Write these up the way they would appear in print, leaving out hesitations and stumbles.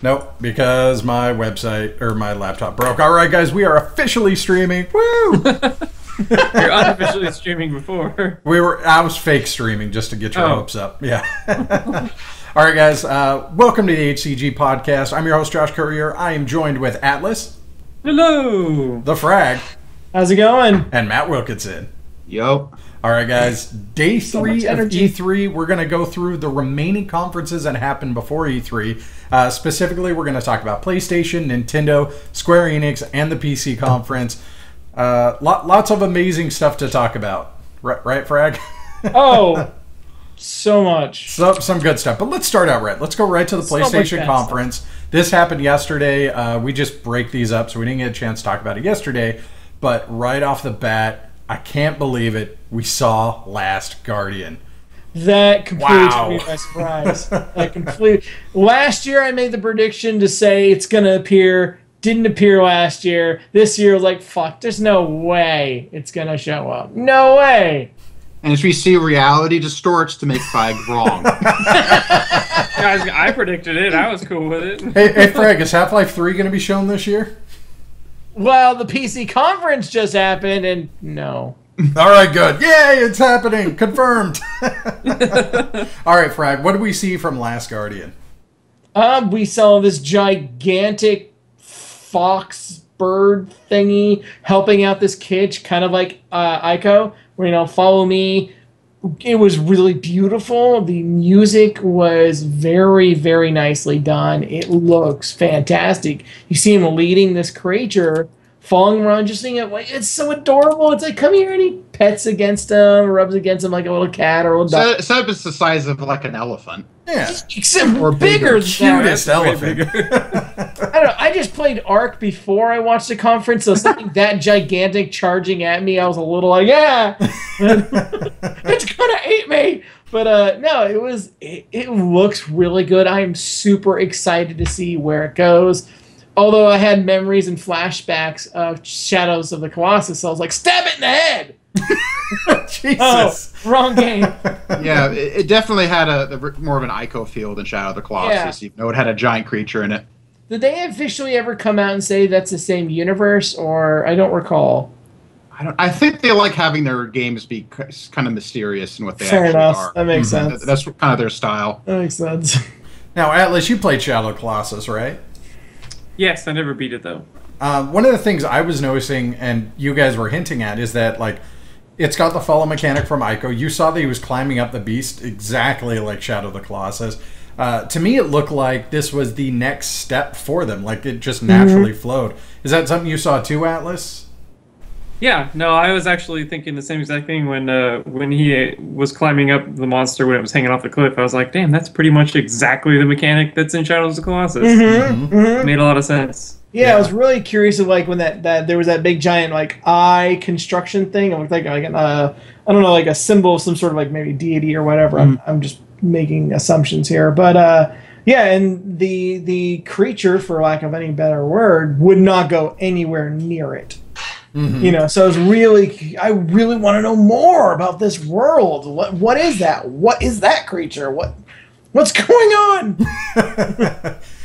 Nope, because my website or my laptop broke. All right, guys, we are officially streaming. Woo! You're unofficially streaming before. I was fake streaming just to get your hopes up. Yeah. All right, guys. Welcome to the HCG podcast. I'm your host, Josh Courier. I am joined with Atlas. Hello. The Frag. How's it going? And Matt Wilkinson. Yo. All right, guys. Day 3 of E3. We're going to go through the remaining conferences that happened before E3. Specifically, we're going to talk about PlayStation, Nintendo, Square Enix, and the PC conference. Lots of amazing stuff to talk about. Right, Frag? Oh, so much. Some good stuff. But let's start out right. Let's go right to the PlayStation conference. This happened yesterday. We just break these up, so we didn't get a chance to talk about it yesterday. But right off the bat, I can't believe it. We saw Last Guardian. That completely took me by surprise. Last year, I made the prediction to say it's going to appear. Didn't appear last year. This year, like, fuck, there's no way it's going to show up. No way. And as we see, reality distorts to make Fag wrong. Guys, I predicted it. I was cool with it. Hey, Frag, is Half-Life 3 going to be shown this year? Well, the PC conference just happened, and no. All right, good. Yay, it's happening. Confirmed. All right, Frag, what do we see from Last Guardian? We saw this gigantic fox bird thingy helping out this kid, kind of like Ico, where, follow me. It was really beautiful. The music was very, very nicely done. It looks fantastic. You see him leading this creature, falling around, just seeing it. It's so adorable. It's like, come here, and he pets against him, rubs against him like a little cat or a little dog. Except it's the size of like an elephant. Yeah. Except or bigger. Cutest elephant. I don't know. I just played Ark before I watched the conference, so something that gigantic charging at me, I was a little like, yeah, it's gonna eat me. But no, it looks really good. I am super excited to see where it goes. Although I had memories and flashbacks of Shadows of the Colossus, so I was like, stab it in the head. Jesus. Oh, wrong game. Yeah, it definitely had more of an Ico feel than Shadow of the Colossus, even though it had a giant creature in it. Did they officially ever come out and say that's the same universe, or I don't recall? I think they like having their games be kind of mysterious in what they Fair actually enough. are. That makes sense. That's kind of their style. That makes sense. Now, Atlas, you played Shadow of the Colossus, right? Yes, I never beat it, though. One of the things I was noticing, and you guys were hinting at, is that, like, it's got the follow mechanic from Ico. You saw that he was climbing up the beast exactly like Shadow of the Colossus. To me, it looked like this was the next step for them. Like, it just naturally flowed. Is that something you saw too, Atlas? Yeah, no, I was actually thinking the same exact thing when he was climbing up the monster when it was hanging off the cliff. I was like, damn, that's pretty much exactly the mechanic that's in Shadows of the Colossus. Made a lot of sense. Yeah, I was really curious of like when that there was that big giant like eye construction thing. It looked like an I don't know, like a symbol of some sort of like maybe deity or whatever. I'm just making assumptions here, but yeah, and the creature, for lack of any better word, would not go anywhere near it. So I really want to know more about this world. What is that? What is that creature? What's going on?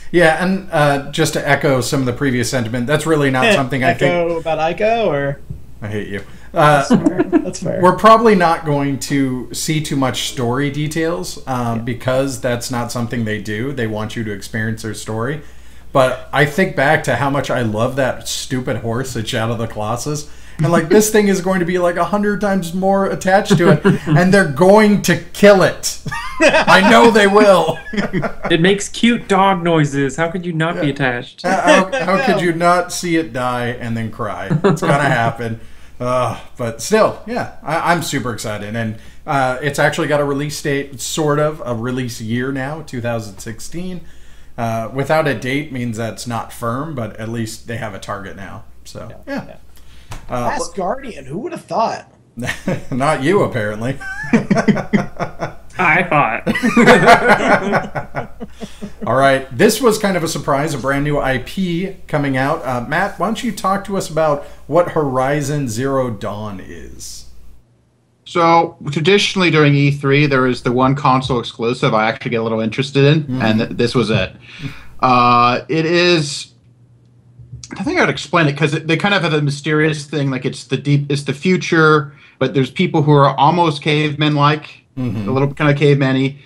Yeah, and just to echo some of the previous sentiment, that's really not something I think about Ico, or I hate you. That's fair. We're probably not going to see too much story details because that's not something they do. They want you to experience their story. But I think back to how much I love that stupid horse at Shadow of the Colossus. And, like, this thing is going to be, like, 100 times more attached to it. And they're going to kill it. I know they will. It makes cute dog noises. How could you not be attached? How could you not see it die and then cry? It's going to happen. But still, yeah, I'm super excited. And it's actually got a release date, sort of, a release year now, 2016. Without a date means that's not firm, but at least they have a target now. So, yeah. Last Guardian, who would have thought? Not you, apparently. I thought. All right. This was kind of a surprise, a brand new IP coming out. Matt, why don't you talk to us about what Horizon Zero Dawn is? So, traditionally during E3, there is the one console exclusive I actually get a little interested in, and this was it. It is. I think I'd explain it because they kind of have a mysterious thing. Like it's the future, but there's people who are almost cavemen-like, a little kind of caveman-y.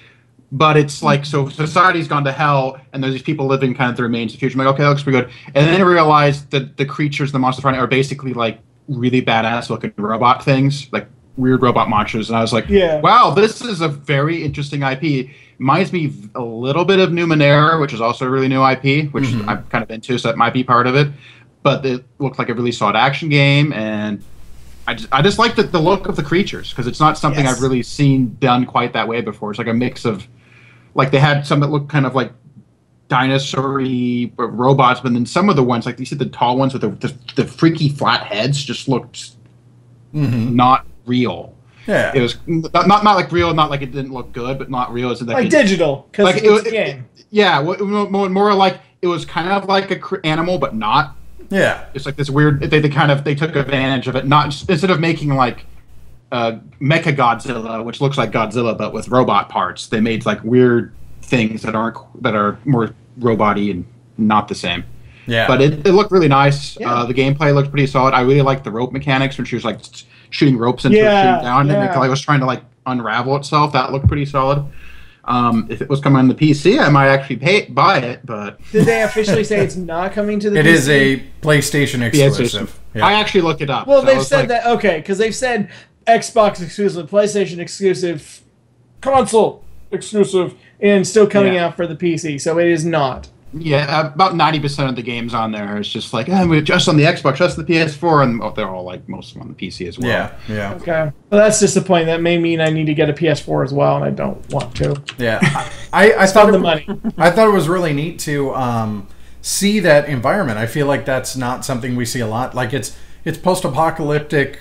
But it's like, so society's gone to hell, and there's these people living kind of the remains of the future. I'm like, okay, that looks pretty good. And then I realized that the creatures, the monsters are basically like really badass-looking robot things, like weird robot monsters. And I was like, wow, this is a very interesting IP. Reminds me a little bit of Numenera, which is also a really new IP, which I'm kind of into, so that might be part of it. But it looked like a really solid action game, and I just like the look of the creatures, because it's not something I've really seen done quite that way before. It's like a mix of, like they had some that looked kind of like dinosaur-y robots, but then some of the ones, like you see the tall ones with the freaky flat heads, just looked not real. Yeah, it was not like real, not like it didn't look good, but not real. It's like digital, because like it's a game. Yeah, more like it was kind of like a animal, but not. Yeah, it's like this weird. They took advantage of it. Not instead of making like Mecha Godzilla, which looks like Godzilla but with robot parts, they made like weird things that are more robot-y and not the same. Yeah, but it looked really nice. Yeah. The gameplay looked pretty solid. I really liked the rope mechanics when she was like shooting ropes into it, shooting down, and it was trying to like unravel itself. That looked pretty solid. If it was coming on the PC, I might actually buy it. But did they officially say it's not coming to the PC? It is a PlayStation exclusive. Yeah. I actually looked it up. Well, so they've said that, okay, because they've said Xbox exclusive, PlayStation exclusive, console exclusive, and still coming out for the PC. So it is not. Yeah, about 90% of the games on there is just like, just on the Xbox, just the PS4, and they're all like most of them on the PC as well. Yeah. Okay. Well, that's disappointing. That may mean I need to get a PS4 as well, and I don't want to. Yeah. I thought the money. I thought it was really neat to see that environment. I feel like that's not something we see a lot. Like it's post-apocalyptic,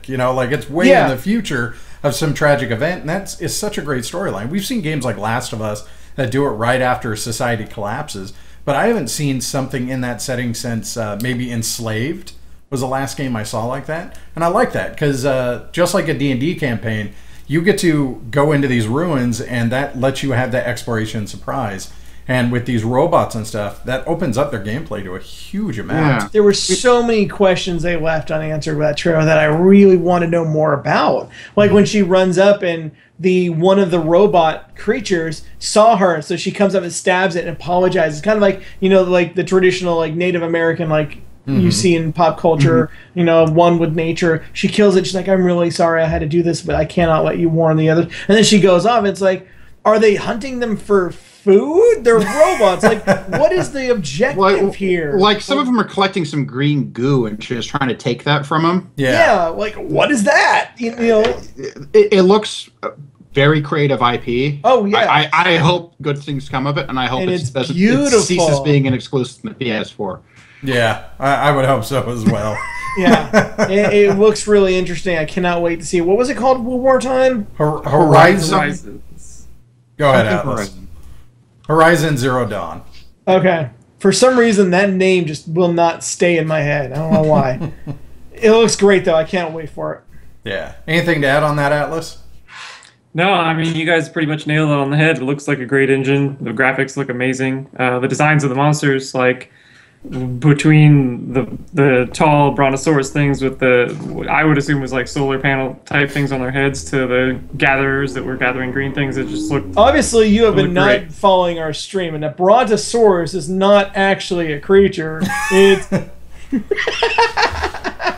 you know, like it's way in the future of some tragic event, and that is such a great storyline. We've seen games like Last of Us that do it right after society collapses, but I haven't seen something in that setting since maybe Enslaved was the last game I saw like that. And I like that because just like a D&D campaign, you get to go into these ruins, and that lets you have that exploration surprise. And with these robots and stuff, that opens up their gameplay to a huge amount. Yeah. There were so many questions they left unanswered with that trailer that I really want to know more about. Like when she runs up and one of the robot creatures saw her, so she comes up and stabs it and apologizes. Kind of like, you know, like the traditional like Native American, like you see in pop culture, you know, one with nature. She kills it. She's like, I'm really sorry I had to do this, but I cannot let you warn the others. And then she goes off. It's like, are they hunting them for food? They're robots. Like, what is the objective here? Like, some of them are collecting some green goo, and she's trying to take that from them. Yeah. Like, what is that? You know, it looks very creative IP. Oh yeah. I hope good things come of it, and I hope it ceases being an exclusive to the PS4. Yeah, I would hope so as well. Yeah, it looks really interesting. I cannot wait to see. What was it called one more time? Horizon. Go ahead, Atlas. Horizon Zero Dawn. Okay. For some reason, that name just will not stay in my head. I don't know why. It looks great, though. I can't wait for it. Yeah. Anything to add on that, Atlas? No, I mean, you guys pretty much nailed it on the head. It looks like a great engine. The graphics look amazing. The designs of the monsters, like between the tall brontosaurus things with I would assume was like solar panel type things on their heads, to the gatherers that were gathering green things, it just looked. Obviously, you have been not following our stream, and a brontosaurus is not actually a creature. It's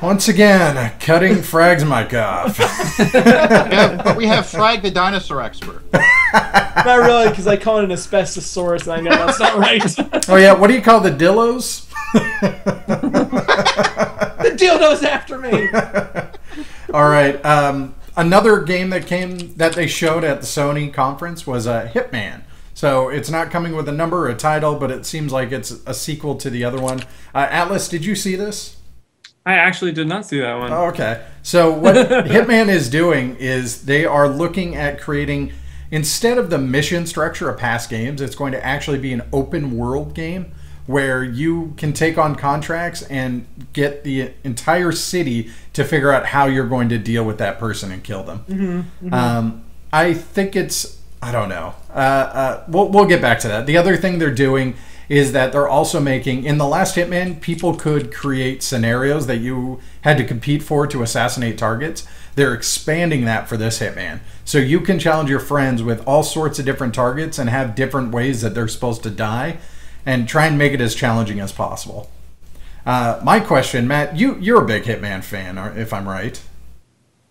once again cutting Frag's mic off. But we have Frag, the dinosaur expert. Not really, because I call it an asbestosaurus, and I know that's not right. Oh yeah, what do you call the dillos? The dildo's after me. All right. Another game that they showed at the Sony conference was Hitman. So it's not coming with a number or a title, but it seems like it's a sequel to the other one. Atlas, did you see this? I actually did not see that one. Oh, okay. So what Hitman is doing is they are looking at creating, instead of the mission structure of past games, it's going to actually be an open world game where you can take on contracts and get the entire city to figure out how you're going to deal with that person and kill them. I think it's I don't know. We'll get back to that. The other thing they're doing is that they're also making, in the last Hitman, people could create scenarios that you had to compete for to assassinate targets. They're expanding that for this Hitman. So you can challenge your friends with all sorts of different targets and have different ways that they're supposed to die and try and make it as challenging as possible. My question, Matt, you're a big Hitman fan, if I'm right.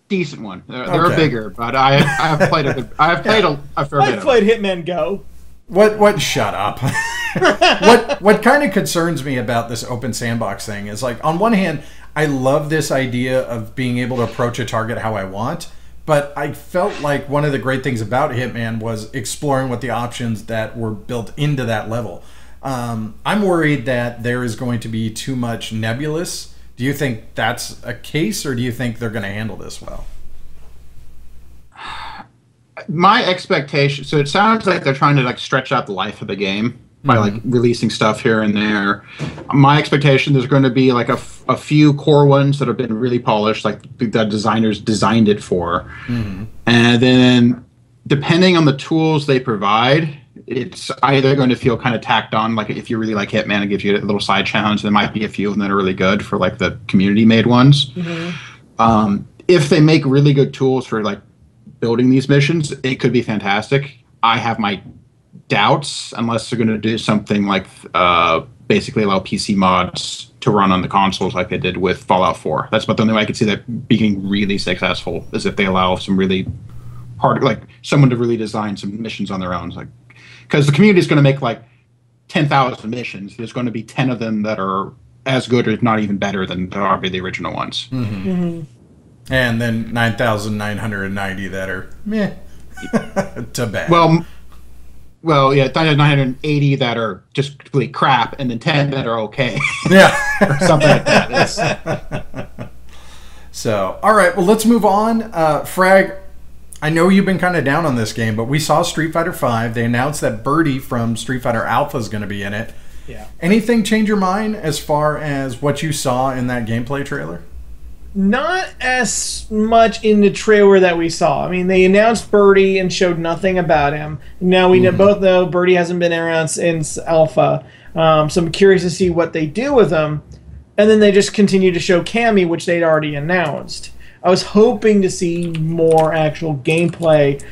Decent one. They're bigger, but I've played a fair bit. I've played Hitman Go. What? Shut up. What kind of concerns me about this open sandbox thing is, like, on one hand, I love this idea of being able to approach a target how I want, but I felt like one of the great things about Hitman was exploring what the options that were built into that level. I'm worried that there is going to be too much nebulous. Do you think that's a case, or do you think they're going to handle this well? My expectation, so it sounds like they're trying to like stretch out the life of the game by like releasing stuff here and there. My expectation, there's going to be like a few core ones that have been really polished, like the designers designed it for. And then depending on the tools they provide, it's either going to feel kind of tacked on, like if you really like Hitman, it gives you a little side challenge. There might be a few of them that are really good for like the community made ones. If they make really good tools for like building these missions, it could be fantastic. I have my doubts unless they're going to do something like basically allow PC mods to run on the consoles like they did with Fallout 4. That's about the only way I could see that being really successful, is if they allow some really hard, like someone to really design some missions on their own. Like, because the community is going to make like 10,000 missions. There's going to be 10 of them that are as good or if not even better than the original ones. And then 9,990 that are meh to bad. Well, yeah, 980 that are just complete crap, and then 10 that are okay. Yeah. Or something like that. So, all right, well, let's move on. Frag, I know you've been kind of down on this game, but we saw Street Fighter V. They announced that Birdie from Street Fighter Alpha is going to be in it. Yeah. Anything change your mind as far as what you saw in that gameplay trailer? Not as much in the trailer that we saw. I mean, they announced Birdie and showed nothing about him. Now we both know Birdie hasn't been around since Alpha, so I'm curious to see what they do with him. And then they just continue to show Cammy, which they'd already announced. I was hoping to see more actual gameplay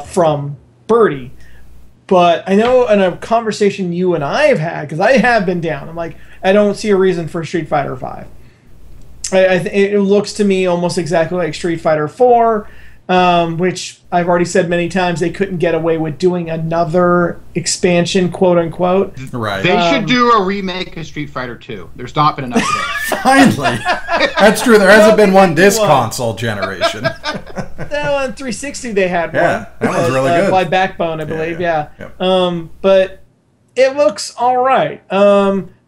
from Birdie. But I know in a conversation you and I have had, because I have been down, I'm like, I don't see a reason for Street Fighter V. It looks to me almost exactly like Street Fighter 4, which I've already said many times they couldn't get away with doing another expansion, quote unquote. Right. They should do a remake of Street Fighter 2. There's not been enough of those. Finally. That's true. There hasn't been one this console generation. No, on 360 they had one. Yeah, that one's really good. By Backbone, I believe, yeah. Yep. But it looks all right.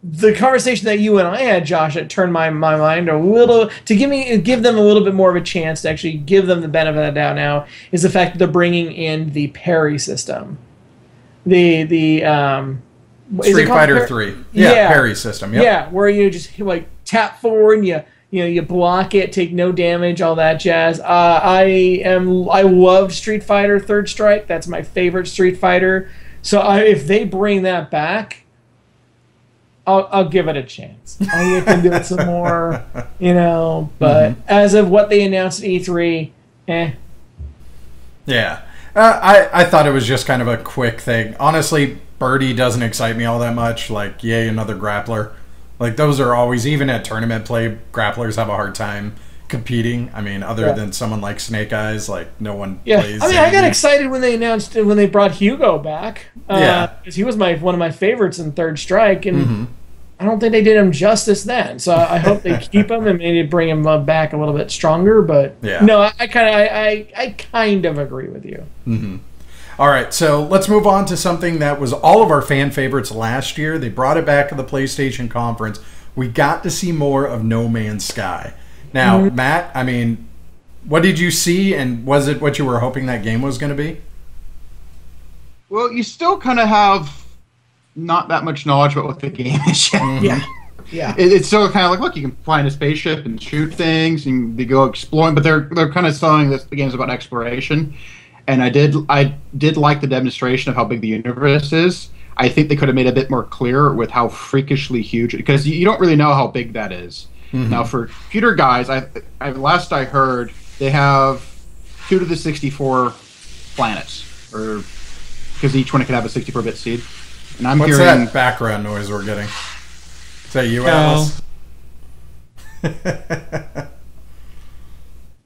The conversation that you and I had, Josh, that turned my mind a little to give them a little bit more of a chance to actually give them the benefit of the doubt now is the fact that they're bringing in the parry system. The Street Fighter 3. Yeah, parry system. Yep. Yeah, where you just like tap forward and you block it, take no damage, all that jazz. I love Street Fighter Third Strike. That's my favorite Street Fighter. So if they bring that back, I'll give it a chance. I can do it some more, But as of what they announced at E3, Yeah. I thought it was just kind of a quick thing. Honestly, Birdie doesn't excite me all that much. Like, yay, another grappler. Like, those are always, even at tournament play, grapplers have a hard time competing. I mean, other than someone like Snake Eyes, like, no one plays. I mean, I got excited when they brought Hugo back. Because he was one of my favorites in Third Strike, and I don't think they did him justice then. So I hope they keep him and maybe bring him back a little bit stronger. But no, I kind of agree with you. All right, so let's move on to something that was all of our fan favorites last year. They brought it back at the PlayStation conference. We got to see more of No Man's Sky. Now, Matt, I mean, what did you see, and was it what you were hoping that game was going to be? Well, you still kind of have not that much knowledge about what the game is yet. Yeah. It's still kind of like, look, you can fly in a spaceship and shoot things, and they go exploring, but they're kind of selling this. The game's about exploration. and I did like the demonstration of how big the universe is. I think they could have made it a bit more clear with how freakishly huge, because you don't really know how big that is. Now, for computer guys, last I heard, they have 2 to the 64 planets, or because each one can have a 64-bit seed. And I'm What's hearing that background noise we're getting? Is that you, Alice?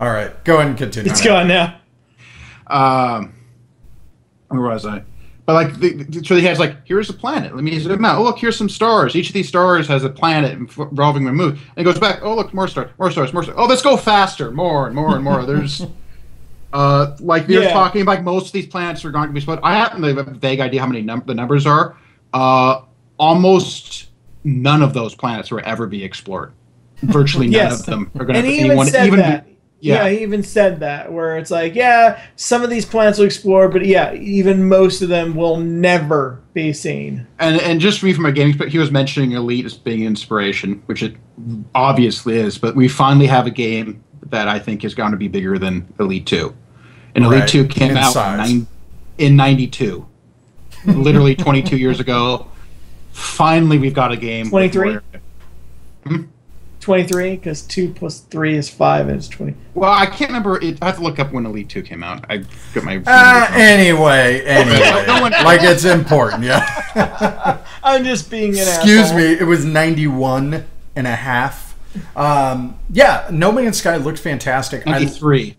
All right, go ahead and continue. It's gone now. Where was I? But like, so he has like, here's a planet. Let me zoom out. Oh, look, here's some stars. Each of these stars has a planet revolving the moon. And it goes back. Oh, look, more stars, more stars, more stars. Oh, let's go faster, more and more and more. There's, like you're talking, like most of these planets are going to be split. I happen to have a vague idea how many the numbers are. Almost none of those planets will ever be explored. Virtually none of them are going to. And he even said that. Yeah, he even said that, where it's like, yeah, some of these planets will explore, but yeah, even most of them will never be seen. And just from a gaming perspective, he was mentioning Elite as being inspiration, which it obviously is, but we finally have a game that I think is going to be bigger than Elite 2. And Elite 2 came out in 92. Literally 22 years ago. Finally, we've got a game. 23? 23, because 2 plus 3 is 5, and it's 20. Well, I can't remember. I have to look up when Elite 2 came out. I got my. Anyway, like it's important, yeah. I'm just being an Excuse asshole. me, it was 91 and a half. Yeah, No Man's Sky looked fantastic. 93.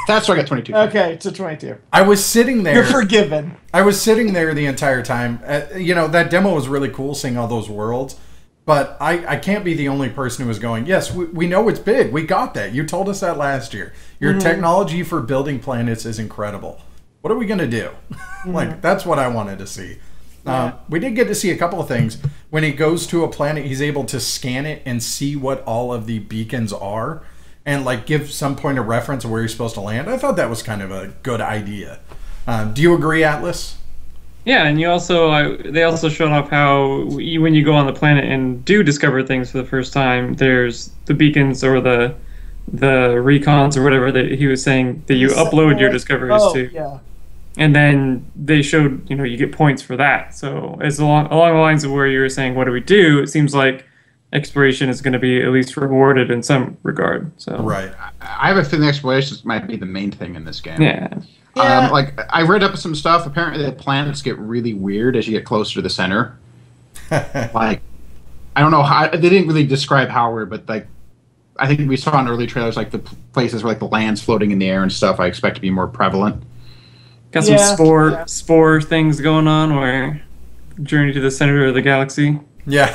That's why I got 22. Okay, so 22. I was sitting there. You're forgiven. I was sitting there the entire time. That demo was really cool, seeing all those worlds. But I can't be the only person who was going, yes, we know it's big. We got that. You told us that last year. Your technology for building planets is incredible. What are we going to do? Like, that's what I wanted to see. We did get to see a couple of things. When he goes to a planet, he's able to scan it and see what all of the beacons are and, like, give some point of reference of where he's supposed to land. I thought that was kind of a good idea. Do you agree, Atlas? Yeah, and they also showed off how when you go on the planet and do discover things for the first time, there's the beacons or the recons or whatever that he was saying that you upload your discoveries to. Yeah. And then they showed, you get points for that. So it's along the lines of where you were saying, what do we do? It seems like exploration is going to be at least rewarded in some regard. So right. I have a feeling exploration might be the main thing in this game. Yeah. Like I read up some stuff. Apparently, the planets get really weird as you get closer to the center. Like, I don't know how they didn't really describe how weird, but like, I think we saw in early trailers like the places where like the land's floating in the air and stuff. I expect to be more prevalent. Got some spore things going on, where journey to the center of the galaxy. Yeah.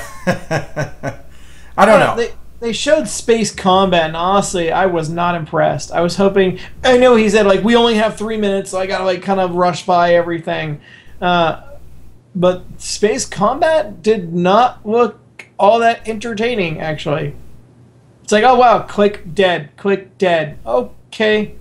I don't know. They showed space combat, and honestly, I was not impressed. I was hoping... I know he said, like, we only have 3 minutes, so I gotta, like, kind of rush by everything. But space combat did not look all that entertaining, actually. It's like, oh, wow, click, dead, okay.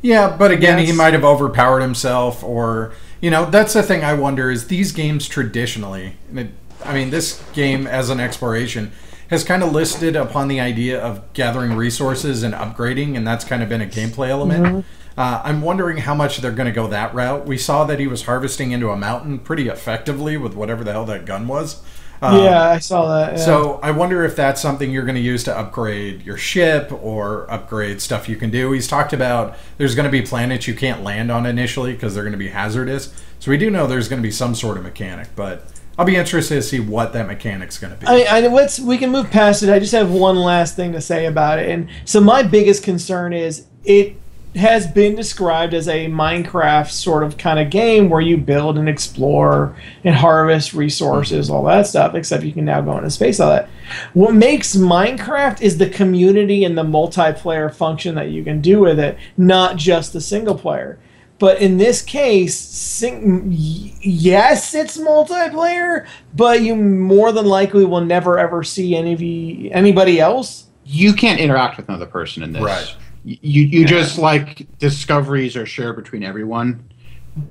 Yeah, but again, he might have overpowered himself, or... that's the thing I wonder, is these games traditionally... this game, as an exploration... has kind of listed upon the idea of gathering resources and upgrading, and that's kind of been a gameplay element. I'm wondering how much they're going to go that route. We saw that he was harvesting into a mountain pretty effectively with whatever the hell that gun was. Yeah, I saw that. Yeah. So I wonder if that's something you're going to use to upgrade your ship or upgrade stuff you can do. He's talked about there's going to be planets you can't land on initially because they're going to be hazardous. So we do know there's going to be some sort of mechanic, but... I'll be interested to see what that mechanic's going to be. We can move past it. I just have one last thing to say about it. And so my biggest concern is it has been described as a Minecraft sort of kind of game where you build and explore and harvest resources, all that stuff, except you can now go into space, all that. What makes Minecraft is the community and the multiplayer function that you can do with it, not just the single player. But in this case, yes, it's multiplayer, but you more than likely will never ever see anybody else. You can't interact with another person in this. Right. You just like discoveries are shared between everyone.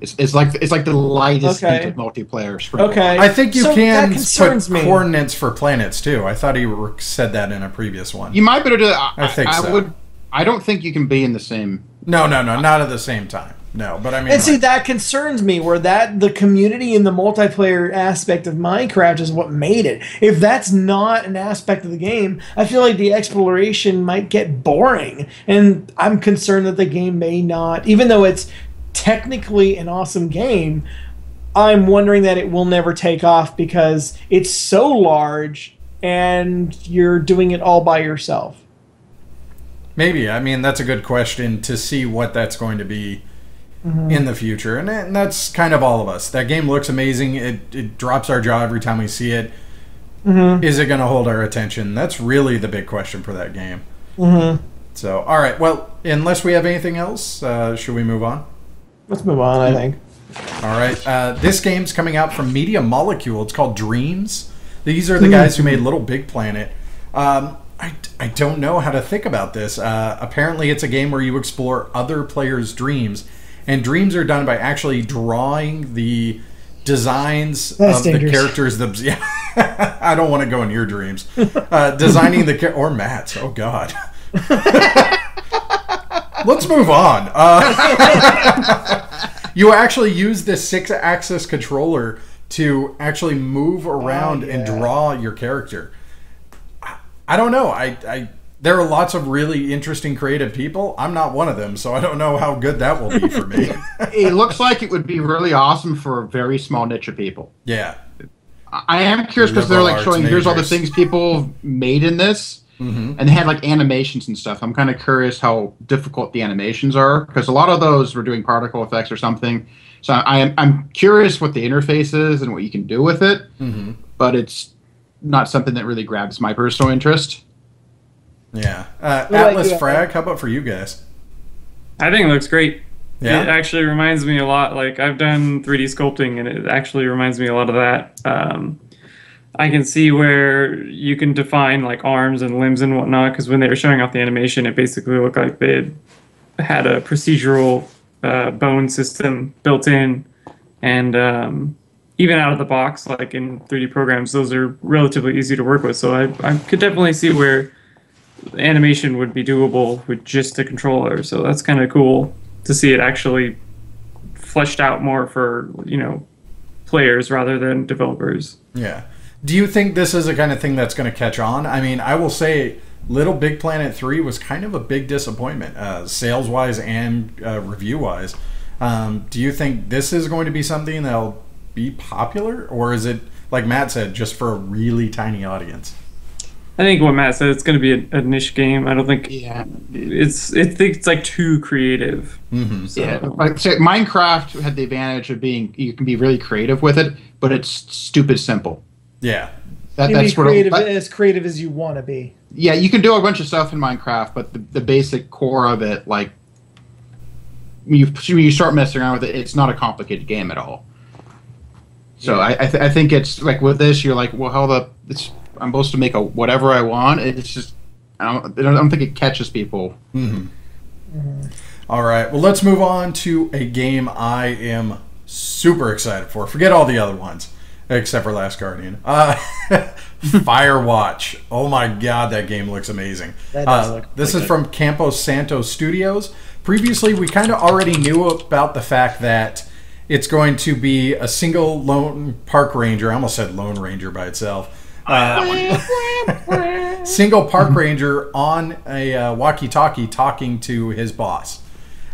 It's like the lightest hint of multiplayer. Okay. I think you can put coordinates for planets too. I thought he said that in a previous one. You might better do that. I think so. I don't think you can be in the same. No, not at the same time. No, but I mean, and see, that concerns me. Where the community and the multiplayer aspect of Minecraft is what made it. If that's not an aspect of the game, I feel like the exploration might get boring, and I'm concerned that the game may not, even though it's technically an awesome game. I'm wondering that it will never take off because it's so large and you're doing it all by yourself. Maybe. I mean, that's a good question to see what that's going to be in the future. And that's kind of all of us. That game looks amazing. It drops our jaw every time we see it. Is it going to hold our attention? That's really the big question for that game. So, all right. Well, unless we have anything else, should we move on? Let's move on, I think. All right. This game's coming out from Media Molecule. It's called Dreams. These are the guys who made Little Big Planet. I don't know how to think about this. Apparently, it's a game where you explore other players' dreams. And dreams are done by actually drawing the designs of the characters. Yeah, I don't want to go in your dreams. Designing the... Or Matt's. Oh, God. Let's move on. You actually use this 6-axis controller to actually move around and draw your character. I don't know. There are lots of really interesting creative people. I'm not one of them, so I don't know how good that will be for me. It looks like it would be really awesome for a very small niche of people. Yeah. I am curious because they're like showing here's all the things people made in this. And they had like animations and stuff. I'm kind of curious how difficult the animations are because a lot of those were doing particle effects or something. So I'm curious what the interface is and what you can do with it. But it's not something that really grabs my personal interest. Yeah. Atlas Frag, how about for you guys? I think it looks great. Yeah? It actually reminds me a lot. Like, I've done 3D sculpting, and it actually reminds me a lot of that. I can see where you can define, like, arms and limbs and whatnot, because when they were showing off the animation, it basically looked like they had a procedural bone system built in. And even out of the box, like in 3D programs, those are relatively easy to work with. So I could definitely see where animation would be doable with just a controller. So that's kind of cool to see it actually fleshed out more for, players rather than developers. Yeah. Do you think this is the kind of thing that's going to catch on? I mean, I will say Little Big Planet 3 was kind of a big disappointment, sales-wise and review-wise. Do you think this is going to be something that'll be popular? Or is it, like Matt said, just for a really tiny audience? I think what Matt said, it's going to be a niche game. I don't think it's like too creative. So. Yeah, like say, Minecraft had the advantage of being you can be really creative with it, but it's stupid simple. Yeah, that's creative, as creative as you want to be. Yeah, you can do a bunch of stuff in Minecraft, but the basic core of it, like when you start messing around with it, it's not a complicated game at all. So yeah. I think it's like with this, you're like, well, I'm supposed to make whatever I want. It's just I don't think it catches people. All right, well, let's move on to a game I am super excited for. Forget all the other ones, except for Last Guardian. Firewatch. Oh my God, that game looks amazing. This is from Campo Santo Studios. Previously, we kind of already knew about the fact that it's going to be a single lone park ranger. I almost said Lone Ranger by itself. Single park ranger on a walkie-talkie talking to his boss.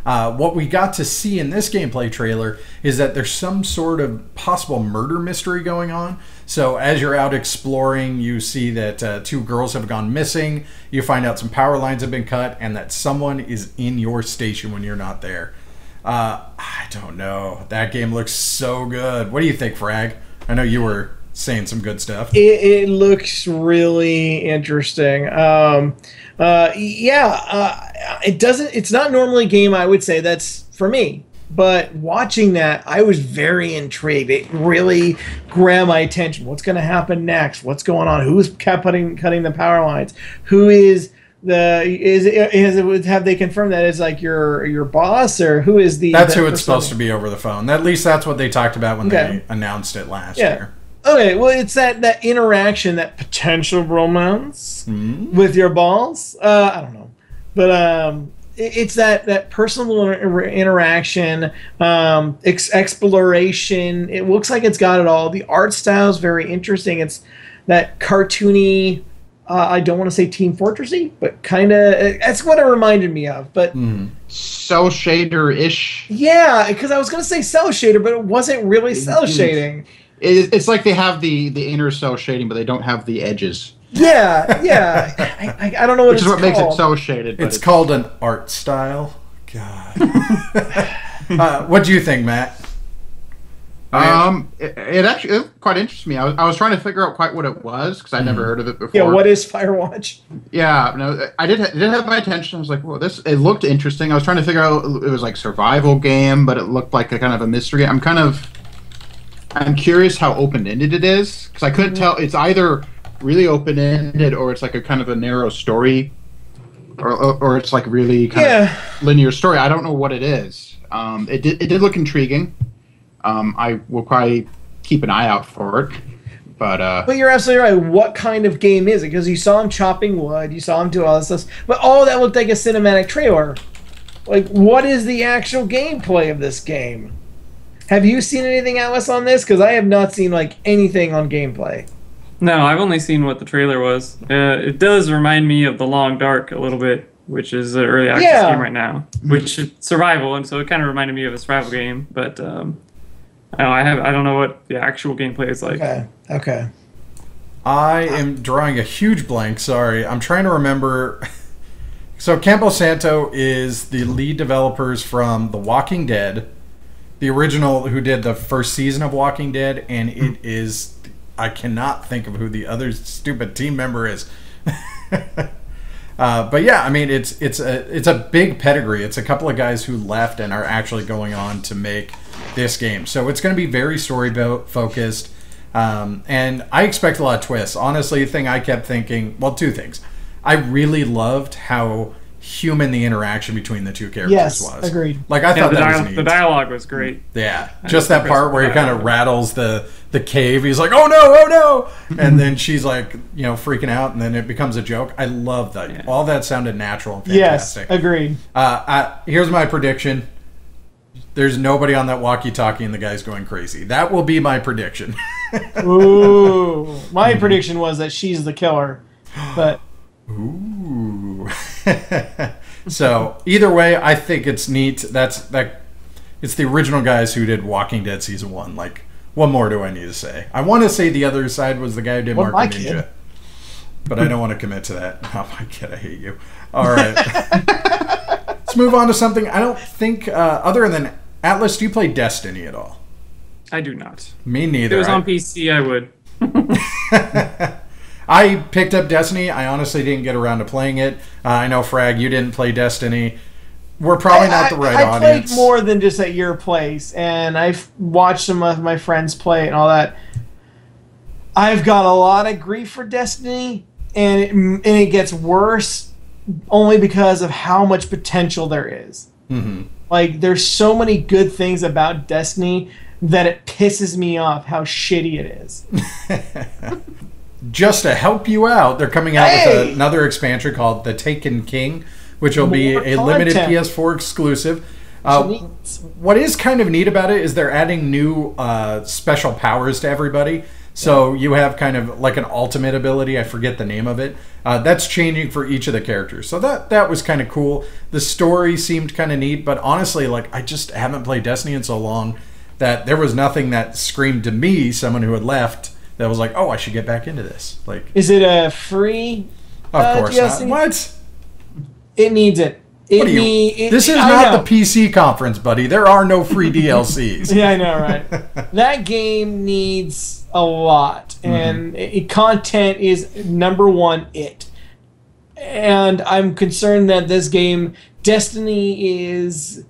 What we got to see in this gameplay trailer is that there's some sort of possible murder mystery going on. So as you're out exploring, you see that 2 girls have gone missing. You find out some power lines have been cut and that someone is in your station when you're not there. I don't know. That game looks so good. What do you think, Frag? I know you were saying some good stuff. It looks really interesting. It's not normally a game I would say that's for me, but watching that, I was very intrigued. It really grabbed my attention. What's going to happen next? What's going on? Who's cutting the power lines? Who is have they confirmed that it's like your boss, or who is the? That's who it's supposed to be over the phone. At least that's what they talked about when they announced it last year. Okay, well, it's that interaction, that potential romance with your balls. I don't know, but it's that personal interaction, exploration. It looks like it's got it all. The art style is very interesting. It's that cartoony. I don't want to say Team Fortressy, but kind of. That's what it reminded me of. But cell shader ish. Yeah, because I was going to say cell shader, but it wasn't really cell shading. It's like they have the inner cell shading, but they don't have the edges. Yeah. I don't know what Which it's is what called. makes it cell shaded. It's called an art style. God. What do you think, Matt? It actually quite interests me. I was trying to figure out quite what it was because I'd never heard of it before. Yeah, what is Firewatch? Yeah, no, it did have my attention. I was like, well, it looked interesting. I was trying to figure out it was like survival game, but it looked like a kind of a mystery. I'm curious how open-ended it is because I couldn't tell. It's either really open-ended or it's like a kind of a narrow story, or it's like really kind of linear story. I don't know what it is. It did look intriguing. I will probably keep an eye out for it, but you're absolutely right. What kind of game is it? Because you saw him chopping wood, you saw him do all this stuff, but all that looked like a cinematic trailer. Like, what is the actual gameplay of this game? Have you seen anything, Atlas, on this? Because I have not seen like anything on gameplay. No, I've only seen what the trailer was. It does remind me of The Long Dark a little bit, which is an early access game right now, which is survival, and so it kind of reminded me of a survival game. But I don't know what the actual gameplay is like. Okay. I am drawing a huge blank. Sorry, I'm trying to remember. So Campo Santo is the lead developers from The Walking Dead, the original who did the first season of Walking Dead, and it is. I cannot think of who the other stupid team member is. But yeah, I mean, it's a big pedigree. It's a couple of guys who left and are actually going on to make this game. So it's going to be very story focused. And I expect a lot of twists. Honestly, the thing I kept thinking, well, two things. I really loved how human the interaction between the two characters was. Yes, agreed. Like, I thought that was neat. The dialogue was great. Yeah, just that part where he kind of rattles the cave. He's like, "Oh no!" And then she's like, freaking out, and then it becomes a joke. I love that. Yeah. All that sounded natural and fantastic. Yes, agreed. Here's my prediction. There's nobody on that walkie-talkie, and the guy's going crazy. That will be my prediction. Ooh, my prediction was that she's the killer, but. Ooh. So either way, I think it's neat. It's the original guys who did Walking Dead season 1. Like, what more do I need to say? I want to say the other side was the guy who did Mark the Ninja, but I don't want to commit to that. Oh my kid, I hate you. All right, let's move on to something. I don't think other than Atlas, do you play Destiny at all? I do not. Me neither. If it was on PC, I would. I picked up Destiny. I honestly didn't get around to playing it. I know, Frag, you didn't play Destiny. We're probably not the right audience. I played more than just at your place, and I've watched some of my friends play it and all that. I've got a lot of grief for Destiny, and it gets worse only because of how much potential there is. Mm-hmm. Like, there's so many good things about Destiny that it pisses me off how shitty it is. Just to help you out, they're coming out with another expansion called The Taken King, which will be a limited PS4 exclusive. What is kind of neat about it is they're adding new special powers to everybody. So you have kind of like an ultimate ability. I forget the name of it. That's changing for each of the characters. So that was kind of cool. The story seemed kind of neat, but honestly, like, I just haven't played Destiny in so long that there was nothing that screamed to me, someone who had left, that was like, oh, I should get back into this. Like, is it a free? Of course not. What? It needs it. This is not the PC conference, buddy. There are no free DLCs. Yeah, I know, right? That game needs a lot, and content is number one. And I'm concerned that this game, Destiny, is.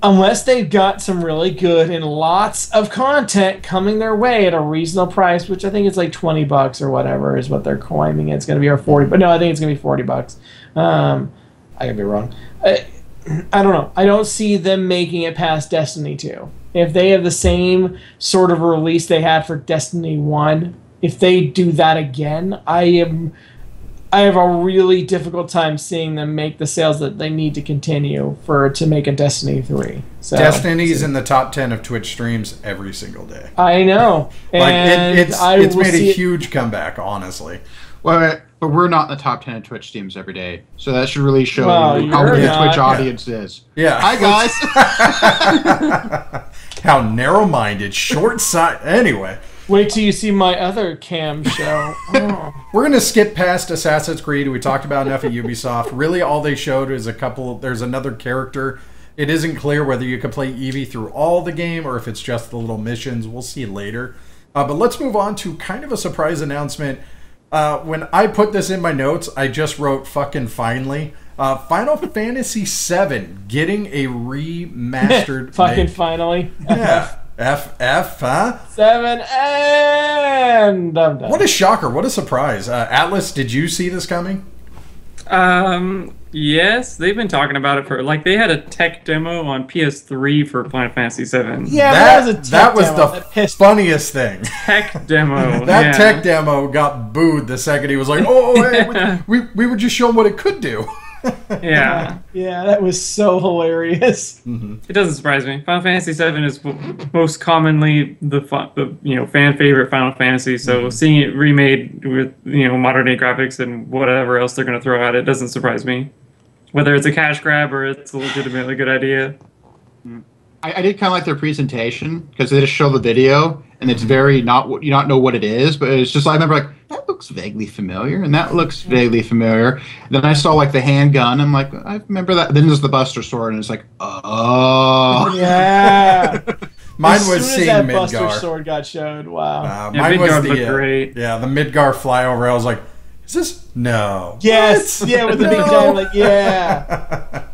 Unless they've got some really good and lots of content coming their way at a reasonable price, which I think it's like $20 or whatever is what they're claiming it's going to be, or 40. But no, I think it's going to be $40. I could be wrong. I don't know. I don't see them making it past Destiny 2. If they have the same sort of release they had for Destiny 1, if they do that again, I have a really difficult time seeing them make the sales that they need to continue to make a Destiny 3. So, Destiny's in the top 10 of Twitch streams every single day. I know. Like And it's made a huge comeback, honestly. Well, but we're not in the top 10 of Twitch streams every day, so that should really show Well, how big the you're Twitch not. audience is. Yeah. Hi guys. How narrow-minded, short-sighted. Anyway, Wait till you see my other cam show. Oh. we're going to skip past Assassin's Creed. We talked about enough at Ubisoft. Really, all they showed is there's another character. It isn't clear whether you can play Eevee through all the game or if it's just the little missions. We'll see later. But let's move on to kind of a surprise announcement. When I put this in my notes, I just wrote fucking finally. Final Fantasy VII getting a remastered Fucking make. finally. Yeah. FF, huh? 7 and dum dum. What a shocker. What a surprise. Atlas, did you see this coming? Yes, they've been talking about it for they had a tech demo on PS3 for Final Fantasy VII. Yeah, that was the funniest thing. Tech demo. That tech demo got booed the second he was like, oh, hey, we would just show him what it could do. Yeah. Yeah, that was so hilarious. It doesn't surprise me. Final Fantasy VII is most commonly the fan favorite Final Fantasy. So seeing it remade with modern day graphics and whatever else they're going to throw at it doesn't surprise me. Whether it's a cash grab or it's a legitimately good idea. I did kind of like their presentation because they just show the video and it's very not know what it is, but it's just I remember like that looks vaguely familiar and that looks vaguely familiar. Then I saw like the handgun. I'm like I remember that. Then there's the Buster Sword and it's like oh yeah. Mine as was soon seeing as that Midgar. Buster Sword got showed. Wow. Mine Midgar was looked great. Yeah, the Midgar flyover. I was like, is this no? Yes. What? Yeah, with the big No. giant like yeah.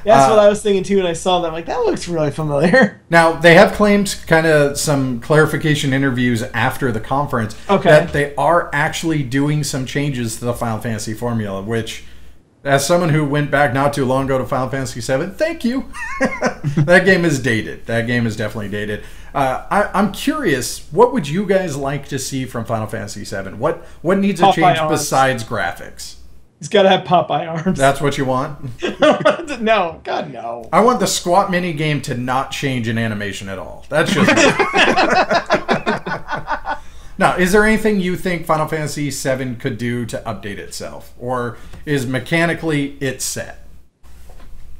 That's what I was thinking too when I saw that. I'm like, that looks really familiar. Now, they have claimed kind of some clarification interviews after the conference that they are actually doing some changes to the Final Fantasy formula, which, as someone who went back not too long ago to Final Fantasy VII, thank you. That game is dated. That game is definitely dated. I'm curious, what would you guys like to see from Final Fantasy VII? What needs to change besides graphics? He's got to have Popeye arms. That's what you want? No, God, no. I want the squat mini game to not change in animation at all. That's just Now, is there anything you think Final Fantasy VII could do to update itself? Or is mechanically it set?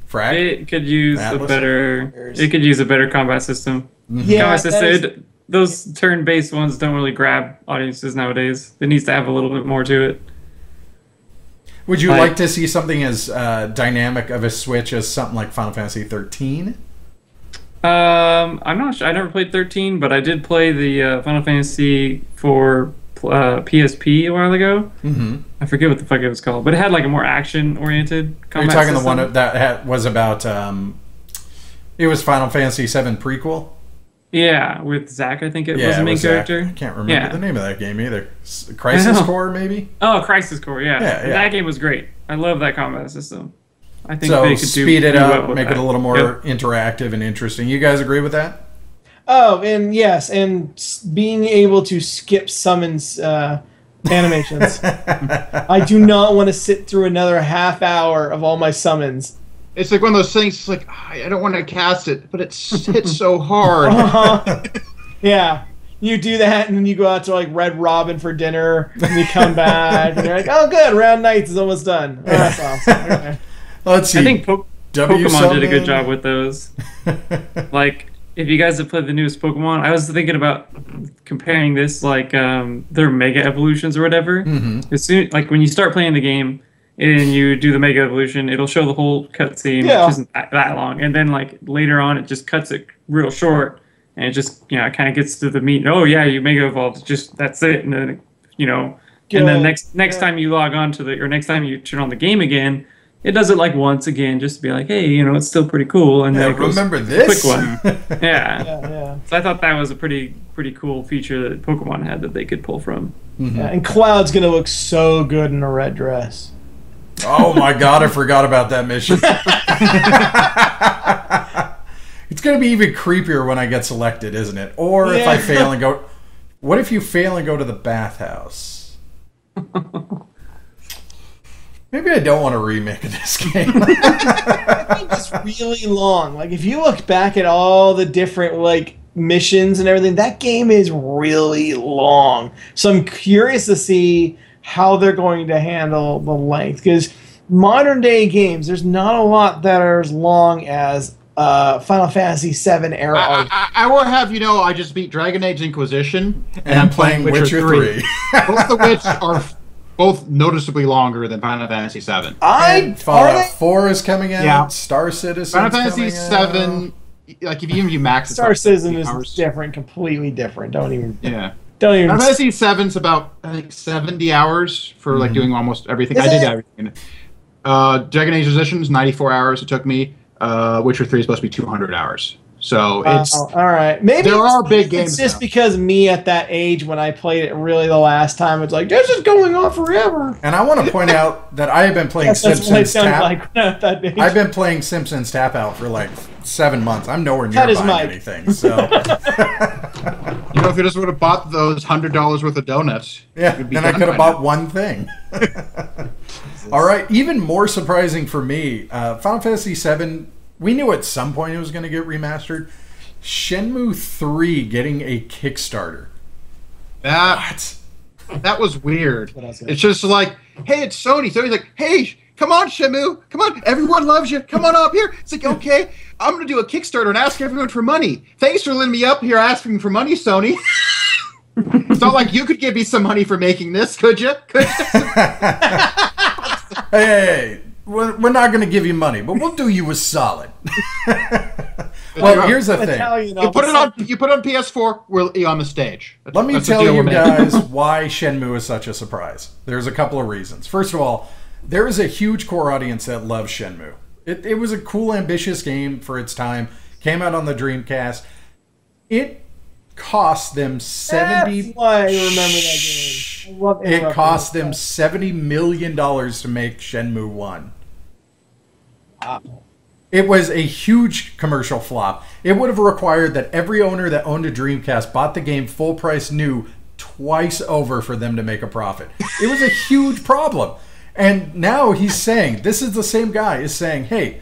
Frag? It could use Atlas? a better combat system. Yeah, Combat system, those turn-based ones don't really grab audiences nowadays. It needs to have a little bit more to it. Would you like to see something as dynamic of a switch as something like Final Fantasy 13? I'm not sure. I never played 13, but I did play the Final Fantasy for PSP a while ago. Mm-hmm. I forget what the fuck it was called, but it had like a more action-oriented combat Are you talking system. the one that was about... it was Final Fantasy VII prequel? Yeah, with Zack, I think it was the main character. I can't remember the name of that game either. Crisis Core, maybe? Oh, Crisis Core, yeah. That game was great. I love that combat system. I think they could speed it up, make it a little more interactive and interesting. You guys agree with that? Oh, and yes, and being able to skip summons animations. I do not want to sit through another half hour of all my summons. It's like one of those things. It's like I don't want to cast it, but it hits so hard. Yeah, you do that, and then you go out to like Red Robin for dinner, and you come back, and you're like, "Oh, good, round nights is almost done." Oh, that's awesome. Okay. Let's see. I think Pokemon did a good job with those. Like, if you guys have played the newest Pokemon, I was thinking about comparing this, like their Mega Evolutions or whatever. Mm-hmm. As soon, like when you start playing the game. And you do the Mega Evolution, it'll show the whole cutscene, which isn't that long. And then, like, later on, it just cuts it real short. And it just, it kind of gets to the meat. Oh, yeah, you Mega Evolved. Just, that's it. And then, and then next time you log on to or next time you turn on the game again, it does it, like, once again, just to be like, hey, it's still pretty cool. And then it goes, remember this? Quick one. Yeah. So I thought that was a pretty cool feature that Pokemon had that they could pull from. Mm-hmm. Yeah, and Cloud's going to look so good in a red dress. Oh my god, I forgot about that mission. It's going to be even creepier when I get selected, isn't it? Or if I fail and go... What if you fail and go to the bathhouse? Maybe I don't want to remake this game. It's really long. Like if you look back at all the different like missions and everything, that game is really long. So I'm curious to see how they're going to handle the length, because modern day games, there's not a lot that are as long as Final Fantasy VII era. I will have you know, I just beat Dragon Age Inquisition, and I'm playing Witcher 3. Both of which are both noticeably longer than Final Fantasy VII. Fallout 4 is coming out. Yeah. Star Citizen. Final Fantasy VII, like if you even max it, Star Citizen is different, completely different. Don't even. Final Fantasy VII's about I think 70 hours for like doing almost everything. I did everything. Dragon Age Inquisition is 94 hours. It took me. Witcher 3 is supposed to be 200 hours. So it's all right. Maybe there are big games. It's just because me at that age when I played it really the last time, it's like this is going on forever. And I want to point out that I have been playing Simpsons Tap. I've been playing Simpsons Tap Out for like 7 months. I'm nowhere near buying anything. So you know, if you just would have bought those $100 worth of donuts, then I could have bought one thing. All right. Even more surprising for me, Final Fantasy VII. We knew at some point it was going to get remastered. Shenmue 3 getting a Kickstarter. That was weird. It's just like, hey, it's Sony. Sony's like, hey, come on, Shenmue. Come on. Everyone loves you. Come on up here. It's like, okay, I'm going to do a Kickstarter and ask everyone for money. Thanks for letting me up here asking for money, Sony. It's not like you could give me some money for making this, could you? Hey. We're not going to give you money, but we'll do you a solid. Well, here's the thing. You put it on PS4, we're on the stage. Let me tell you guys why Shenmue is such a surprise. There's a couple of reasons. First of all, there is a huge core audience that loves Shenmue. It was a cool, ambitious game for its time. Came out on the Dreamcast. It cost them 70. That's why I remember that game. I love it cost them $70 million to make Shenmue 1. Wow. It was a huge commercial flop. It would have required that every owner that owned a Dreamcast bought the game full price new twice over for them to make a profit. It was a huge problem. And now he's saying, this is the same guy, is saying, hey,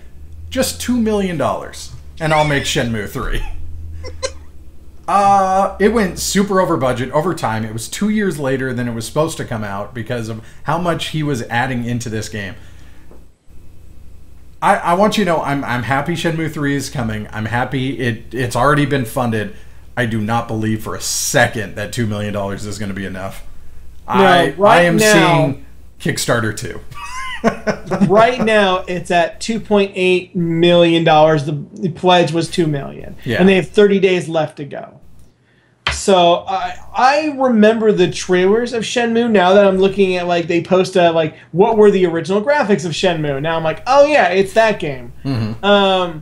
just $2 million and I'll make Shenmue 3. It went super over budget, over time. It was 2 years later than it was supposed to come out because of how much he was adding into this game. I want you to know I'm happy Shenmue 3 is coming. I'm happy it's already been funded. I do not believe for a second that $2 million is going to be enough. I am seeing Kickstarter 2. Right now, it's at $2.8 million. The pledge was $2 million. Yeah. And they have 30 days left to go. So I remember the trailers of Shenmue. Now that I'm looking at, like, they post like what were the original graphics of Shenmue. Now I'm like, oh yeah, it's that game. Mm-hmm.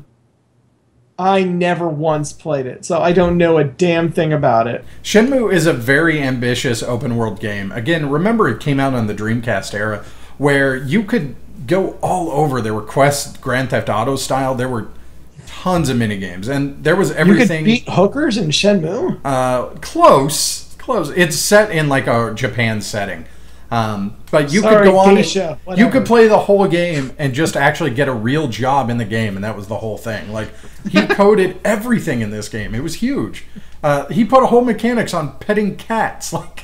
I never once played it, so I don't know a damn thing about it. Shenmue is a very ambitious open world game. Again, remember it came out on the Dreamcast era where you could go all over. There were quests, Grand Theft Auto style. There were tons of minigames, and there was everything. You could beat hookers in Shenmue? Close. It's set in like a Japan setting. But you could go on geisha, you could play the whole game and just actually get a real job in the game, and that was the whole thing. Like, he coded everything in this game. It was huge. He put a whole mechanics on petting cats. Like,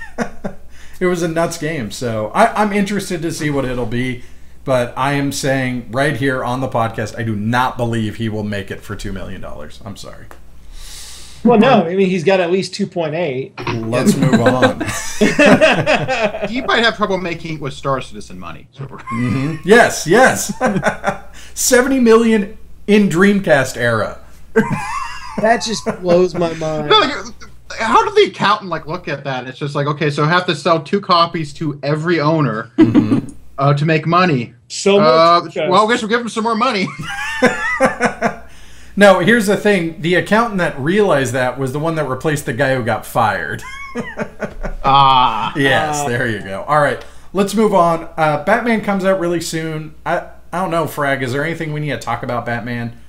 it was a nuts game. So I'm interested to see what it'll be. But I am saying right here on the podcast, I do not believe he will make it for $2 million. I'm sorry. Well, no. I mean, he's got at least 2.8. Let's move on. He might have trouble making with Star Citizen money. So mm-hmm. Yes. $70 million in Dreamcast era. That just blows my mind. No, how did the accountant look at that? It's just like, okay, so I have to sell 2 copies to every owner to make money. So much. Well, I guess we'll give him some more money. No, here's the thing. The accountant that realized that was the one that replaced the guy who got fired. Yes, there you go. All right, let's move on. Batman comes out really soon. I don't know, Frag, is there anything we need to talk about Batman?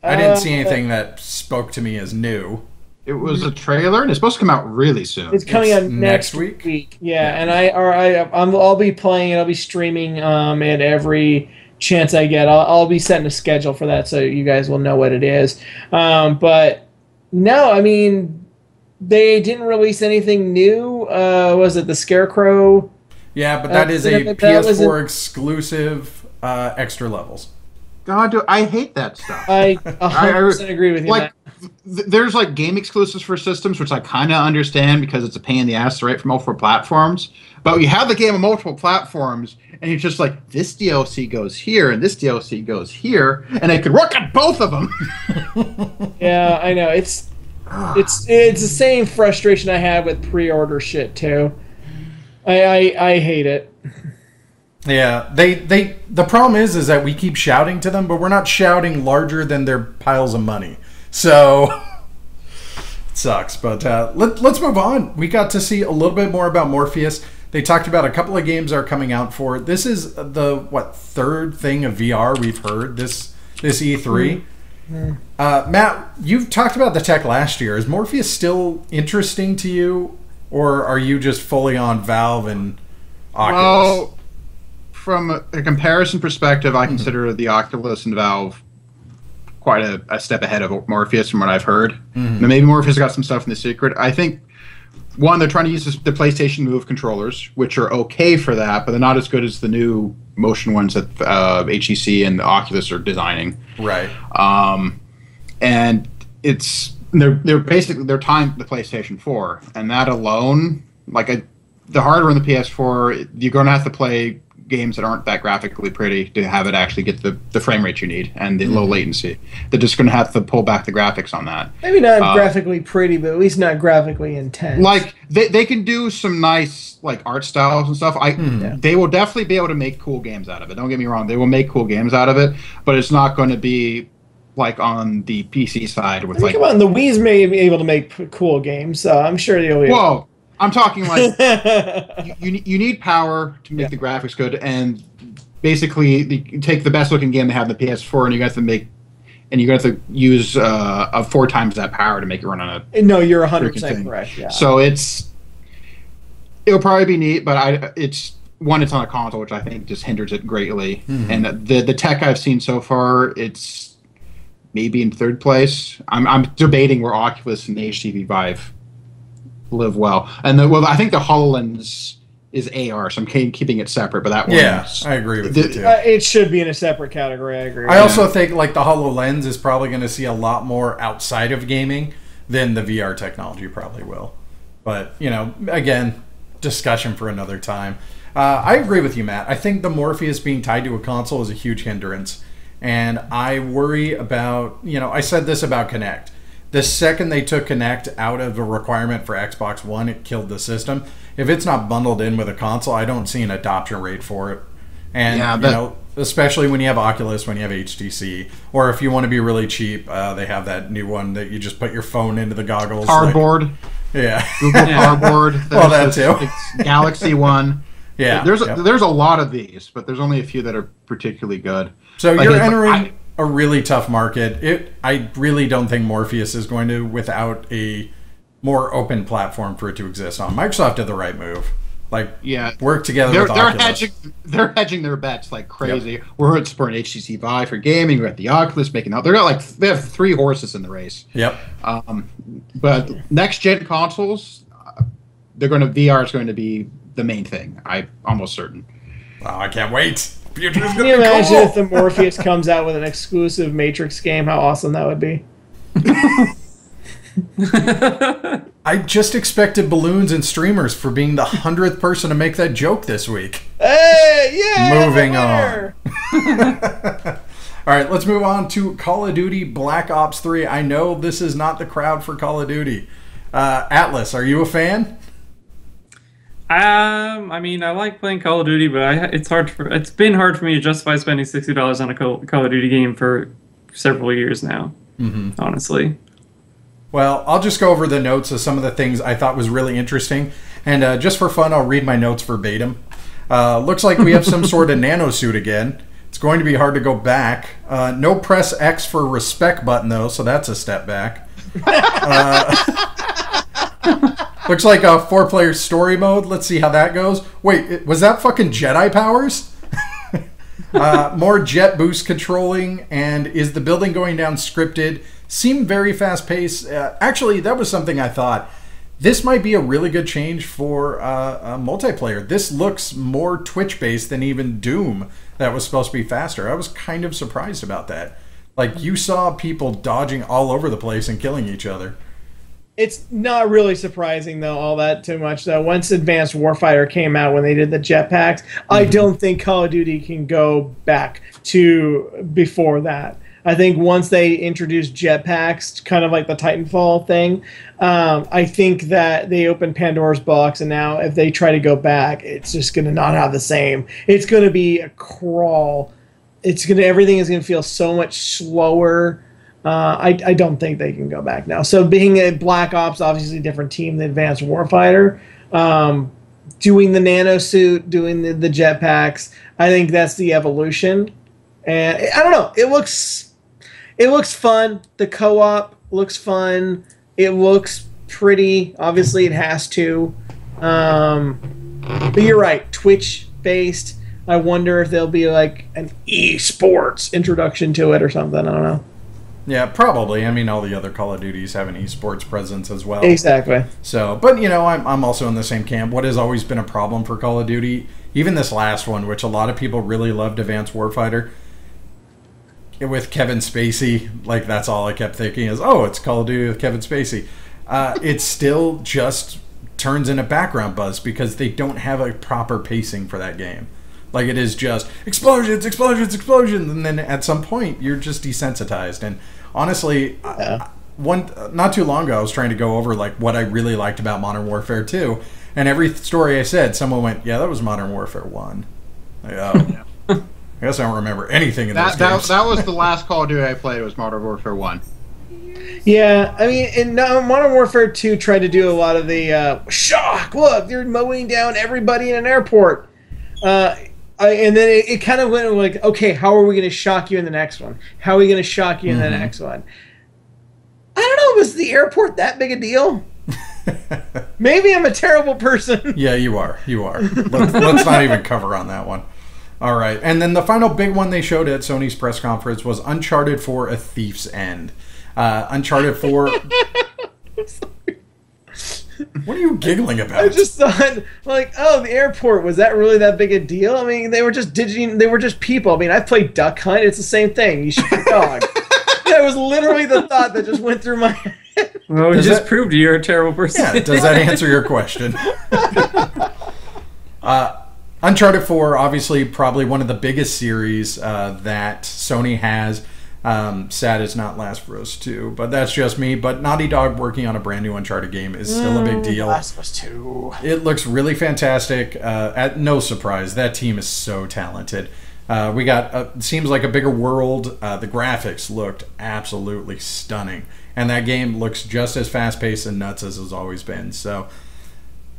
I didn't see anything that spoke to me as new. It was a trailer, and it's supposed to come out really soon. It's coming out next next week. Yeah, and I'll be playing it. I'll be streaming it every chance I get. I'll be setting a schedule for that, so you guys will know what it is. But no, I mean, they didn't release anything new. Was it the Scarecrow? Yeah, but that is a PS4 exclusive extra levels. God, I hate that stuff. I 100% agree with you. Like, there's like game exclusives for systems, which I kind of understand because it's a pain in the ass to write for multiple platforms. But you have the game on multiple platforms, and you're just like, this DLC goes here, and this DLC goes here, and it could work on both of them. Yeah, I know. It's the same frustration I have with pre-order shit too. I hate it. Yeah, the problem is that we keep shouting to them, but we're not shouting larger than their piles of money. So it sucks. But let's move on. We got to see a little bit more about Morpheus. They talked about a couple of games that are coming out for it. This is the third thing of VR we've heard this E3. Matt, you've talked about the tech last year. Is Morpheus still interesting to you, or are you just fully on Valve and Oculus? Well, from a comparison perspective, I consider the Oculus and Valve quite a step ahead of Morpheus from what I've heard. Now, maybe Morpheus got some stuff in the secret. I think, one, they're trying to use the PlayStation Move controllers, which are okay for that, but they're not as good as the new motion ones that HTC and the Oculus are designing. Right. And they're basically tying the PlayStation 4, and that alone, the hardware in the PS4, you're going to have to play games that aren't that graphically pretty to have it actually get the frame rate you need and the low latency. They're just going to have to pull back the graphics on that. Maybe not graphically pretty, but at least not graphically intense. Like they can do some nice art styles and stuff. They will definitely be able to make cool games out of it. Don't get me wrong, they will make cool games out of it, but it's not going to be like on the PC side with come on, the Wii's may be able to make cool games, so I'm sure you'll be. Whoa. I'm talking like you need power to make the graphics good, and basically you take the best looking game they have in the PS4, and you got to use 4 times that power to make it run on a. No, you're 100% correct. Yeah. So it'll probably be neat, but it's on a console, which I think just hinders it greatly. And the tech I've seen so far, it's maybe in third place. I'm debating where Oculus and the HTC Vive live well, and I think the HoloLens is AR, so I'm keeping it separate. But that one, I agree with you too. It should be in a separate category. I agree. I also think the HoloLens is probably going to see a lot more outside of gaming than the VR technology probably will. But again, discussion for another time. I agree with you, Matt. I think the Morpheus being tied to a console is a huge hindrance, and I worry about I said this about Kinect. The second they took Kinect out of a requirement for Xbox One, it killed the system. If it's not bundled in with a console, I don't see an adoption rate for it. And, especially when you have Oculus, when you have HTC, or if you want to be really cheap, they have that new one that you just put your phone into the goggles. Cardboard. Yeah. Google Cardboard. Well, that too. Galaxy One. Yeah. There's a lot of these, but there's only a few that are particularly good. So you're entering a really tough market. I really don't think Morpheus is going to, without a more open platform for it to exist on. Microsoft did the right move. Work together with Oculus. They're hedging their bets like crazy. Yep. We're supporting HTC Vive for gaming. We're at the Oculus making out. They have 3 horses in the race. Yep. But next gen consoles, VR is going to be the main thing. I'm almost certain. Wow, I can't wait. Can you imagine if the Morpheus comes out with an exclusive Matrix game? How awesome that would be! I just expected balloons and streamers for being the 100th person to make that joke this week. Hey, yeah! Moving on. All right, let's move on to Call of Duty Black Ops 3. I know this is not the crowd for Call of Duty. Atlas, are you a fan? I mean, I like playing Call of Duty, but it's been hard for me to justify spending $60 on a Call of Duty game for several years now. Honestly. Well, I'll just go over the notes of some of the things I thought was really interesting, and just for fun, I'll read my notes verbatim. Looks like we have some sort of nanosuit again. It's going to be hard to go back. No press X for respect button though, so that's a step back. Looks like a 4-player story mode. Let's see how that goes. Wait, was that fucking Jedi powers? More jet boost controlling, and is the building going down scripted? Seemed very fast paced. Actually, that was something I thought. This might be a really good change for multiplayer. This looks more Twitch based than even Doom that was supposed to be faster. I was kind of surprised about that. Like, you saw people dodging all over the place and killing each other. It's not really surprising, though, all that too much. Though once Advanced Warfighter came out, when they did the jetpacks, I don't think Call of Duty can go back to before that. I think once they introduced jetpacks, kind of like the Titanfall thing, I think that they opened Pandora's box, and now if they try to go back, it's just going to not have the same. It's going to be a crawl. Everything is going to feel so much slower. I don't think they can go back now. So being a Black Ops, obviously a different team than Advanced Warfighter, doing the nano suit, doing the jetpacks, I think that's the evolution. And I don't know. It looks fun. The co-op looks fun. It looks pretty. Obviously, it has to. But you're right. Twitch based. I wonder if there'll be like an esports introduction to it or something. I don't know. Yeah, probably. I mean, all the other Call of Duties have an esports presence as well. Exactly. So, but you know, I'm also in the same camp. What has always been a problem for Call of Duty, even this last one, which a lot of people really loved, Advanced Warfighter, with Kevin Spacey, like that's all I kept thinking is, oh, it's Call of Duty with Kevin Spacey. It still just turns into background buzz because they don't have a proper pacing for that game. Like, it is just explosions, explosions, explosions, and then at some point you're just desensitized. And honestly, not too long ago, I was trying to go over like what I really liked about Modern Warfare 2, and every story I said, someone went, "Yeah, that was Modern Warfare 1." Like, oh, I guess I don't remember anything in those games. That was the last Call of Duty I played. Was Modern Warfare 1. Yeah, I mean, and Modern Warfare 2 tried to do a lot of the shock. Look, they're mowing down everybody in an airport. And then it kind of went like, okay, how are we going to shock you in the next one? How are we going to shock you in the next one? I don't know. Was the airport that big a deal? Maybe I'm a terrible person. Yeah, you are. You are. Let's not even cover on that one. All right. And then the final big one they showed at Sony's press conference was Uncharted 4: A Thief's End. Uncharted 4... What are you giggling about? I just thought, like, oh, the airport, was that really that big a deal? I mean, they were just people. I mean, I've played Duck Hunt. It's the same thing. You shoot a dog. That was literally the thought that just went through my head. Well, it just proved you're a terrible person. Yeah, does that answer your question? Uncharted 4, obviously, probably one of the biggest series that Sony has. Sad it's not Last of Us 2, but that's just me. But Naughty Dog working on a brand new Uncharted game is still a big deal. Last of Us 2. It looks really fantastic. At no surprise, that team is so talented. We got seems like a bigger world. The graphics looked absolutely stunning, and that game looks just as fast paced and nuts as it's always been. So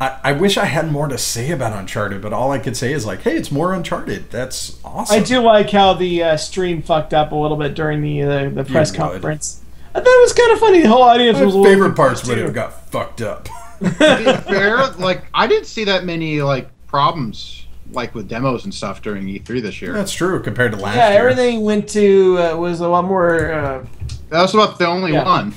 I wish I had more to say about Uncharted, but all I could say is like, hey, it's more Uncharted. That's awesome. I do like how the stream fucked up a little bit during the press conference. I thought it was kind of funny. The whole audience was. My favorite parts when it got fucked up. To be fair, like I didn't see that many like problems like with demos and stuff during E3 this year. That's true compared to last year. Yeah, everything went to was a lot more. That was about the only one.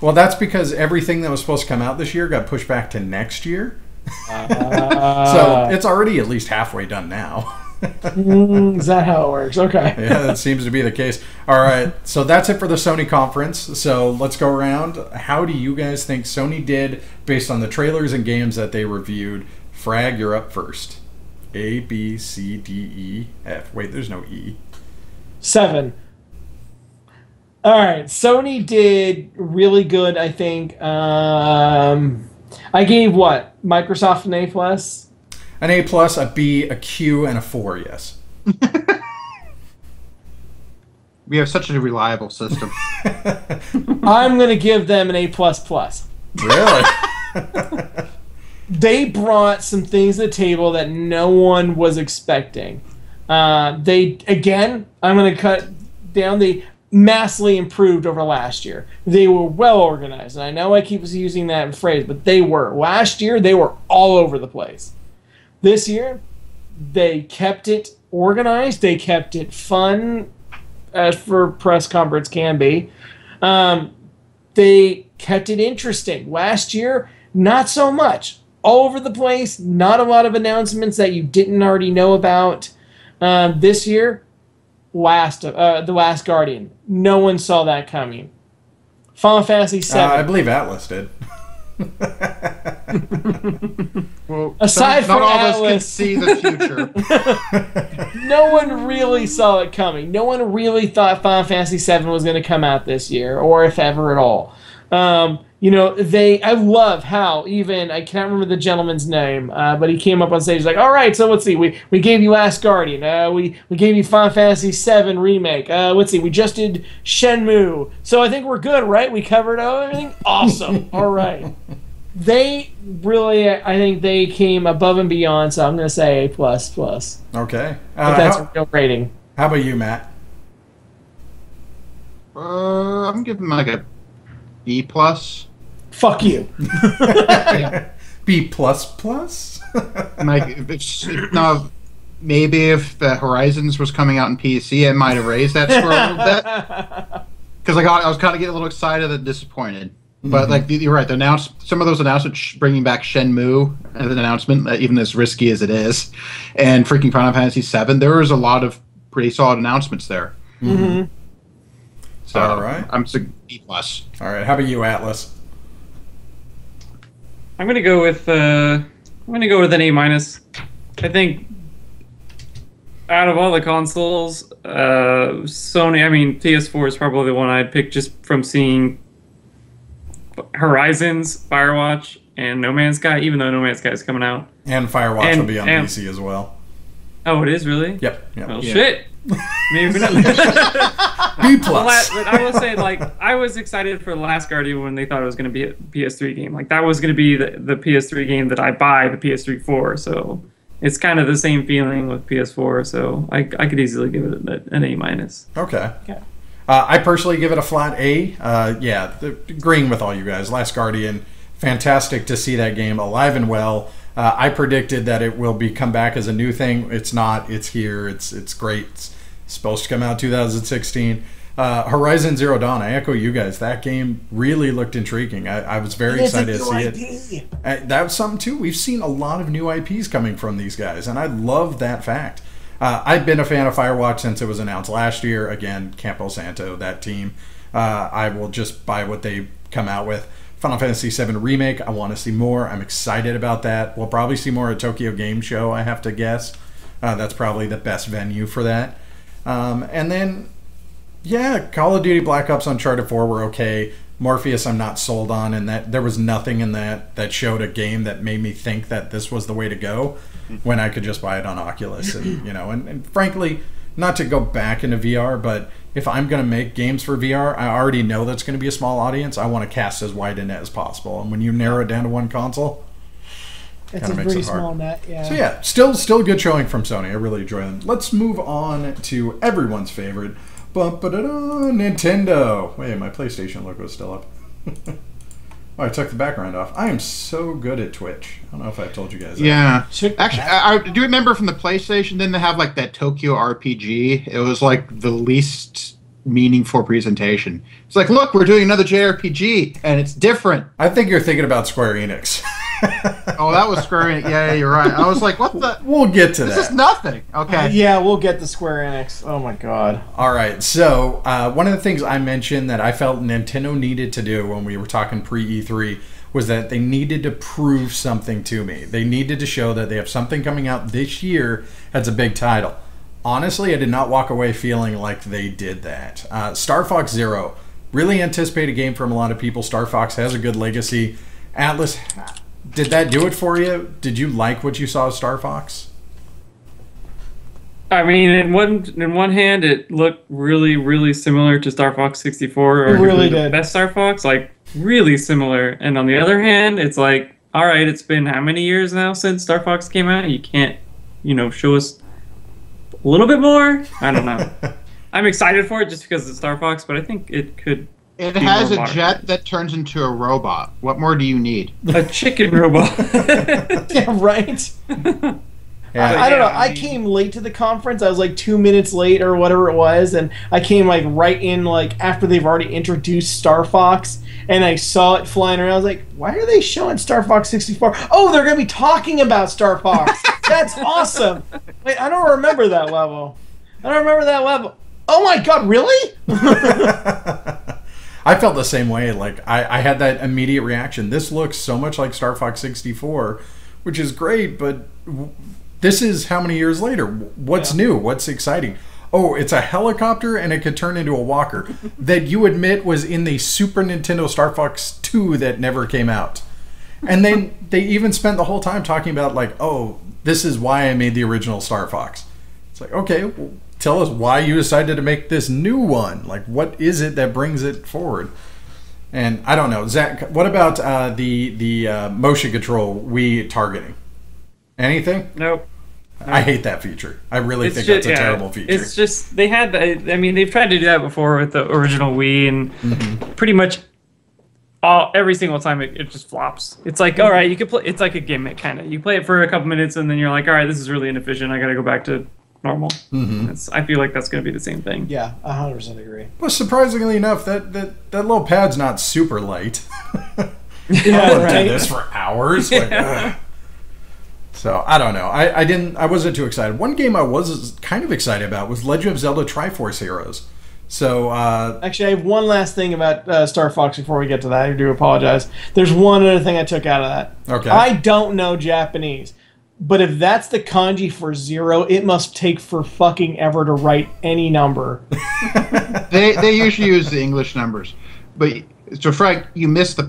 Well, that's because everything that was supposed to come out this year got pushed back to next year. So it's already at least halfway done now. Is that how it works? Okay. Yeah, that seems to be the case. All right, so that's it for the Sony conference. So let's go around. How do you guys think Sony did based on the trailers and games that they reviewed? Frag, you're up first. A, B, C, D, E, F. Wait, there's no E. 7. All right, Sony did really good, I think. I gave what? Microsoft an A+? An A+, a B, a Q, and a 4, yes. We have such a reliable system. I'm going to give them an A++. Really? They brought some things to the table that no one was expecting. I'm going to cut down massively improved over last year. They were well organized. And I know I keep using that phrase, but they were. Last year, they were all over the place. This year, they kept it organized. They kept it fun, as for press conference can be. They kept it interesting. Last year, not so much. All over the place. Not a lot of announcements that you didn't already know about. This year, The Last Guardian. No one saw that coming. Final Fantasy VII. I believe Atlas did. Well, Aside not from all of us can Atlas, see the future. no one really saw it coming. No one really thought Final Fantasy VII was going to come out this year, or if ever at all. I love how even, I can't remember the gentleman's name, but he came up on stage like, all right, so let's see, we gave you Last Guardian, we gave you Final Fantasy VII Remake, let's see, we just did Shenmue, so I think we're good, right? We covered everything? Awesome, all right. They really, I think they came above and beyond, so I'm going to say A++. Okay. But that's a real rating. How about you, Matt? I'm giving like a B+. Fuck you. B++? No, maybe if the Horizons was coming out in PC, I might have raised that score a little bit. Because I was kind of getting a little excited and disappointed. But like you're right, some of those announcements bringing back Shenmue as an announcement, even as risky as it is, and freaking Final Fantasy VII, there was a lot of pretty solid announcements there. Mm-hmm. So all right, I'm B+. All right, how about you, Atlas? I'm gonna go with an A-. I think out of all the consoles, Sony. I mean, PS4 is probably the one I'd pick just from seeing Horizons, Firewatch, and No Man's Sky. Even though No Man's Sky is coming out, And Firewatch will be on PC as well. Oh, it is really? Yep. Well, shit. Maybe not. B+. But I will say, like, I was excited for The Last Guardian when they thought it was going to be a PS3 game. Like, that was going to be the PS3 game that I buy the PS3 for. So it's kind of the same feeling with PS4. So I could easily give it an A-. Okay. I personally give it a flat A. Agreeing with all you guys. Last Guardian, fantastic to see that game alive and well. I predicted that it will come back as a new thing. It's not. It's here. It's great. It's supposed to come out 2016. Horizon Zero Dawn, I echo you guys. That game really looked intriguing. I was very excited to see it. That was something too. We've seen a lot of new IPs coming from these guys, and I love that fact. I've been a fan of Firewatch since it was announced last year. Again, Campo Santo, that team. I will just buy what they come out with. Final Fantasy VII Remake, I want to see more. I'm excited about that. We'll probably see more at Tokyo Game Show, I have to guess. That's probably the best venue for that. And then, Call of Duty Black Ops Uncharted 4 were okay. Morpheus I'm not sold on, and that there was nothing in that showed a game that made me think that this was the way to go when I could just buy it on Oculus. And frankly, not to go back into VR, but if I'm going to make games for VR, I already know that's going to be a small audience. I want to cast as wide a net as possible. And when you narrow it down to one console, it's a pretty small net, yeah. So still a good showing from Sony. I really enjoy them. Let's move on to everyone's favorite, Nintendo. Wait, my PlayStation logo is still up. Oh, I took the background off. I am so good at Twitch. I don't know if I told you guys that. Yeah. Actually, I do remember from the PlayStation, didn't they have like that Tokyo RPG? It was like the least meaningful presentation. It's like, look, we're doing another JRPG, and it's different. I think you're thinking about Square Enix. Oh, that was Square Enix. Yeah, you're right. I was like, what the? We'll get to that. This is nothing. Okay. Yeah, we'll get to Square Enix. Oh, my God. All right. So, one of the things I mentioned that I felt Nintendo needed to do when we were talking pre-E3 was that they needed to prove something to me. They needed to show that they have something coming out this year that's a big title. Honestly, I did not walk away feeling like they did that. Star Fox Zero. Really anticipated game from a lot of people. Star Fox has a good legacy. Atlas, did that do it for you? Did you like what you saw of Star Fox? I mean, in one hand, it looked really, really similar to Star Fox 64, or really the best Star Fox, like really similar. And on the other hand, it's like, all right, it's been how many years now since Star Fox came out? You can't, show us a little bit more? I don't know. I'm excited for it just because it's Star Fox, but I think it could. It has a jet that turns into a robot. What more do you need? A chicken robot. Yeah, right. Yeah. I don't know. I came late to the conference. I was like 2 minutes late or whatever it was, and I came like right in like after they've already introduced Star Fox, and I saw it flying around. I was like, why are they showing Star Fox 64? Oh, they're gonna be talking about Star Fox. That's awesome. Wait, I don't remember that level. Oh my god, really? I felt the same way. Like I had that immediate reaction. This looks so much like Star Fox 64, which is great, but this is how many years later? What's new? What's exciting? Oh, it's a helicopter and it could turn into a walker that you admit was in the Super Nintendo Star Fox 2 that never came out. And then they even spent the whole time talking about like, oh, this is why I made the original Star Fox. It's like, okay, well, tell us why you decided to make this new one. Like, what is it that brings it forward? And I don't know. Zach, what about the motion control Wii targeting? Anything? Nope. I hate that feature. I really think that's a terrible feature. It's just they had. I mean, they've tried to do that before with the original Wii, and pretty much every single time it just flops. It's like, all right, you can play. It's like a gimmick kind of. You play it for a couple minutes, and then you're like, all right, this is really inefficient. I got to go back to normal. I feel like that's going to be the same thing. Yeah, 100% agree. Well, surprisingly enough, that little pad's not super light. Yeah, I wouldn't right. do this for hours. Like, so I don't know. I wasn't too excited. One game I was kind of excited about was Legend of Zelda Triforce Heroes. So actually, I have one last thing about Star Fox before we get to that. I do apologize. There's one other thing I took out of that. Okay. I don't know Japanese, but if that's the kanji for 0, it must take for fucking ever to write any number. They usually use the English numbers, but so Frank, you missed the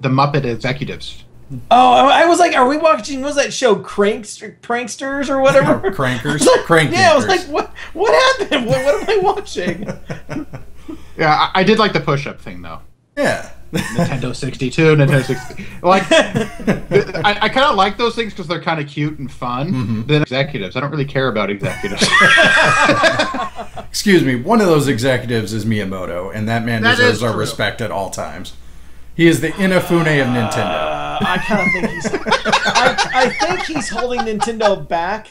Muppet Executives. Oh, I was like, are we watching? What was that show, Pranksters or whatever? Crankers. Yeah, I was like, what happened? What am I watching? Yeah, I did like the push-up thing though. Yeah. Nintendo 62, Nintendo 60. Like, I kind of like those things because they're kind of cute and fun. Then executives, I don't really care about executives. Excuse me, one of those executives is Miyamoto, and that man deserves our respect at all times. He is the Inafune of Nintendo. I kind of think he's. I think he's holding Nintendo back,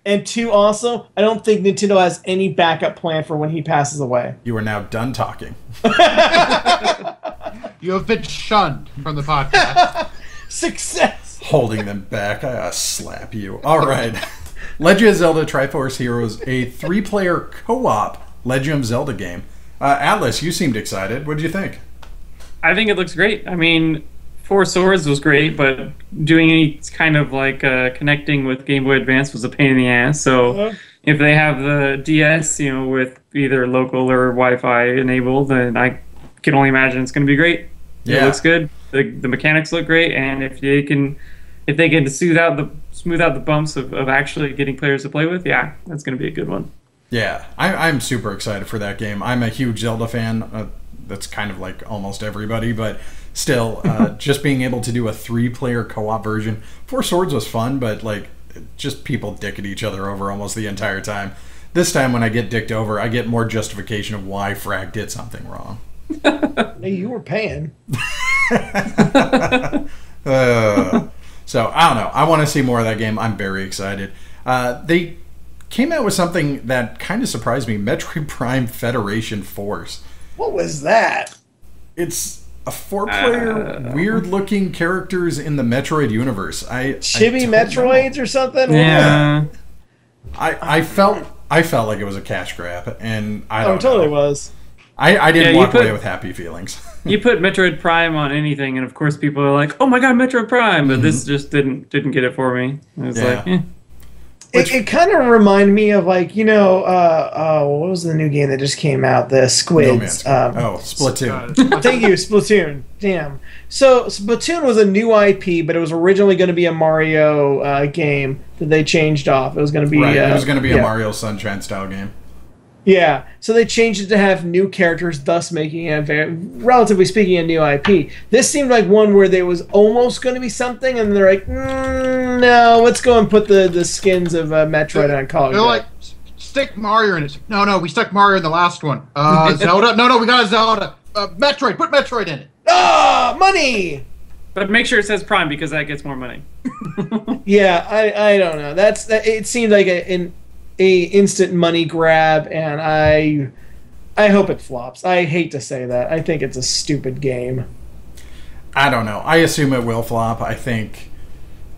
and 2, also, I don't think Nintendo has any backup plan for when he passes away. You are now done talking. You have been shunned from the podcast. Success. Holding them back, I slap you. All right. Legend of Zelda Triforce Heroes, a 3-player co-op Legend of Zelda game. Atlas, you seemed excited. What did you think? I think it looks great. I mean, Four Swords was great, but doing any kind of like connecting with Game Boy Advance was a pain in the ass. So if they have the DS, with either local or Wi-Fi enabled, then I can only imagine it's going to be great. Yeah. It looks good. The mechanics look great, and if they can smooth out the bumps of actually getting players to play with, yeah, that's going to be a good one. Yeah, I'm super excited for that game. I'm a huge Zelda fan. That's kind of like almost everybody, but still, just being able to do a 3-player co-op version. Four Swords was fun, but like just people dicking each other over almost the entire time. This time, when I get dicked over, I get more justification of why Frag did something wrong. Hey, you were paying. So I don't know. I want to see more of that game. I'm very excited. They came out with something that kind of surprised me: Metroid Prime Federation Force. What was that? It's a 4-player, weird-looking characters in the Metroid universe. Chibi Metroids or something? Yeah. I felt like it was a cash grab, and I don't know. It totally was. I didn't walk away with happy feelings. You put Metroid Prime on anything, and of course people are like, "Oh my god, Metroid Prime!" But this just didn't get it for me. It was like, eh. It kind of reminded me of like what was the new game that just came out? The Squids. Splatoon. Thank you, Splatoon. Damn. So Splatoon was a new IP, but it was originally going to be a Mario game that they changed off. It was going to be it was going to be a Mario Sunshine style game. Yeah, so they changed it to have new characters, thus making it, relatively speaking, a new IP. This seemed like one where there was almost going to be something, and they're like, no, let's go and put the skins of Metroid on Call. They're like stick Mario in it. No, we stuck Mario in the last one. Zelda? No, we got a Zelda. Metroid. Put Metroid in it. Ah, money. But make sure it says Prime because that gets more money. Yeah, I don't know. It seemed like an instant money grab, and I hope it flops. I hate to say that. I think it's a stupid game. I don't know. I assume it will flop. I think,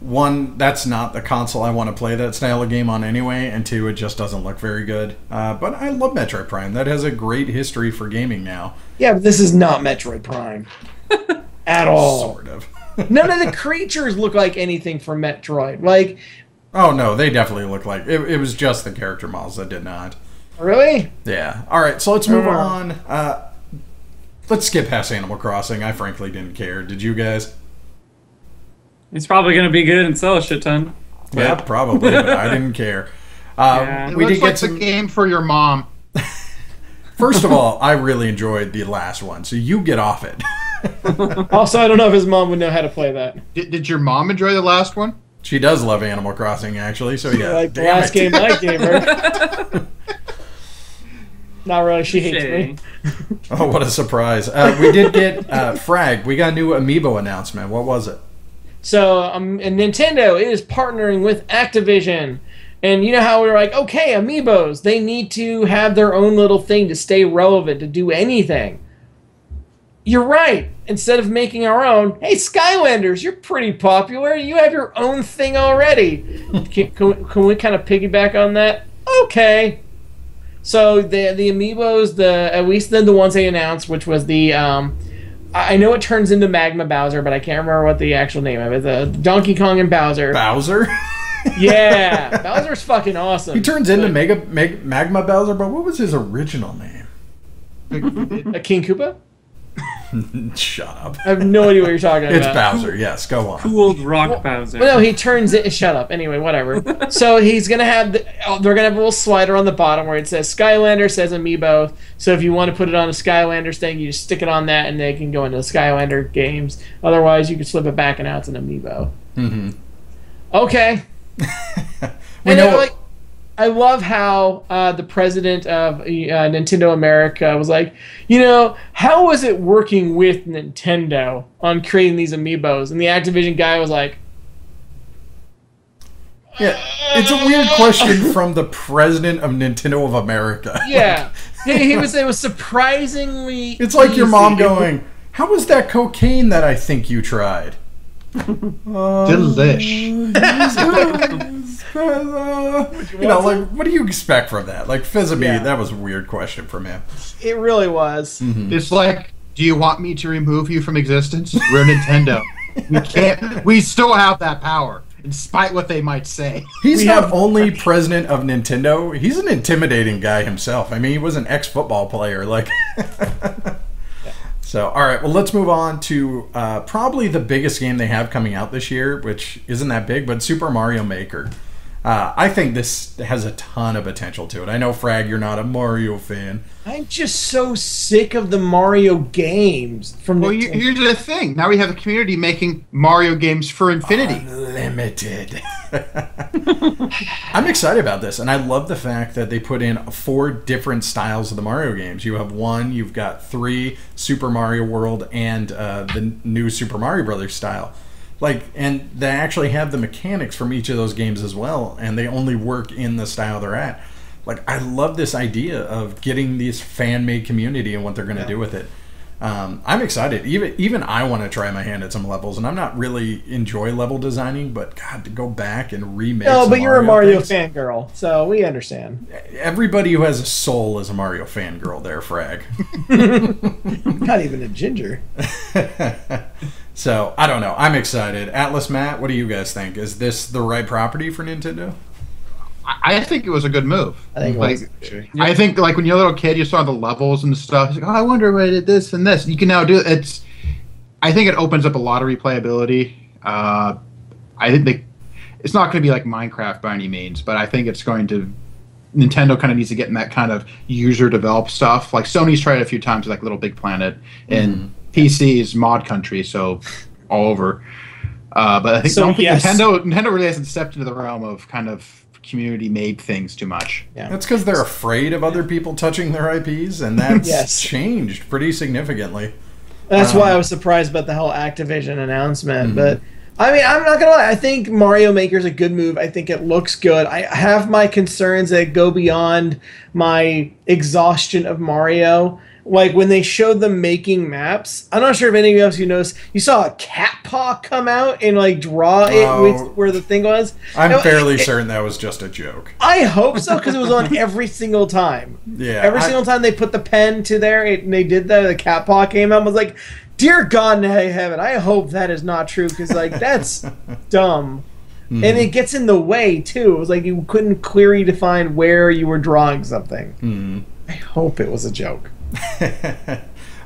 one, that's not the console I want to play that style of game on anyway, and two, it just doesn't look very good. But I love Metroid Prime. That has a great history for gaming now. Yeah, but this is not Metroid Prime. At all. Sort of. None of the creatures look like anything from Metroid. Like, oh, no, they definitely look like... It was just the character models that did not. really? Yeah. All right, so let's move on. Let's skip past Animal Crossing. I frankly didn't care. Did you guys? It's probably going to be good and sell a shit ton. Yeah, probably, but I didn't care. Yeah. We It did looks get like some... the game for your mom. First of all, I really enjoyed the last one, so you get off it. Also, I don't know if his mom would know how to play that. Did your mom enjoy the last one? She does love Animal Crossing, actually, so yeah. Like the damn last it. game I gave her. Not really. She hates me. Oh, what a surprise. We did get, Frag, we got a new Amiibo announcement. What was it? So, and Nintendo is partnering with Activision. And you know how we were like, okay, Amiibos, they need to have their own little thing to stay relevant, to do anything. You're right. Instead of making our own, hey, Skylanders, you're pretty popular. You have your own thing already. Can we kind of piggyback on that? Okay. So the Amiibos, at least the ones they announced, which was the I know it turns into Magma Bowser, but I can't remember what the actual name of it. The Donkey Kong and Bowser. Bowser? Yeah, Bowser's fucking awesome. He turns into Magma Bowser, but what was his original name? A King Koopa? Shut up. I have no idea what you're talking It's about. Bowser, yes, go on. Cooled Rock Bowser. Well, no, he turns it. Shut up. Anyway, whatever. So he's gonna have they're gonna have a little slider on the bottom where it says Skylander, says Amiibo. So if you want to put it on a Skylanders thing, you just stick it on that, and they can go into the Skylander games. Otherwise, you can slip it back and out it's an Amiibo. Mm-hmm. Okay. We know. I love how the president of Nintendo America was like, how was it working with Nintendo on creating these Amiibos? And the Activision guy was like, Yeah, it's a weird question from the president of Nintendo of America. yeah. It was surprisingly It's like your easy. mom going, how was that cocaine that I think you tried? Delish. Like, what do you expect from that? Like, Fizz-a-me, Yeah. that was a weird question from him. It really was. It's like, do you want me to remove you from existence? We're Nintendo. We can't. We still have that power, despite what they might say. He's not only president of Nintendo, he's an intimidating guy himself. I mean, he was an ex-football player. Like, So, all right, well, let's move on to probably the biggest game they have coming out this year, which isn't that big, but Super Mario Maker. I think this has a ton of potential to it. I know, Frag, you're not a Mario fan. I'm just so sick of the Mario games from Well, Nintendo. here's the thing. Now we have a community making Mario games for infinity. Unlimited. I'm excited about this, and I love the fact that they put in 4 different styles of the Mario games. You have 1, you've got 3, Super Mario World, and the new Super Mario Brothers style. And they actually have the mechanics from each of those games as well, and they only work in the style they're at. I love this idea of getting this fan-made community and what they're going to do with it. I'm excited. Even I want to try my hand at some levels, and I'm not really enjoy level designing, but God, to go back and remake. No, some but you're a Mario things. fangirl, so we understand. Everybody who has a soul is a Mario fangirl. There, Frag. Not even a ginger. So I don't know. I'm excited. Atlas, Matt, what do you guys think? Is this the right property for Nintendo? I think it was a good move. I think it like, was, actually. I think like when you're a little kid, you saw the levels and stuff. It's like, oh, I wonder what I did this and this. You can now do it. I think it opens up a lot of replayability. I think it's not going to be like Minecraft by any means, but I think it's going to. Nintendo kind of needs to get in that kind of user developed stuff. Like Sony's tried it a few times, like Little Big Planet, and PC is mod country, so all over. But I think, So, don't think yes. Nintendo really hasn't stepped into the realm of kind of community made things too much. Yeah. That's because they're afraid of other people touching their IPs, and that's Yes. changed pretty significantly. That's why I was surprised about the whole Activision announcement. Mm-hmm. But I mean, I'm not gonna lie. I think Mario Maker's a good move. I think it looks good. I have my concerns that go beyond my exhaustion of Mario. Like when they showed them making maps, I'm not sure if any of you noticed. You saw a cat paw come out and like draw it with where the thing was. I'm fairly certain that was just a joke. I hope so because it was on every single time. Yeah, Every single time they put the pen to there, and they did that. The cat paw came out. I was like, "Dear God in heaven, I hope that is not true because like that's dumb." And it gets in the way too. It was like you couldn't clearly define where you were drawing something. I hope it was a joke.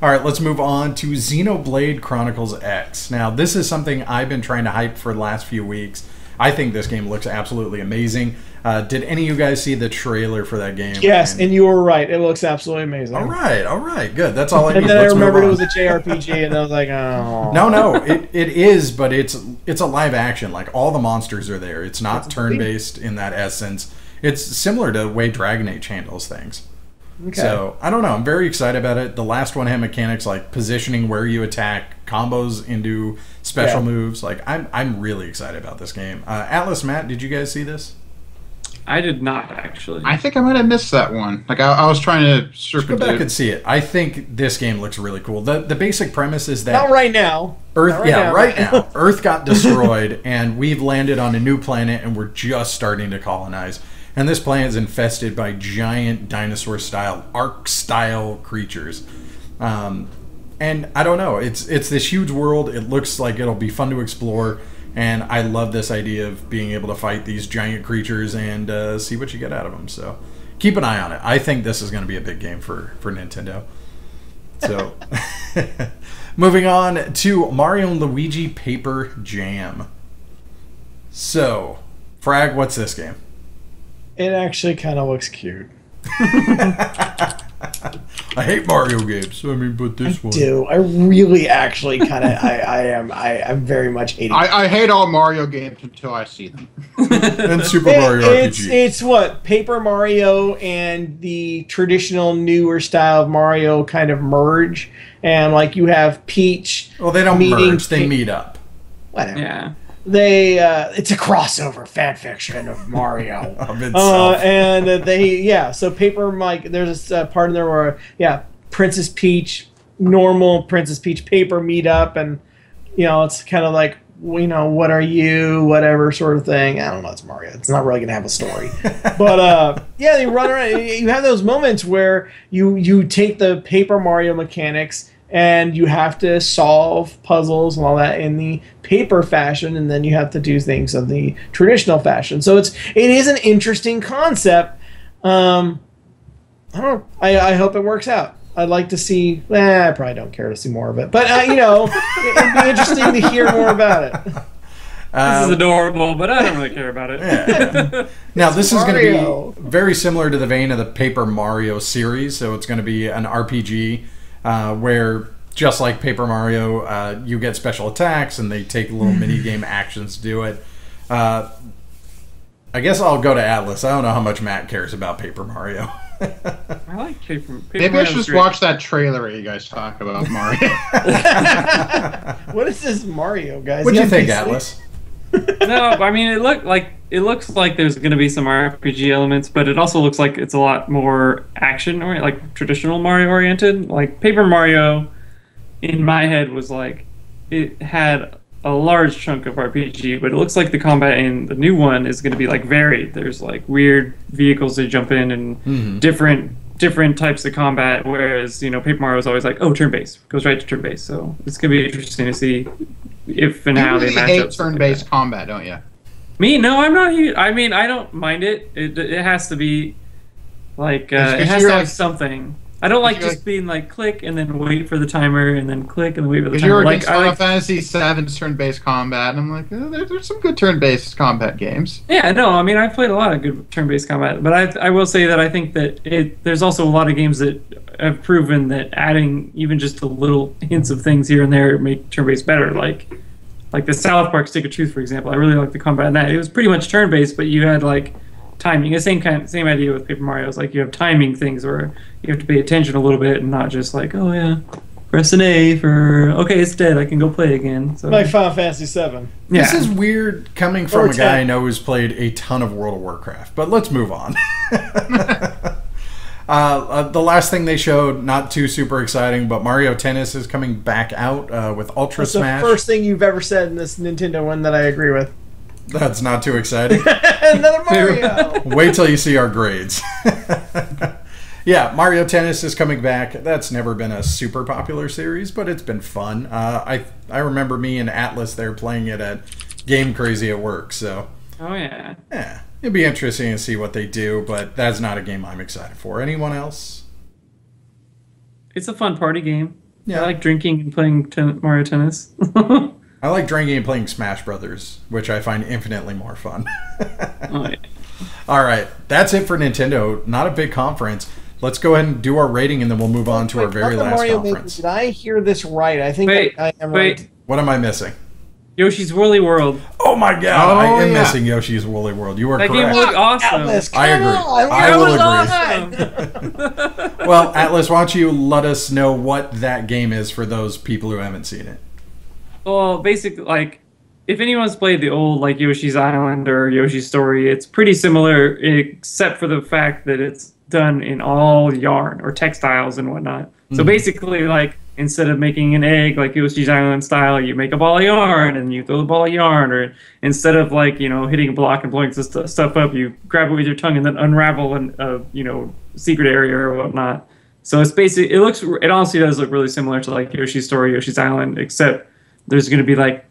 All right, let's move on to Xenoblade Chronicles X. Now, this is something I've been trying to hype for the last few weeks. I think this game looks absolutely amazing. Did any of you guys see the trailer for that game? Yes, and you were right. It looks absolutely amazing. All right, good. That's all I need. And then Let's I move remembered on. it was a JRPG, and I was like, oh. No, it is, but it's a live action. Like all the monsters are there. It's not turn based in that essence. It's similar to the way Dragon Age handles things. Okay. So I don't know. I'm very excited about it. The last one had mechanics like positioning where you attack, combos into special moves. Like I'm really excited about this game. Atlas, Matt, did you guys see this? I did not actually. I think I might have missed that one. Like I was trying to Go back and see it. I think this game looks really cool. The basic premise is that Not right now. Earth, Not right now, Earth got destroyed, and we've landed on a new planet, and we're just starting to colonize. And this planet is infested by giant dinosaur-style, Ark-style creatures. And I don't know. It's this huge world. It looks like it'll be fun to explore. And I love this idea of being able to fight these giant creatures and see what you get out of them. So keep an eye on it. I think this is going to be a big game for Nintendo. So moving on to Mario and Luigi Paper Jam. So, Frag, what's this game? It actually kind of looks cute. I hate Mario games. I mean, but this one. I really actually kind of I'm very much hating. I hate all Mario games until I see them. And Super Mario RPG. It's what Paper Mario and the traditional newer style of Mario kind of merge, and like you have Peach. Well, they don't meeting merge. They meet up. Whatever. Yeah. It's a crossover fan fiction of Mario. Of itself. So Paper Mike, there's a part in there where Princess Peach, normal Princess Peach, Paper meet up, and it's kind of like what are you, whatever sort of thing. I don't know, it's Mario. It's not really gonna have a story, but they run around. You have those moments where you take the Paper Mario mechanics and you have to solve puzzles and all that in the paper fashion, and then you have to do things of the traditional fashion. So it is an interesting concept. I hope it works out. I'd like to see. I probably don't care to see more of it, but it'd be interesting to hear more about it. This is adorable, but I don't really care about it. Yeah. Now, this is going Mario. to be very similar to the vein of the Paper Mario series. So it's going to be an RPG where, just like Paper Mario, you get special attacks and they take little mini game actions to do it. I guess I'll go to Atlas. I don't know how much Matt cares about Paper Mario. I like Paper Maybe I Mario's should just great. watch that trailer where you guys talk about Mario. What is this Mario, guys? What do you think, NPC? Atlas? No, I mean it looks like there's going to be some RPG elements, but it also looks like it's a lot more action or like traditional Mario oriented. Like Paper Mario, in my head, was like it had a large chunk of RPG, but it looks like the combat in the new one is going to be like varied. There's like weird vehicles to jump in and different types of combat. Whereas Paper Mario is always like, oh, turn based, goes right to turn based. So it's going to be interesting to see if and how they match hate up. turn-based combat, don't you? Me? No, I'm not. I mean, I don't mind it. It has to be like it has to have something. I don't like just being like click and then wait for the timer and then click and then wait for the Because timer. you're Like against Final Fantasy VII's turn-based combat, and I'm like, there's some good turn-based combat games. yeah, no, I mean I've played a lot of good turn-based combat, but I will say that I think that there's also a lot of games that have proven that adding even just a little hints of things here and there make turn-based better. Like the South Park Stick of Truth, for example. I really like the combat in that. It was pretty much turn-based, but you had like timing. The same idea with Paper Mario. It's like you have timing things where you have to pay attention a little bit and not just like, oh yeah, press an A for okay, it's dead. I can go play again. So like Final Fantasy VII. yeah. This is weird coming from a guy I know who's played a ton of World of Warcraft. But let's move on. The last thing they showed, not too super exciting, but Mario Tennis is coming back out with Ultra That's Smash. the first thing you've ever said in this Nintendo one that I agree with. That's not too exciting. Another Mario! Wait till you see our grades. Yeah, Mario Tennis is coming back. That's never been a super popular series, but it's been fun. I remember me and Atlas there playing it at Game Crazy at work, so... Oh, yeah. Yeah, it'd be interesting to see what they do, but that's not a game I'm excited for. Anyone else? It's a fun party game. Yeah. I like drinking and playing Mario Tennis. I like drinking and playing Smash Brothers, which I find infinitely more fun. Oh, yeah. All right, that's it for Nintendo. Not a big conference. Let's go ahead and do our rating, and then we'll move on to our very last Mario conference. Did I hear this right? I think I am wait. right. What am I missing? Yoshi's Woolly World. Oh my god, Oh, I am yeah. missing Yoshi's Woolly World. You are That game correct. looked awesome. Atlas, I agree. I will agree. Well, Atlas, why don't you let us know what that game is for those people who haven't seen it? Well, basically, like, if anyone's played the old, like, Yoshi's Island or Yoshi's Story, it's pretty similar, except for the fact that it's done in all yarn or textiles and whatnot. So basically, like, instead of making an egg like Yoshi's Island style, you make a ball of yarn and you throw the ball of yarn. Or instead of, like, you know, hitting a block and blowing stuff up, you grab it with your tongue and then unravel a you know, secret area or whatnot. So it's basically, it honestly does look really similar to, like, Yoshi's Story, Yoshi's Island, except there's going to be, like,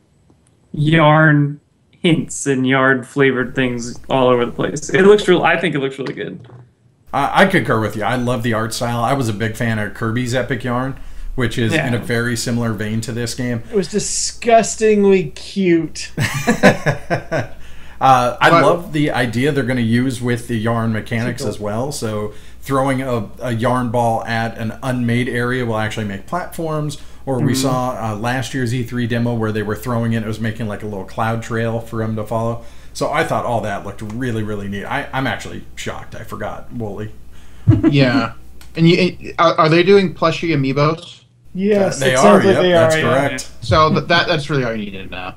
yarn hints and yarn flavored things all over the place. I think it looks really good. I concur with you. I love the art style. I was a big fan of Kirby's Epic Yarn, which is in a very similar vein to this game. It was disgustingly cute. I love the idea they're going to use with the yarn mechanics as well. So throwing a yarn ball at an unmade area will actually make platforms. Or we saw last year's E3 demo where they were throwing it was making like a little cloud trail for him to follow. So I thought all that looked really, really neat. I'm actually shocked. I forgot Wooly. Yeah. And are they doing plushie amiibos? Yes, They it are. sounds like Yep, they that's are, correct. So that's really all you need to know.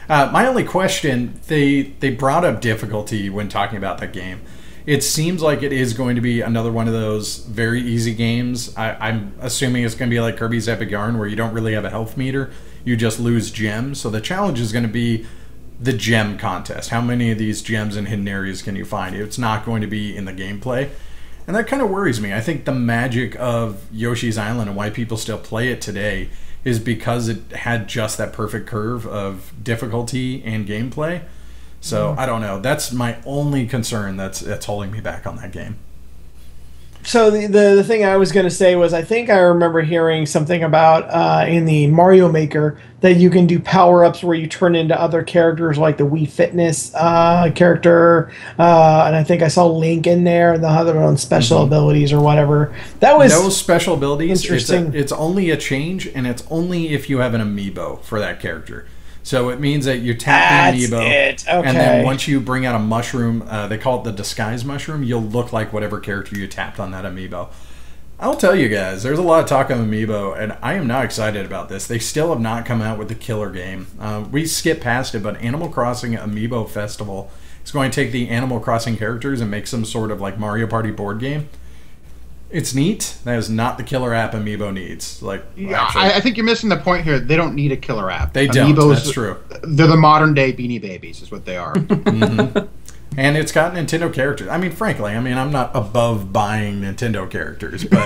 My only question, they brought up difficulty when talking about that game. It seems like it is going to be another one of those very easy games. I'm assuming it's going to be like Kirby's Epic Yarn where you don't really have a health meter. You just lose gems. So the challenge is going to be the gem contest. How many of these gems in hidden areas can you find? It's not going to be in the gameplay. And that kind of worries me. I think the magic of Yoshi's Island and why people still play it today is because it had just that perfect curve of difficulty and gameplay. So I don't know. That's my only concern that's holding me back on that game. So the thing I was going to say was I think I remember hearing something about in the Mario Maker that you can do power-ups where you turn into other characters like the Wii Fitness character, and I think I saw Link in there and they'll have their own special abilities or whatever. That was no special abilities. interesting. It's only a change, and it's only if you have an amiibo for that character. So it means that you tap the amiibo, it. Okay. and then once you bring out a mushroom, they call it the disguise mushroom, you'll look like whatever character you tapped on that amiibo. I'll tell you guys, there's a lot of talk on amiibo, and I am not excited about this. They still have not come out with the killer game. We skipped past it, but Animal Crossing Amiibo Festival is going to take the Animal Crossing characters and make some sort of like Mario Party board game. It's neat. That is not the killer app Amiibo needs. I think you're missing the point here. They don't need a killer app. They don't. Amiibos, That's true. They're the modern day Beanie Babies, is what they are. And it's got Nintendo characters. I mean, frankly, I'm not above buying Nintendo characters, but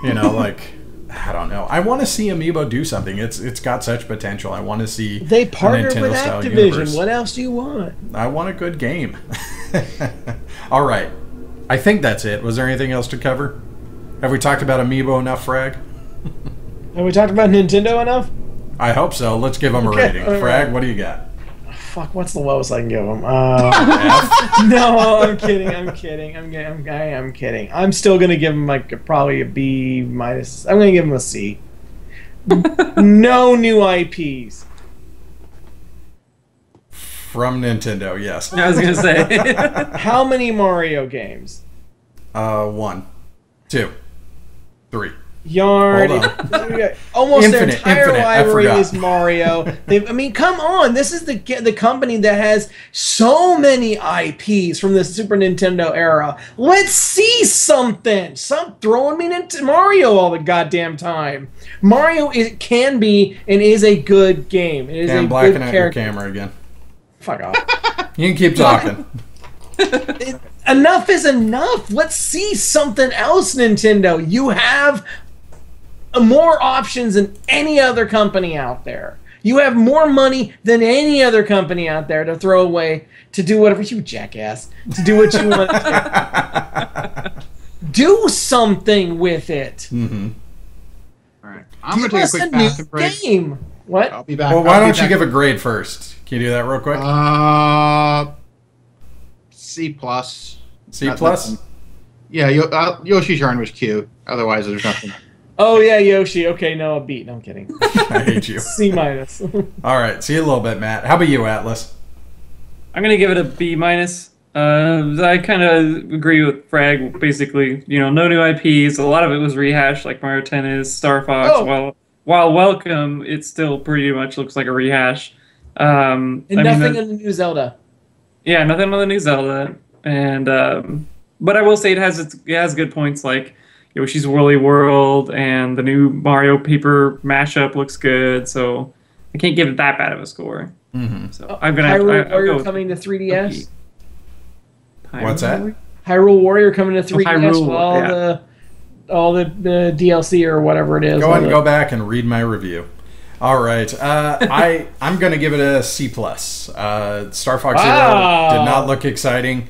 you know, like, I don't know. I want to see Amiibo do something. It's got such potential. I want to see They partnered with Nintendo-style Activision. universe. What else do you want? I want a good game. All right. I think that's it. Was there anything else to cover? Have we talked about Amiibo enough, Frag? Have we talked about Nintendo enough? I hope so. Let's give them a rating. all Frag, right. what do you got? Fuck, what's the lowest I can give them? F? No, I'm kidding. I'm kidding. I'm still gonna give him like probably a B minus. I'm gonna give him a C. No new IPs. From Nintendo, yes. I was gonna say. How many Mario games? 1, 2, 3. Yard. Hold Almost Infinite, their entire Infinite, I library forgot. is Mario. I mean, come on. This is the company that has so many IPs from the Super Nintendo era. Let's see something. Stop throwing me into Mario all the goddamn time. Mario can be and is a good game. It is a blacking good out character. your camera again. Fuck off. You can keep talking. Enough is enough. Let's see something else, Nintendo. You have more options than any other company out there. You have more money than any other company out there to throw away to do whatever you jackass to do what you want to do. Do something with it. Mm-hmm. All right. I'm going Give to us take a quick new bathroom break. game. What? I'll be back. Well, why I'll be don't you back. give a grade first? Can you do that real quick? C plus. C plus? Yeah, Yoshi's Yarn was cute. Otherwise, there's nothing. Oh yeah, Yoshi. Okay, no, a B. No, I'm kidding. I hate you. C minus. All right, see you a little bit, Matt. How about you, Atlas? I'm gonna give it a B minus. I kind of agree with Frag. Basically, no new IPs. A lot of it was rehashed, like Mario Tennis, Star Fox. Oh. While welcome, it still pretty much looks like a rehash. And nothing in the new Zelda. Yeah, nothing on the new Zelda. And but I will say it has good points like Yoshi's Woolly World and the new Mario Paper mashup looks good. So I can't give it that bad of a score. Mm-hmm. So I'm gonna Hyrule I'll go Warrior with coming to 3DS. What's that? Hyrule Warrior coming to 3DS Hyrule, with all the DLC or whatever it is. Go back and read my review. All right, I'm gonna give it a C plus. Star Fox Zero did not look exciting.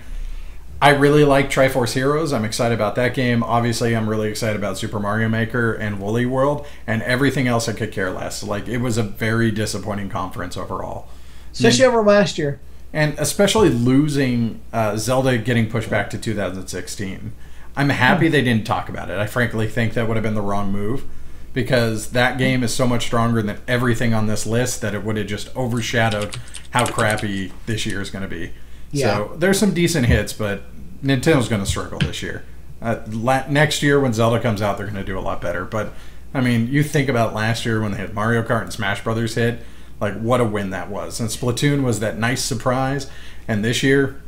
I really like Triforce Heroes. I'm excited about that game. Obviously, I'm really excited about Super Mario Maker and Woolly World, and everything else I could care less. Like, it was a very disappointing conference overall. Especially over last year. And especially losing Zelda getting pushed back to 2016. I'm happy they didn't talk about it. I frankly think that would have been the wrong move, because that game is so much stronger than everything on this list that it would have just overshadowed how crappy this year is going to be. Yeah. So there's some decent hits, but Nintendo's going to struggle this year. Next year when Zelda comes out, they're going to do a lot better. But, I mean, you think about last year when they had Mario Kart and Smash Brothers hit, like, what a win that was. And Splatoon was that nice surprise. And this year...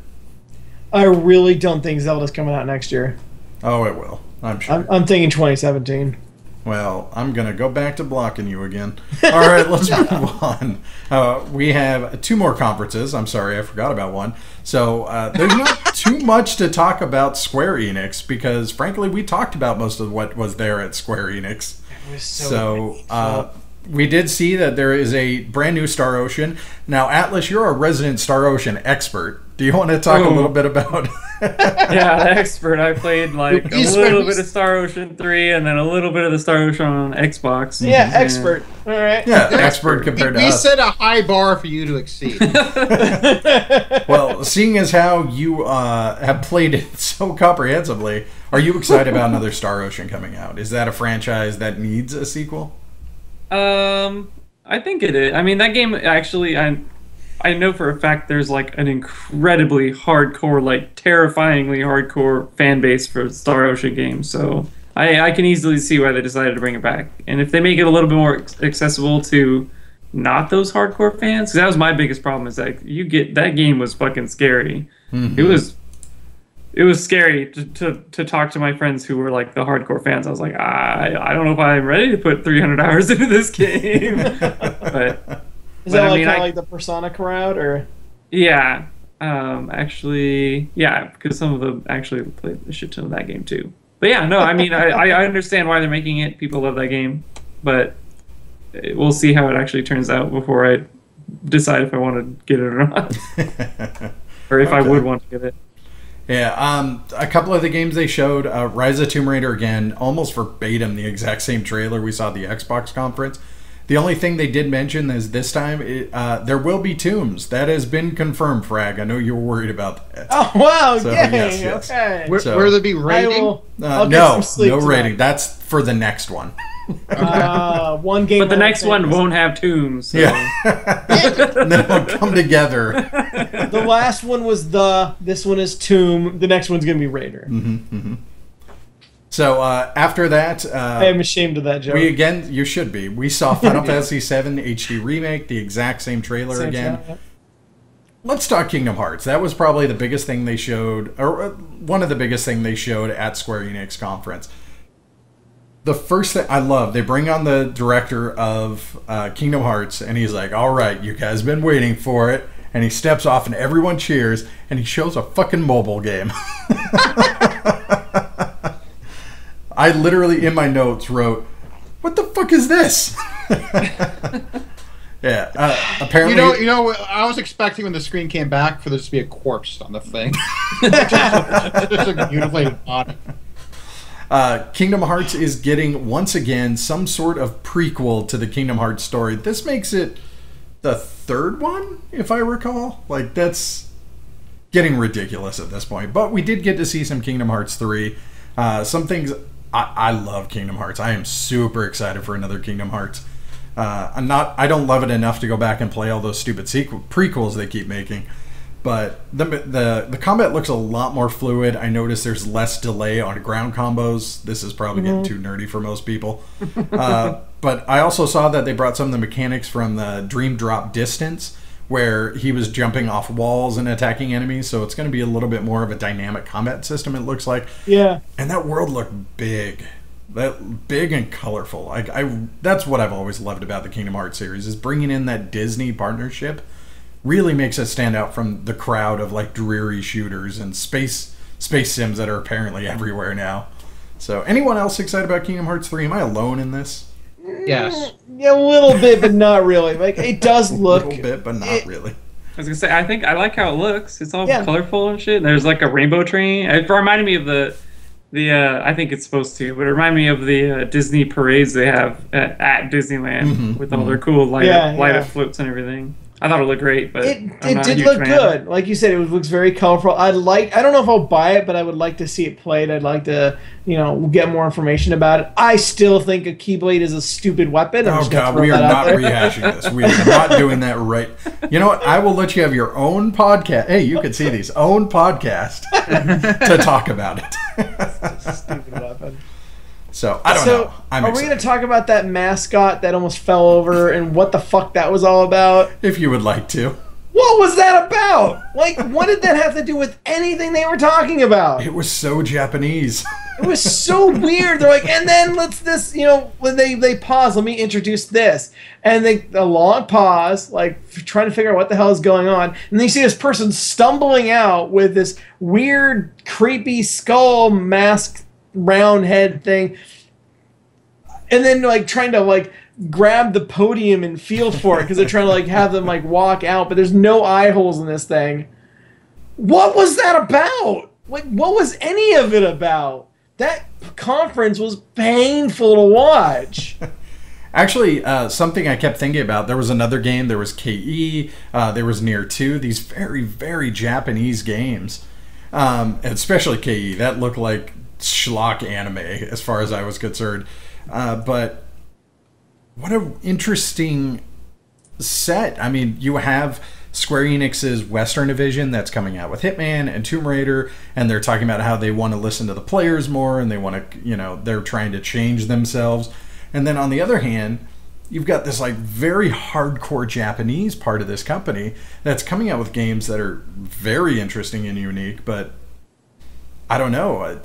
I really don't think Zelda's coming out next year. Oh, it will. I'm sure. I'm thinking 2017. Well, I'm going to go back to blocking you again. All right, let's move on. We have 2 more conferences. I'm sorry, I forgot about one. So there's not too much to talk about Square Enix because, frankly, we talked about most of what was there at Square Enix. It was so we did see that there is a brand new Star Ocean. Now, Atlas, you're a resident Star Ocean expert. Do you want to talk a little bit about... Yeah, the expert. I played like a little bit of Star Ocean 3 and then a little bit of the Star Ocean on Xbox. Yeah, expert. All right. Yeah, expert compared to We us. set a high bar for you to exceed. Well, seeing as how you have played it so comprehensively, are you excited about another Star Ocean coming out? Is that a franchise that needs a sequel? I think it is. I mean, that game actually, I know for a fact there's like an incredibly hardcore, like terrifyingly hardcore fan base for Star Ocean games. So I can easily see why they decided to bring it back. And if they make it a little bit more accessible to not those hardcore fans, because that was my biggest problem, is that that game was fucking scary. Mm-hmm. It was scary to talk to my friends who were like the hardcore fans. I was like, I don't know if I'm ready to put 300 hours into this game. but Is that I like mean, kind of like the Persona crowd, or? yeah, actually, yeah, because some of them actually played a shit ton of that game too. But yeah, no, I mean, I understand why they're making it. People love that game, but we'll see how it actually turns out before I decide if I want to get it or not, or if I would want to get it. Yeah, a couple of the games they showed, Rise of Tomb Raider again, almost verbatim the exact same trailer we saw at the Xbox conference. The only thing they did mention is this time there will be tombs. That has been confirmed, Frag. I know you were worried about that. Oh wow! So, Yay! yes. Okay. Will there be rating? I'll get some sleep No tonight. rating. That's for the next one. One game. But the only next one things. won't have tombs. So. Yeah. And then it'll come together. The last one was this one is Tomb. The next one's gonna be Raider. So after that, I am ashamed of that joke. you should be. We saw Final Fantasy VII HD Remake, the exact same trailer again. Let's talk Kingdom Hearts. That was probably the biggest thing they showed, or one of the biggest thing they showed at Square Enix conference. The first thing I love, they bring on the director of Kingdom Hearts, and he's like, "All right, you guys been waiting for it." And he steps off, and everyone cheers, and he shows a fucking mobile game. I literally, in my notes, wrote, "What the fuck is this?" Yeah, apparently... You know, I was expecting when the screen came back for there to be a corpse on the thing. Just a mutilated body. Kingdom Hearts is getting, once again, some sort of prequel to the Kingdom Hearts story. This makes it the third one, if I recall. Like, that's getting ridiculous at this point. But we did get to see some Kingdom Hearts 3. Some things... I love Kingdom Hearts. I am super excited for another Kingdom Hearts. I don't love it enough to go back and play all those stupid prequels they keep making. But the combat looks a lot more fluid. I noticed there's less delay on ground combos. This is probably getting too nerdy for most people. But I also saw that they brought some of the mechanics from the Dream Drop Distance, where he was jumping off walls and attacking enemies. So it's going to be a little bit more of a dynamic combat system, it looks like. Yeah. And that world looked big. That big and colorful. That's what I've always loved about the Kingdom Hearts series, is bringing in that Disney partnership really makes it stand out from the crowd of like dreary shooters and space sims that are apparently everywhere now. So anyone else excited about Kingdom Hearts 3? Am I alone in this? Yes. Yeah, a little bit, but not really. Like, it does look... A little bit, but not really. I was gonna say, I like how it looks. It's all colorful and shit. There's like a rainbow train. It reminded me of the I think it's supposed to, but it reminded me of the Disney parades they have at Disneyland with all their cool light up floats and everything. I thought it looked great, but it did look good. Like you said, it looks very colorful. I don't know if I'll buy it, but I would like to see it played. I'd like to, get more information about it. I still think a Keyblade is a stupid weapon. Oh god, we are not rehashing this. We are not doing that right. You know what? I will let you have your own podcast. Hey, you can see these own podcast to talk about it. It's a stupid weapon. So I don't know. Are we going to talk about that mascot that almost fell over and what the fuck that was all about? If you would like to. What was that about? Like, what did that have to do with anything they were talking about? It was so Japanese. It was so weird. They're like, and then when they pause, let me introduce this. And a long pause, like trying to figure out what the hell is going on. And then you see this person stumbling out with this weird, creepy skull mask round head thing, and then like trying to like grab the podium and feel for it because they're trying to like have them like walk out, but there's no eye holes in this thing. What was that about? Like, what was any of it about? That conference was painful to watch. Actually, something I kept thinking about, there was another game, there was KE, there was Nier 2, these very, very Japanese games. Especially KE, that looked like schlock anime as far as I was concerned. But what an interesting set. I mean, you have Square Enix's Western division that's coming out with Hitman and Tomb Raider, and they're talking about how they want to listen to the players more and they want to, they're trying to change themselves. And then on the other hand, you've got this like very hardcore Japanese part of this company that's coming out with games that are very interesting and unique, but I don't know.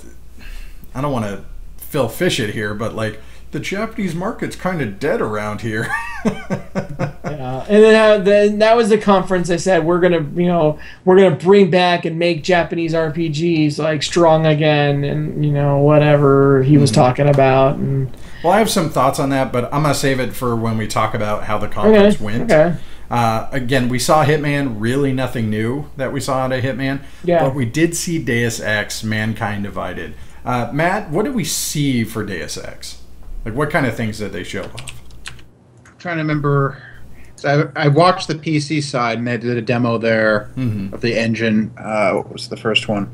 I don't want to Phil Fish it here, but like the Japanese market's kind of dead around here. Yeah, and then that was the conference. They said we're gonna bring back and make Japanese RPGs like strong again, and whatever he was talking about. And well, I have some thoughts on that, but I'm gonna save it for when we talk about how the conference went. Okay. Again, we saw Hitman. Really, nothing new that we saw out of Hitman. Yeah. But we did see Deus Ex: Mankind Divided. Matt, what did we see for Deus Ex? Like, what kind of things did they show off? I'm trying to remember. So I watched the PC side, and they did a demo there of the engine. What was the first one?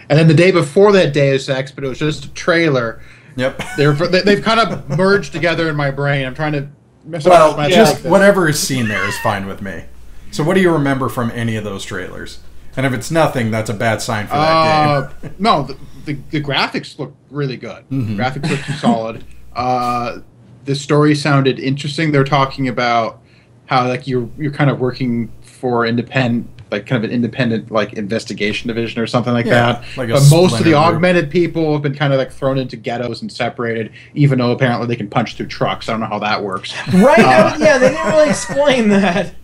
And then the day before that, Deus Ex, but it was just a trailer. Yep. They've kind of merged together in my brain. I'm trying to. Well, just whatever is seen there is fine with me. So, what do you remember from any of those trailers? And if it's nothing, that's a bad sign for that game. No, the graphics look really good. Mm-hmm. Graphics look solid. The story sounded interesting. They're talking about how like you're kind of working for independent, like kind of an independent like investigation division or something like that. Like but most of the augmented people have been kind of like thrown into ghettos and separated, even though apparently they can punch through trucks. I don't know how that works. Right? Yeah, they didn't really explain that.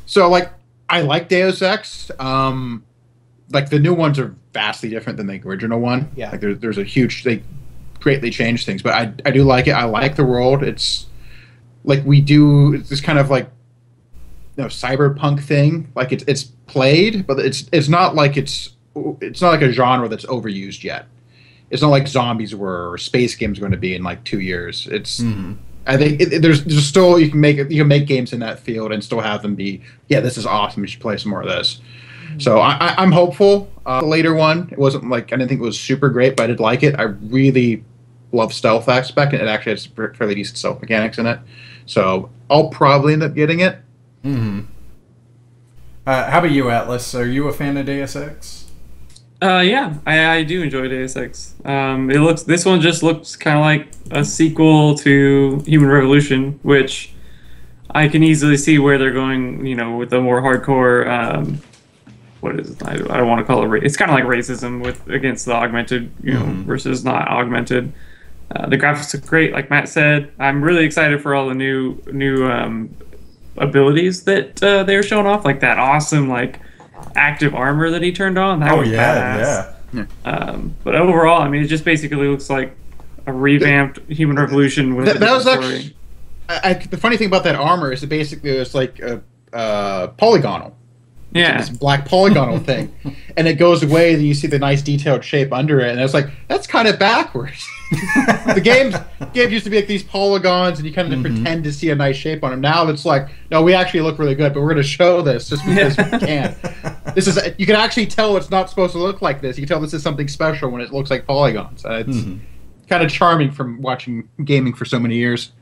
So like, I like Deus Ex. Like the new ones are vastly different than the original one. Yeah. Like there's a huge, they greatly changed things, but I do like it. I like the world. It's like it's this kind of like, cyberpunk thing. Like it's played, but it's not like it's not like a genre that's overused yet. It's not like zombies were or space games are going to be in like 2 years. It's I think there's still you can make games in that field and still have them be this is awesome. You should play some more of this. So I'm hopeful. The later one, it wasn't like I didn't think it was super great, but I did like it. I really love stealth aspect, and it actually has fairly decent stealth mechanics in it. So I'll probably end up getting it. Mm-hmm. How about you, Atlas? Are you a fan of Deus Ex? Yeah, I do enjoy Deus Ex. This one just looks kind of like a sequel to Human Revolution, which I can easily see where they're going. With a more hardcore. What is it? I don't want to call it. It's kind of like racism against the augmented, versus not augmented. The graphics look great, like Matt said. I'm really excited for all the new abilities that they were showing off, like that awesome like active armor that he turned on. That was badass. Yeah. But overall, I mean, it just basically looks like a revamped Human Revolution with that was actually. The funny thing about that armor is that basically it's like a polygonal. Yeah. This black polygonal thing, and it goes away, and you see the nice detailed shape under it, and it's like that's kind of backwards. The game used to be like these polygons, and you kind of pretend to see a nice shape on them. Now it's like, no, we actually look really good, but we're going to show this just because we can. You can actually tell it's not supposed to look like this. You can tell this is something special when it looks like polygons. It's kind of charming from watching gaming for so many years.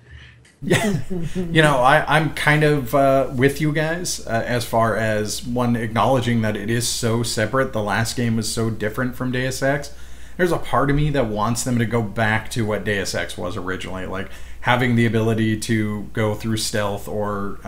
Yeah, I'm kind of with you guys as far as one acknowledging that it is so separate. The last game was so different from Deus Ex. There's a part of me that wants them to go back to what Deus Ex was originally, like having the ability to go through stealth or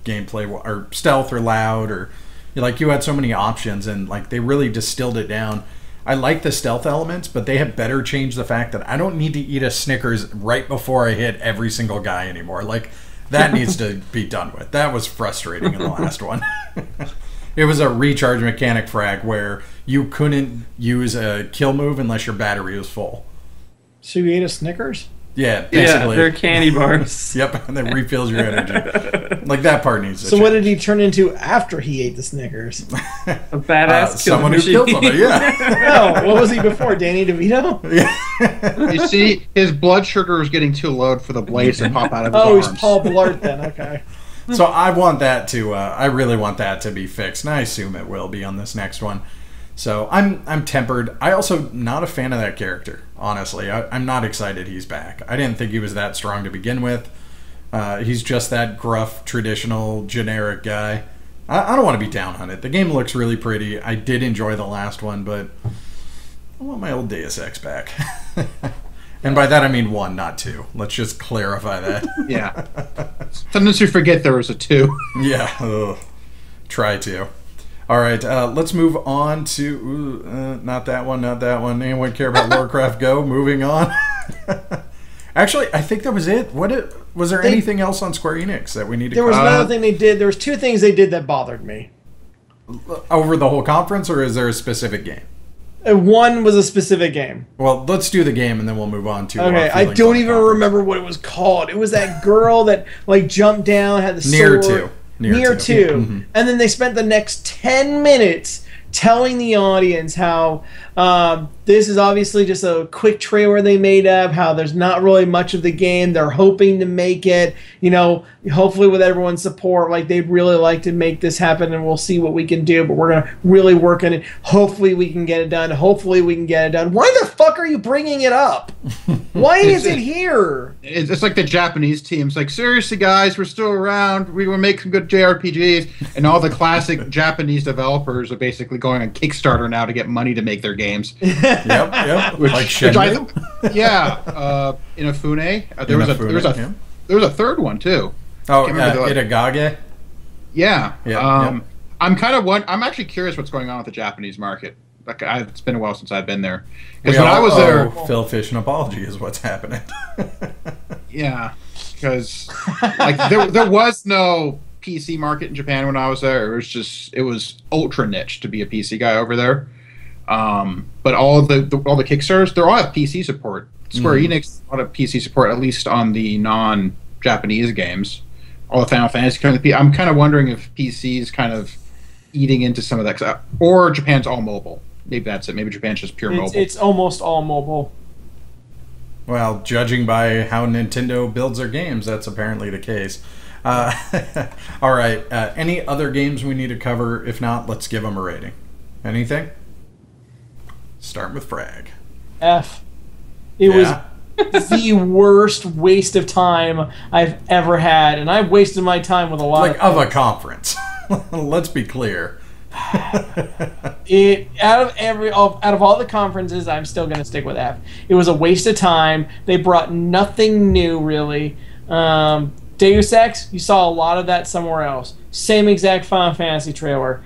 gameplay, or stealth or loud, or like you had so many options, and like they really distilled it down. I like the stealth elements, but they have better changed the fact that I don't need to eat a Snickers right before I hit every single guy anymore. Like, that needs to be done with. That was frustrating in the last one. It was a recharge mechanic frag where you couldn't use a kill move unless your battery was full. So you ate a Snickers? Yeah, basically. Yeah, they're candy bars. Yep, and that refills your energy. Like, that part needs to So change. what did he turn into after he ate the Snickers? A badass someone who killed somebody, yeah. No, what was he before? Danny DeVito? Yeah. You see, his blood sugar is getting too low for the blades to pop out of his Oh, arms. he's Paul Blart then, okay. So I want that to, I really want that to be fixed, and I assume it will be on this next one. So I'm tempered. I also not a fan of that character, honestly. I'm not excited he's back. I didn't think he was that strong to begin with. He's just that gruff, traditional, generic guy. I don't want to be down on it. The game looks really pretty. I did enjoy the last one, but I want my old Deus Ex back. And by that I mean 1, not 2. Let's just clarify that. Yeah. Sometimes you forget there was a 2. Yeah. Ugh. Try to. All right, let's move on to not that one, not that one. Anyone care about Lorecraft Go? Moving on. Actually, I think that was it. Was there anything else on Square Enix that we need to? There was another thing they did. There was 2 things they did that bothered me. Over the whole conference, or is there a specific game? One was a specific game. Well, let's do the game and then we'll move on to. Okay, I don't even remember what it was called. It was that girl that like jumped down, had the Near sword. Near 2. Mm-hmm. And then they spent the next 10 minutes telling the audience how this is obviously just a quick trailer they made up, how there's not really much of the game. They're hoping to make it, hopefully with everyone's support, like they'd really like to make this happen, and we'll see what we can do, but we're going to really work on it. Hopefully we can get it done. Hopefully we can get it done. Why the fuck are you bringing it up? Why is it here? It's like the Japanese teams. Like, seriously, guys, we're still around. We will make some good JRPGs. And all the classic Japanese developers are basically going on Kickstarter now to get money to make their games. Yep. Which, Like Shenmue? Inafune. There was a third one too. Oh, Itagage? Yeah. Yeah. I'm actually curious what's going on with the Japanese market. Like, it's been a while since I've been there. Because when I was there, Phil Fish and Apology is what's happening. yeah, because like there was no PC market in Japan when I was there. It was ultra niche to be a PC guy over there. But all the Kickstarters, they all have PC support. Square Enix a lot of PC support, at least on the non-Japanese games. All the Final Fantasy kind of I'm kind of wondering if PC is kind of eating into some of that, or Japan's all mobile. Maybe that's it. Maybe Japan's just pure mobile. It's almost all mobile. Well, judging by how Nintendo builds their games, that's apparently the case. All right. Any other games we need to cover? If not, let's give them a rating. Anything? Start with Frag. F. It was the worst waste of time I've ever had, and I've wasted my time with a lot of a conference. Let's be clear. Out of all the conferences, I'm still going to stick with F. It was a waste of time. They brought nothing new, really. Deus Ex, you saw a lot of that somewhere else. Same exact Final Fantasy trailer.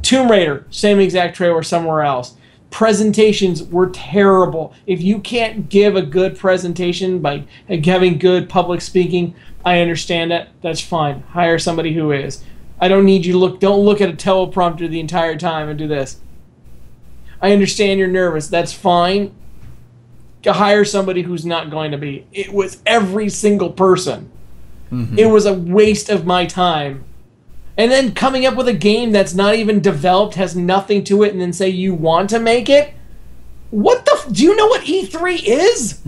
Tomb Raider, same exact trailer somewhere else. Presentations were terrible. If you can't give a good presentation by having good public speaking, I understand that. That's fine. Hire somebody who is. I don't need you to don't look at a teleprompter the entire time and do this. I understand you're nervous. That's fine. Hire somebody who's not going to be. It was every single person. Mm-hmm. It was a waste of my time. And then coming up with a game that's not even developed, has nothing to it, and then say you want to make it? What the... Do you know what E3 is?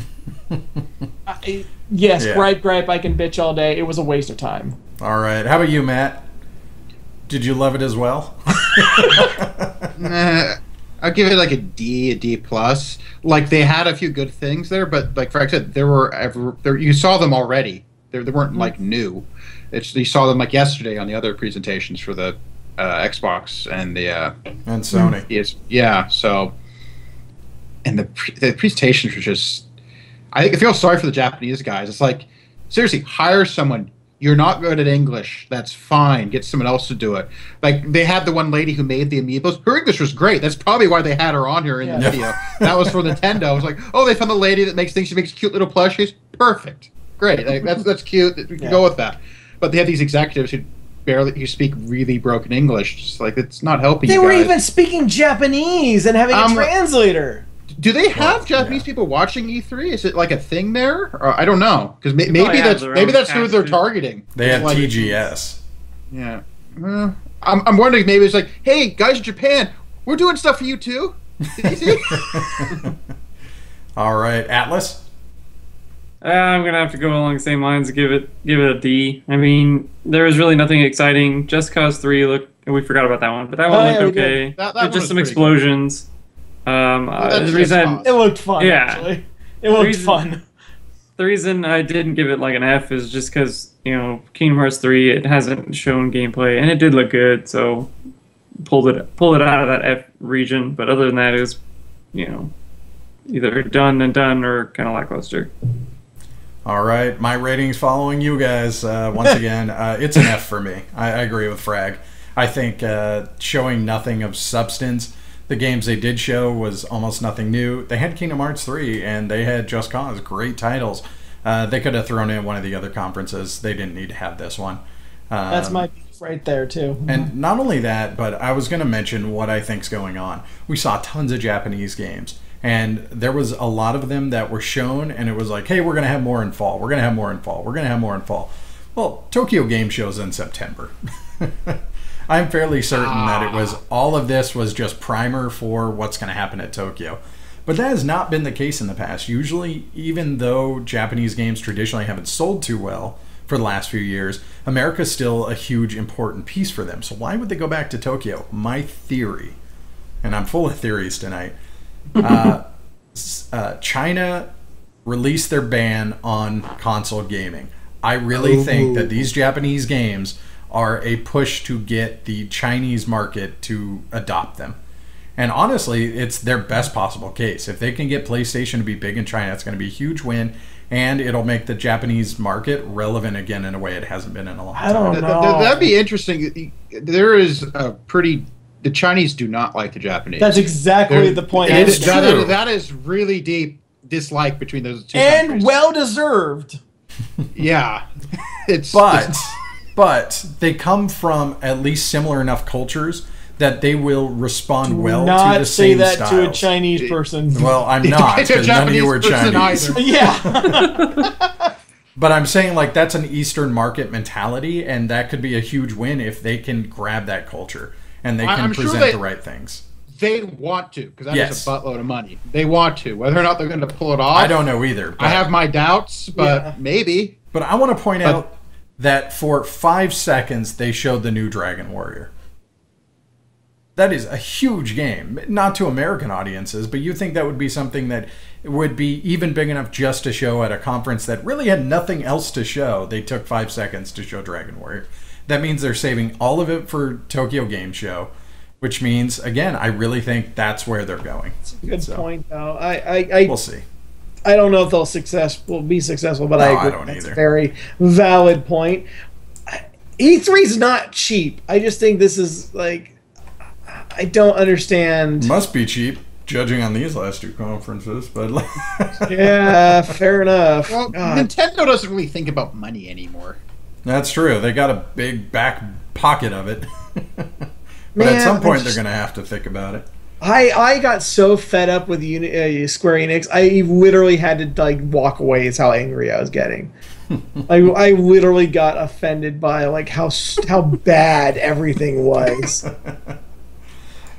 Yes, yeah. Gripe, I can bitch all day. It was a waste of time. All right. How about you, Matt? Did you love it as well? I'll give it like a D plus. Like, they had a few good things there, but like Frank said, you saw them already. They weren't like new. You saw them like yesterday on the other presentations for the Xbox and the and Sony. Yeah. So, and the presentations were just. I feel sorry for the Japanese guys. It's like, seriously, hire someone. You're not good at English. That's fine. Get someone else to do it. Like, they had the one lady who made the amiibos. Her English was great. That's probably why they had her on here in the video. That was for Nintendo. I was like, oh, they found the lady that makes things. She makes cute little plushies. Perfect. Great. Like, that's cute. We can go with that. But they had these executives who speak really broken English. Just like, it's not helping you guys. They were even speaking Japanese and having a translator. Do they have Japanese people watching E3? Is it like a thing there? Or, I don't know, because maybe that's who they're targeting. They have like, TGS. Yeah, I'm wondering, maybe it's like, hey guys in Japan, we're doing stuff for you too. All right, Atlas. I'm gonna have to go along the same lines and give it a D. I mean, there was really nothing exciting. Just Cause 3 we forgot about that one, but that one looked okay. That just some explosions. The reason it looked fun. Yeah, actually. It looked fun. The reason I didn't give it like an F is just because Kingdom Hearts 3, it hasn't shown gameplay and it did look good, so pulled it out of that F region. But other than that, it was either done or kind of lackluster. All right, my rating's following you guys once again. It's an F for me. I agree with Frag. I think showing nothing of substance. The games they did show was almost nothing new. They had Kingdom Hearts 3 and they had Just Cause, great titles. They could have thrown in one of the other conferences. They didn't need to have this one. That's my beef right there too. And not only that, but I was going to mention what I think's going on. We saw tons of Japanese games, and there was a lot of them that were shown, and it was like, hey, we're going to have more in fall. We're going to have more in fall. We're going to have more in fall. Well, Tokyo Game Show's in September. I'm fairly certain that it was all of this was just primer for what's going to happen at Tokyo. But that has not been the case in the past. Usually, even though Japanese games traditionally haven't sold too well for the last few years, America's still a huge, important piece for them. So why would they go back to Tokyo? My theory, and I'm full of theories tonight, China released their ban on console gaming. I really think that these Japanese games are a push to get the Chinese market to adopt them. And honestly, it's their best possible case. If they can get PlayStation to be big in China, it's going to be a huge win, and it'll make the Japanese market relevant again in a way it hasn't been in a long time. I don't know. That'd be interesting. There is a pretty... The Chinese do not like the Japanese. That's exactly the point. That is really deep dislike between those two countries. And well-deserved. Yeah. But they come from at least similar enough cultures that they will respond well to the same styles. Not say that to a Chinese person. Well, I'm not, because none of you are Chinese. Yeah. But I'm saying, like, that's an Eastern market mentality, and that could be a huge win if they can grab that culture and they can present the right things. They want to, because that is a buttload of money. They want to. Whether or not they're going to pull it off, I don't know either. I have my doubts, but maybe. But I want to point out that for 5 seconds, they showed the new Dragon Warrior. That is a huge game. Not to American audiences, but you think that would be something that would be even big enough just to show at a conference that really had nothing else to show. They took 5 seconds to show Dragon Warrior. That means they're saving all of it for Tokyo Game Show, which means, again, I really think that's where they're going. That's a good point, though. We'll see. I don't know if they'll be successful, but I agree. I don't That's either. A very valid point. E3 is not cheap. I just think this is like, I don't understand. Must be cheap, judging on these last two conferences, but yeah, fair enough. Well, Nintendo doesn't really think about money anymore. That's true. They got a big back pocket of it. But at some point, they're going to have to think about it. I got so fed up with Square Enix, I literally had to like walk away. Is how angry I was getting. I literally got offended by like how bad everything was.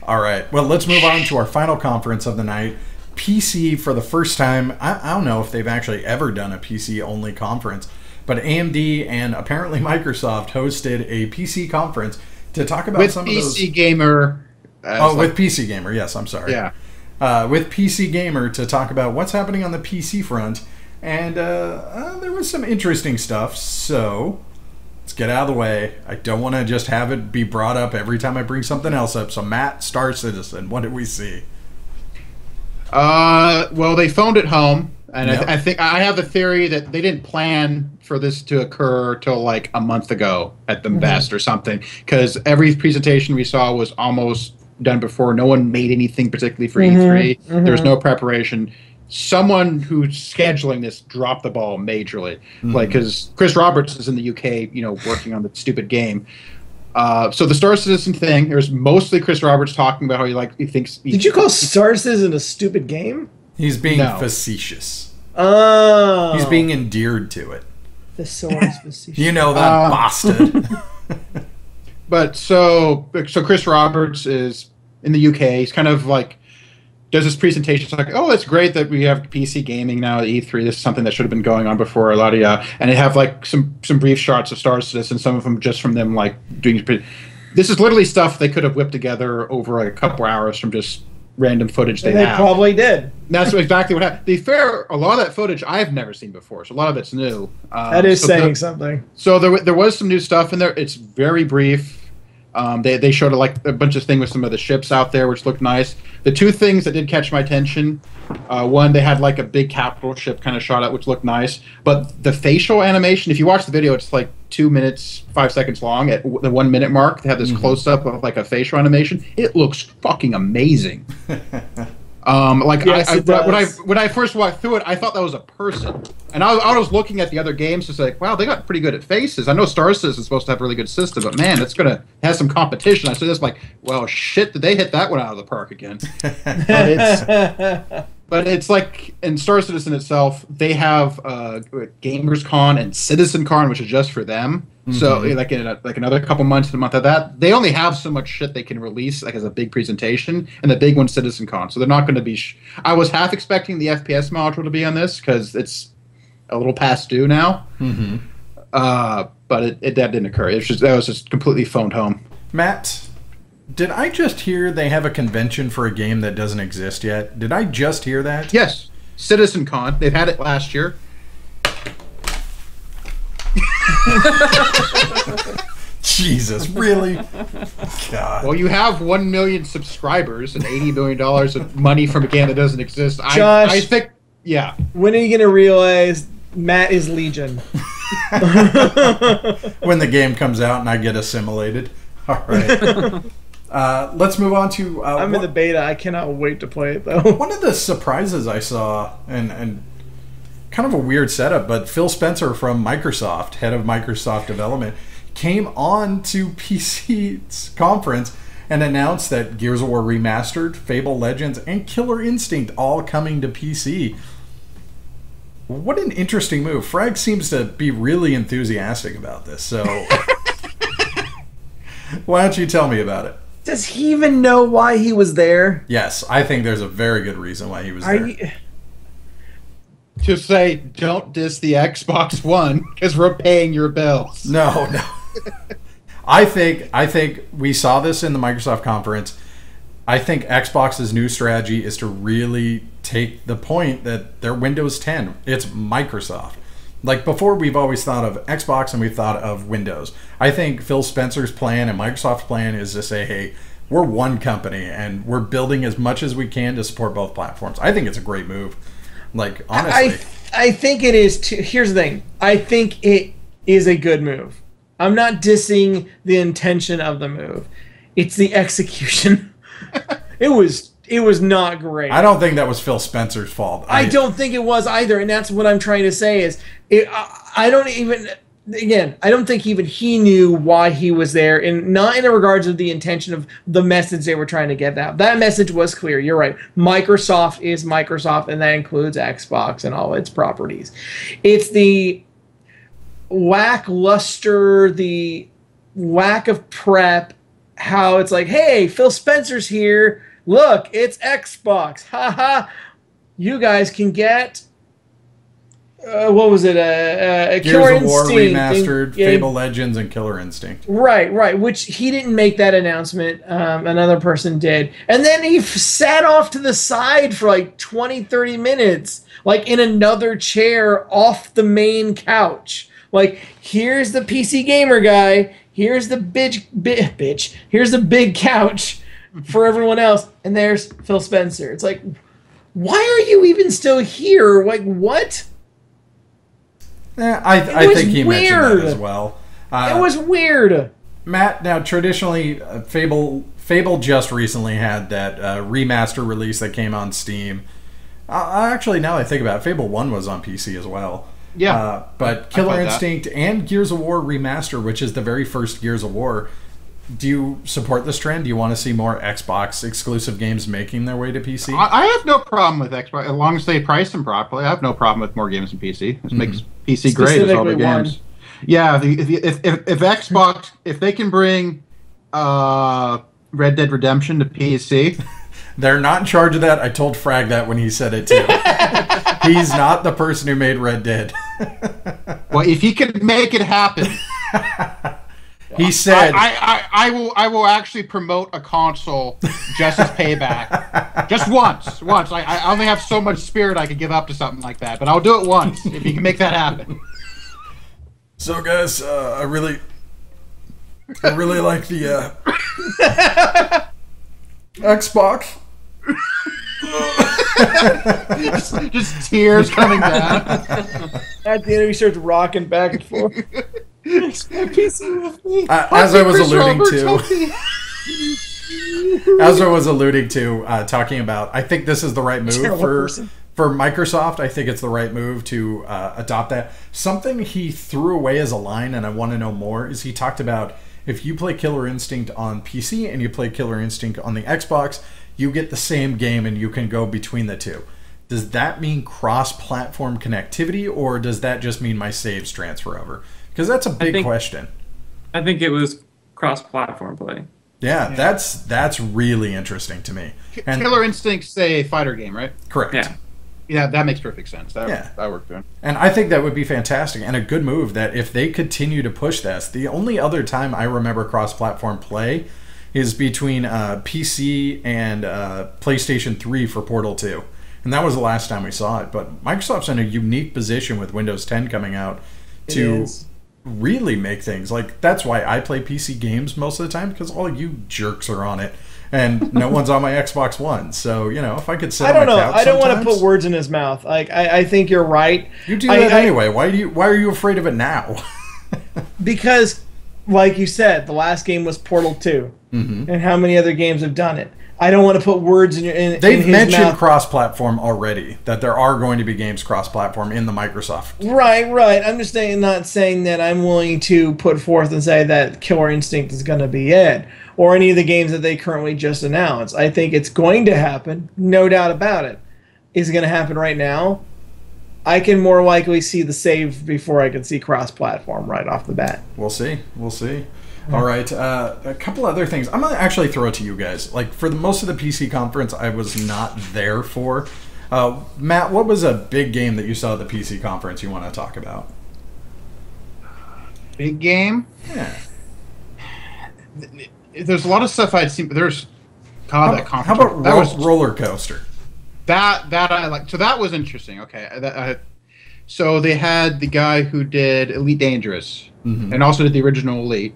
All right. Well, let's move on to our final conference of the night. PC for the first time. I don't know if they've actually ever done a PC-only conference, but AMD and apparently Microsoft hosted a PC conference to talk about with some PC of those... Gamer. With PC Gamer. Yes, I'm sorry. Yeah. With PC Gamer to talk about what's happening on the PC front. And there was some interesting stuff, so let's get out of the way. I don't want to just have it be brought up every time I bring something else up. So, Matt, Star Citizen, what did we see? Well, they phoned it home, and Yep. I think I have the theory that they didn't plan for this to occur till like a month ago at the best or something, because every presentation we saw was almost done before. No one made anything particularly for E3. There was no preparation. Someone who's scheduling this dropped the ball majorly, like because Chris Roberts is in the UK, working on the stupid game. So the Star Citizen thing, there's mostly Chris Roberts talking about how he thinks. Did you call Star Citizen a stupid game? He's being facetious. Oh, He's being endeared to it. Thesaurus facetious. You know that bastard. But so Chris Roberts is in the UK. He's kind of like does this presentation. It's like, oh, it's great that we have PC gaming now at E3. This is something that should have been going on before. And they have like some brief shots of Star Citizen, some of them just from them like doing. This is literally stuff they could have whipped together over a couple hours from just random footage they have. Probably did. And that's exactly what happened. To be fair, a lot of that footage I've never seen before, so a lot of it's new. That is saying something. So there was some new stuff in there. It's very brief. They showed like a bunch of things with some of the ships out there, which looked nice. The two things that did catch my attention, one, they had like a big capital ship kind of shot at, which looked nice. But the facial animation, if you watch the video, it's like 2 minutes, 5 seconds long. At the 1 minute mark, they have this close up of like a facial animation. It looks fucking amazing. When I first walked through it, I thought that was a person, and I was looking at the other games. It's like, wow, they got pretty good at faces. I know Star Citizen is supposed to have a really good system, but man, it's gonna have some competition. I said this like, well, shit, did they hit that one out of the park again? But it's like in Star Citizen itself, they have Gamers Con and Citizen Con, which is just for them. So like in like another couple months in the month of that, they only have so much shit they can release like as a big presentation, and the big one's Citizen Con. So they're not going to be. I was half expecting the FPS module to be on this because it's a little past due now. But that didn't occur. That was just completely phoned home. Matt, did I just hear they have a convention for a game that doesn't exist yet? Did I just hear that? Yes, Citizen Con. They've had it last year. Jesus, really? God. Well, you have 1 million subscribers and $80 million of money from a game that doesn't exist. Josh, I think, yeah. When are you going to realize Matt is Legion? When the game comes out and I get assimilated. All right. Let's move on to... I'm in the beta. I cannot wait to play it, though. One of the surprises I saw, and kind of a weird setup, but Phil Spencer from Microsoft, head of Microsoft development, came on to PC's conference and announced that Gears of War Remastered, Fable Legends, and Killer Instinct all coming to PC. What an interesting move. Frag seems to be really enthusiastic about this, so why don't you tell me about it? Does he even know why he was there? Yes, I think there's a very good reason why he was there. To say, don't diss the Xbox One because we're paying your bills. No. I think we saw this in the Microsoft conference. I think Xbox's new strategy is to really take the point that they're Windows 10. It's Microsoft. Like before, we've always thought of Xbox and we've thought of Windows. I think Phil Spencer's plan and Microsoft's plan is to say, hey, we're one company and we're building as much as we can to support both platforms. I think it's a great move. Like, honestly. I think it is too. Here's the thing. I think it is a good move. I'm not dissing the intention of the move. It's the execution. It was not great. I don't think that was Phil Spencer's fault. I don't think it was either, and that's what I'm trying to say is I don't think even he knew why he was there, and not in regards of the intention of the message they were trying to get out. That message was clear. You're right. Microsoft is Microsoft, and that includes Xbox and all its properties. It's the lackluster, the lack of prep, how it's like, hey, Phil Spencer's here. Look, it's Xbox. Haha. You guys can get... what was it? Killer of War Remastered, Fable Legends, and Killer Instinct. Right. Which he didn't make that announcement. Another person did. And then he sat off to the side for like 20, 30 minutes, like in another chair off the main couch. Like, here's the PC gamer guy. Here's the bitch. Here's the big couch for everyone else. And there's Phil Spencer. It's like, why are you even still here? Like, what? I think he mentioned that as well. It was weird. Matt, now traditionally, Fable just recently had that remaster release that came on Steam. Actually, now that I think about it, Fable 1 was on PC as well. Yeah. But Killer Instinct and Gears of War Remaster, which is the very first Gears of War, do you support this trend? Do you want to see more Xbox exclusive games making their way to PC? I have no problem with Xbox as long as they price them properly. I have no problem with more games in PC. This makes PC great as all the games. Yeah, if Xbox, if they can bring Red Dead Redemption to PC, they're not in charge of that. I told Frag that when he said it too. He's not the person who made Red Dead. Well, if he can make it happen. He said, "I will actually promote a console just as payback, just once. I only have so much spirit I could give up to something like that, but I'll do it once if you can make that happen." So, guys, I really like the Xbox. just tears coming down. At the end, he starts rocking back and forth. As I was alluding to, talking about, I think this is the right move for Microsoft. I think it's the right move to adopt that. Something he threw away as a line, and I want to know more, is he talked about if you play Killer Instinct on PC and you play Killer Instinct on the Xbox, you get the same game and you can go between the two. does that mean cross-platform connectivity, or does that just mean my saves transfer over? Because that's a big question. I think it was cross-platform play. Yeah, that's really interesting to me. And Killer Instinct's a fighter game, right? correct. Yeah. Yeah, that makes perfect sense. That worked good. And I think that would be fantastic and a good move that if they continue to push this. The only other time I remember cross-platform play is between PC and PlayStation 3 for Portal 2. And that was the last time we saw it. But Microsoft's in a unique position with Windows 10 coming out to really make things. Like, that's why I play PC games most of the time, because all you jerks are on it. And no one's on my Xbox One. So, you know, if I could sit on my couch I don't want to sometimes- put words in his mouth. Like, I think you're right. You do that anyway. Why are you afraid of it now? Because, like you said, the last game was Portal 2. Mm-hmm. And how many other games have done it? I don't want to put words in his They've mentioned mouth. cross-platform already, that there are going to be games cross-platform in the Microsoft. Right. I'm just not saying that I'm willing to put forth and say that Killer Instinct is going to be it, or any of the games that they currently just announced. I think it's going to happen, no doubt about it. Is it going to happen right now? I can more likely see the save before I can see cross-platform right off the bat. We'll see. All right, a couple other things. I'm going to actually throw it to you guys. Like, for most of the PC conference, I was not there for. Matt, what was a big game that you saw at the PC conference you want to talk about? Big game? Yeah. There's a lot of stuff I'd seen, but there's... God, that conference... How about Roller Coaster? That I like. So that was interesting. Okay. So they had the guy who did Elite Dangerous, and also did the original Elite,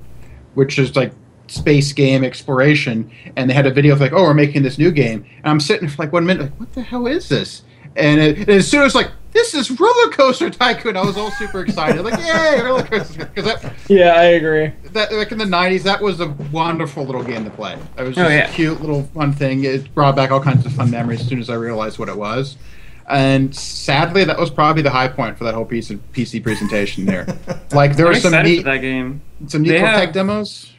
which is like space game exploration, and they had a video of like, oh, we're making this new game, and I'm sitting for like 1 minute like, what the hell is this? And as soon as like, this is Roller Coaster Tycoon, I was all super excited, like, yay, Roller Coaster, because Yeah, I agree. that like in the 90s, that was a wonderful little game to play. It was just a cute little fun thing. It brought back all kinds of fun memories as soon as I realized what it was. And sadly, that was probably the high point for that whole piece of PC presentation there. Like, there were some excited neat, for that game. some neat tech demos.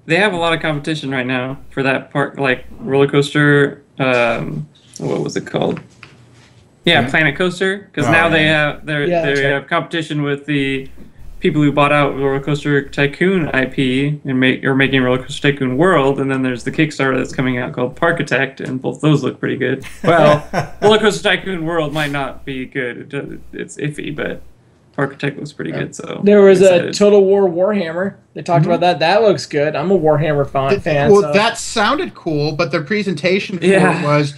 They have a lot of competition right now for that part, like Roller Coaster. What was it called? Yeah, Planet Coaster. Because now they have competition with the people who bought out Roller Coaster Tycoon IP and are making Roller Coaster Tycoon World, and then there's the Kickstarter that's coming out called Parkitect, and both those look pretty good. Well, Roller Coaster Tycoon World might not be good; it's iffy, but Parkitect looks pretty good. So there was a Total War Warhammer. They talked about that. That looks good. I'm a Warhammer fan. Well, that sounded cool, but their presentation for it was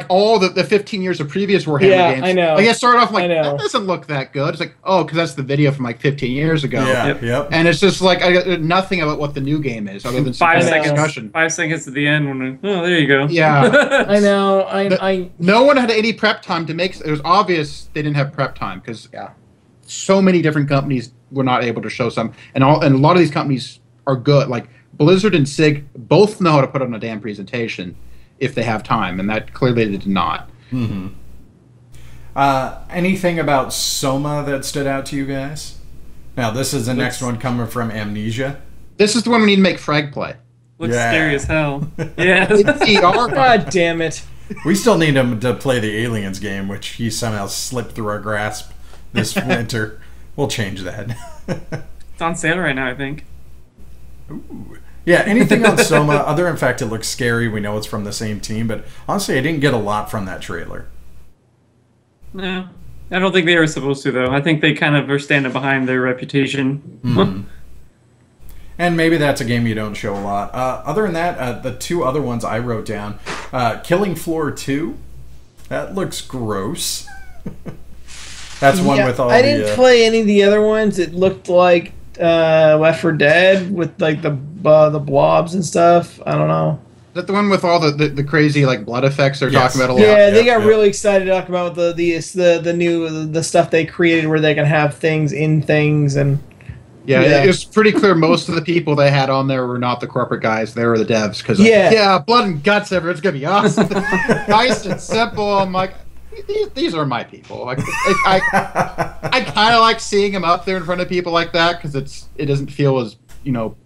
all the 15 years of previous Warhammer games. I know. Like, it started off like, that doesn't look that good. It's like, oh, because that's the video from like 15 years ago. Yep. And it's just like, I got nothing about what the new game is other than some 5 kind of seconds. discussion. 5 seconds at the end when there you go. Yeah. I know. No one had any prep time to make. It was obvious they didn't have prep time because so many different companies were not able to show some, and a lot of these companies are good. Like Blizzard and SIG both know how to put on a damn presentation if they have time, and that clearly they did not. Mm-hmm. Anything about Soma that stood out to you guys? Now, this is the next one coming from Amnesia. This is the one we need to make Frag play. Looks scary as hell. Yeah. God damn it. We still need him to play the Aliens game, which he somehow slipped through our grasp this winter. We'll change that. It's on sale right now, I think. Ooh. Yeah, anything on Soma, other than fact it looks scary, we know it's from the same team, but honestly I didn't get a lot from that trailer. No. I don't think they were supposed to, though. I think they kind of are standing behind their reputation. Mm-hmm. And maybe that's a game you don't show a lot. Other than that, the two other ones I wrote down, Killing Floor 2, that looks gross. That's one with all I didn't play any of the other ones. It looked like Left 4 Dead with like the blobs and stuff. I don't know. Is that the one with all the crazy like blood effects they're talking about a lot? Yeah, they got really excited to talk about the new stuff they created where they can have things in things and. Yeah, it was pretty clear most of the people they had on there were not the corporate guys. They were the devs. Because blood and guts everywhere. It's going to be awesome. Nice and simple. I'm like, these are my people. Like, I kind of like seeing them up there in front of people like that because it doesn't feel as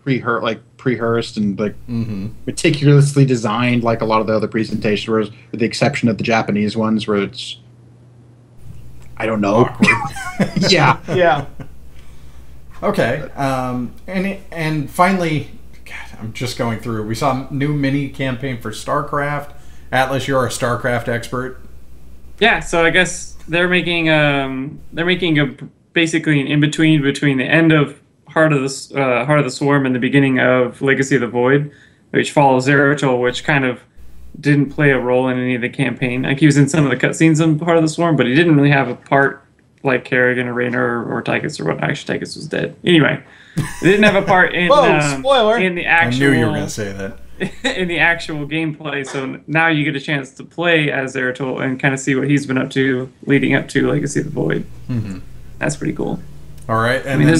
pre-rehearsed and like meticulously designed, like a lot of the other presentations, whereas with the exception of the Japanese ones, where it's I don't know. Yeah. Yeah. Okay. And finally, God, I'm just going through. We saw a new mini campaign for StarCraft. Atlas, you're a StarCraft expert. Yeah, so I guess they're making basically an in between the end of Heart of the Swarm and the beginning of Legacy of the Void, which follows Zeratul, which kind of didn't play a role in any of the campaign. Like he was in some of the cutscenes in Heart of the Swarm, but he didn't really have a part like Kerrigan or Raynor or Tychus or what. Actually, Tychus was dead. Anyway, they didn't have a part in spoiler. in the actual. I knew you were going to say that. In the actual gameplay, so now you get a chance to play as Zeratul and kind of see what he's been up to leading up to Legacy of the Void. That's pretty cool. All right, and then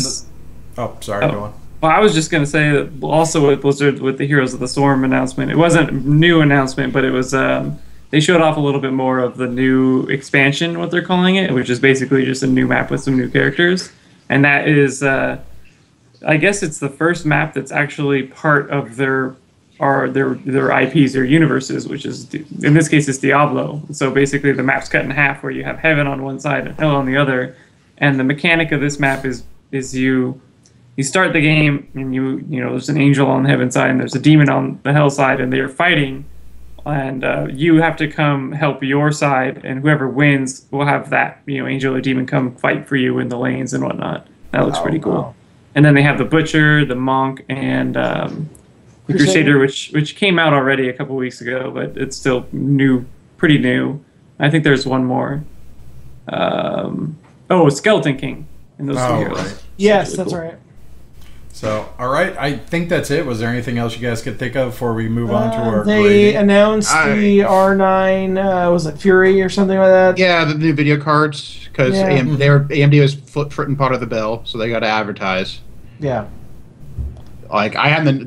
go on. Well, I was just going to say that also with Blizzard, with the Heroes of the Storm announcement, it wasn't a new announcement, but it was they showed off a little bit more of the new expansion, what they're calling it, which is basically just a new map with some new characters, and that is, I guess it's the first map that's actually part of their IPs, their universes, which is, in this case, it's Diablo. So basically the map's cut in half where you have heaven on one side and hell on the other. And the mechanic of this map is you start the game and you know there's an angel on the heaven side and there's a demon on the hell side and they're fighting. And you have to come help your side, and whoever wins will have that angel or demon come fight for you in the lanes and whatnot. That looks pretty cool. Wow. And then they have the Butcher, the Monk, and the Crusader, which came out already a couple weeks ago, but it's still new, pretty new. I think there's one more. Skeleton King. And those two heroes. Right. Yes, that's right. So, all right, I think that's it. Was there anything else you guys could think of before we move on to our They grading? announced the R9, was it Fury or something like that? Yeah, the new video cards, because AMD was footing part of the bill, so they got to advertise. Yeah. Like,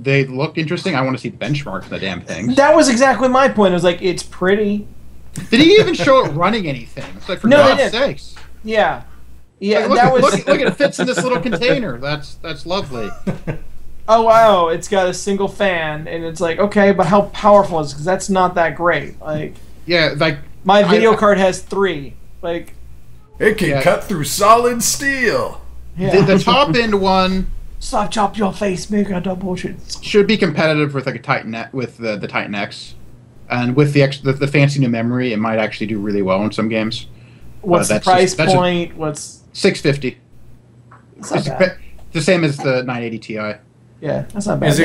they look interesting. I want to see benchmarks of the damn things. That was exactly my point. It was like, it's pretty. Did he even show it running anything? It's like, for God's sakes. Yeah. Yeah, like, look, it fits in this little container. That's lovely. Oh, wow, it's got a single fan, and it's like, okay, but how powerful is it? Because that's not that great. Like, yeah, like... My video card has 3. Like... It can cut through solid steel. Yeah. The top-end one... Slap chop your face, make a double shit. Should be competitive with like a Titan with the Titan X, and with the fancy new memory, it might actually do really well in some games. What's the price point? What's $650? It's not bad. The same as the 980 Ti. Yeah, that's not bad. Is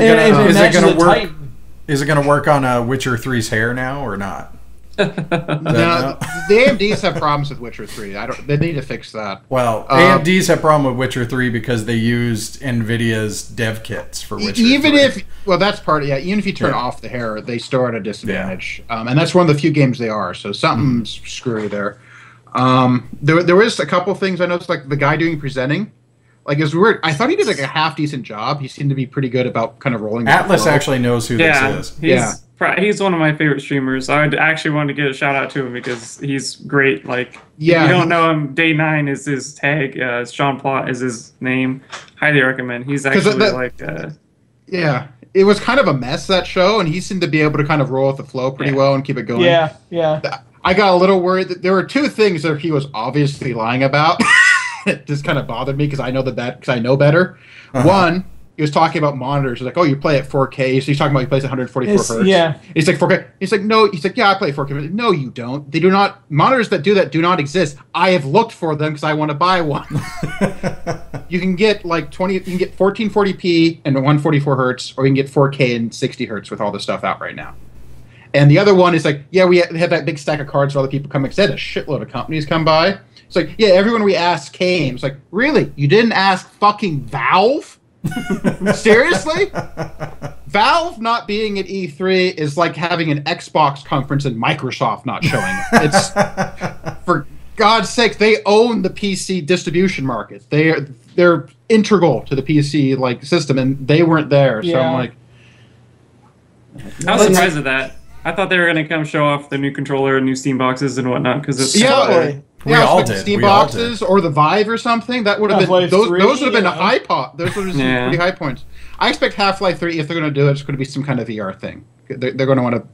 it gonna work on Witcher 3's hair now or not? No, the AMDs have problems with Witcher 3. They need to fix that. Well, AMDs have problem with Witcher 3 because they used NVIDIA's dev kits for Witcher 3. That's part of even if you turn off the hair, they still are at a disadvantage. And that's one of the few games they are, so something's screwy there. There was a couple things I noticed, like the guy presenting. Like, it was weird. I thought he did like a half-decent job. He seemed to be pretty good about kind of rolling Atlas actually knows who this is. He's one of my favorite streamers. I actually wanted to give a shout out to him because he's great. Like, if you don't know him, Day 9 is his tag. Sean Plott is his name. Highly recommend. He's actually it was kind of a mess, that show, and he seemed to be able to kind of roll with the flow pretty well and keep it going. Yeah. I got a little worried that there were two things that he was obviously lying about. It just kind of bothered me because I know better. One, he was talking about monitors. He's like, "Oh, you play at 4K." So he's talking about he plays at 144 hertz. Yeah. He's like 4K. He's like, "No." He's like, "Yeah, I play at 4K." No, you don't. They do not. Monitors that do that do not exist. I have looked for them because I want to buy one. You can get like 20. You can get 1440p and 144 hertz, or you can get 4K and 60 hertz with all the stuff out right now. And the other one is like, yeah, we have that big stack of cards for other people coming. Because a shitload of companies come by. It's like, yeah, everyone we asked came. It's like, really? You didn't ask fucking Valve? Seriously? Valve not being at E3 is like having an Xbox conference and Microsoft not showing it. It's, for God's sake, they own the PC distribution market. They're integral to the PC like system, and they weren't there. So I'm like, I was surprised at that. I thought they were going to come show off the new controller, new Steam boxes, and whatnot. Because it's we all did. Steam boxes or the Vive or something. That would have been those would have been a high pot. Those would have been some pretty high points. I expect Half-Life 3, if they're going to do it, it's going to be some kind of VR thing. They're going to want to.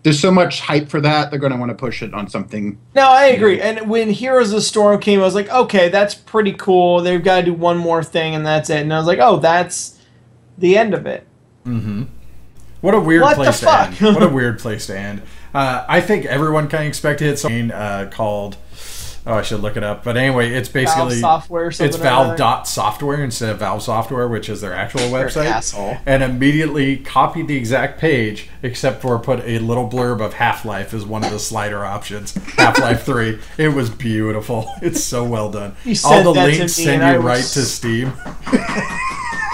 There's so much hype for that. They're going to want to push it on something. No, I agree. And when Heroes of the Storm came, I was like, okay, that's pretty cool. They've got to do one more thing, and that's it. And I was like, oh, that's the end of it. Mm-hmm. What a weird place to end. What a weird place to end. I think everyone kind of expected something called. Oh, I should look it up. But anyway, it's basically Valve Software. It's Valve.software instead of Valve Software, which is their actual website. Asshole. And immediately copied the exact page, except for put a little blurb of Half-Life as one of the slider options. Half-Life 3. It was beautiful. It's so well done. All the links send you right to Steam.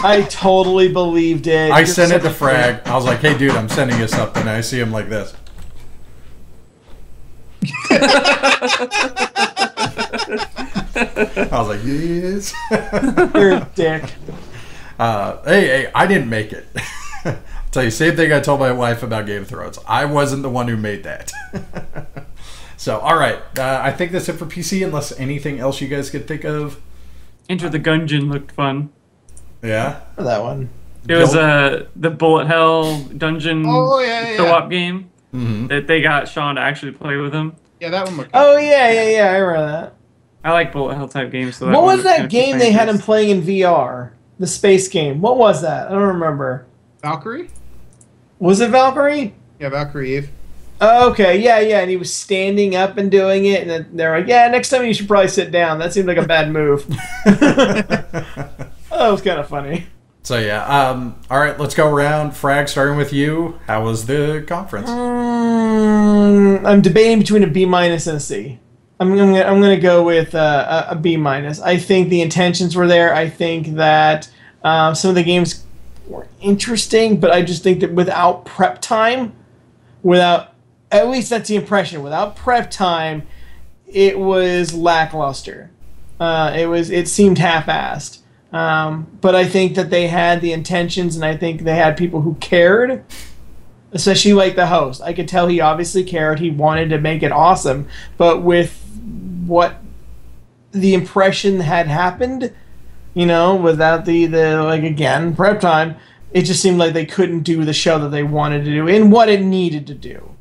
I totally believed it. I sent it to Frag. I was like, hey, dude, I'm sending you something. And I see him like this. I was like, yes. You're a dick. Hey, I didn't make it. I'll tell you, same thing I told my wife about Game of Thrones. I wasn't the one who made that. So, all right. I think that's it for PC, unless anything else you guys could think of. Enter the Gungeon looked fun. Yeah? That one. It was the Bullet Hell Dungeon co-op game that they got Sean to actually play with him. Yeah, that one looked Oh, yeah. I remember that. I like Bullet Hell type games. So what was that game they had him playing in VR? The space game. What was that? I don't remember. Valkyrie? Was it Valkyrie? Yeah, Valkyrie Eve. Oh, okay, yeah, and he was standing up and doing it, and then they're like, yeah, next time you should probably sit down. That seemed like a bad move. That was kind of funny. So, yeah. All right, let's go around. Frag, starting with you. How was the conference? I'm debating between a B- and a C. I'm gonna go with a B-. I think the intentions were there. I think that some of the games were interesting, but I just think that without prep time, at least that's the impression. Without prep time, it was lackluster. It seemed half-assed. But I think that they had the intentions, and I think they had people who cared. Especially like the host. I could tell he obviously cared. He wanted to make it awesome. But with what the impression had happened, without the like, again, prep time, it just seemed like they couldn't do the show that they wanted to do and what it needed to do.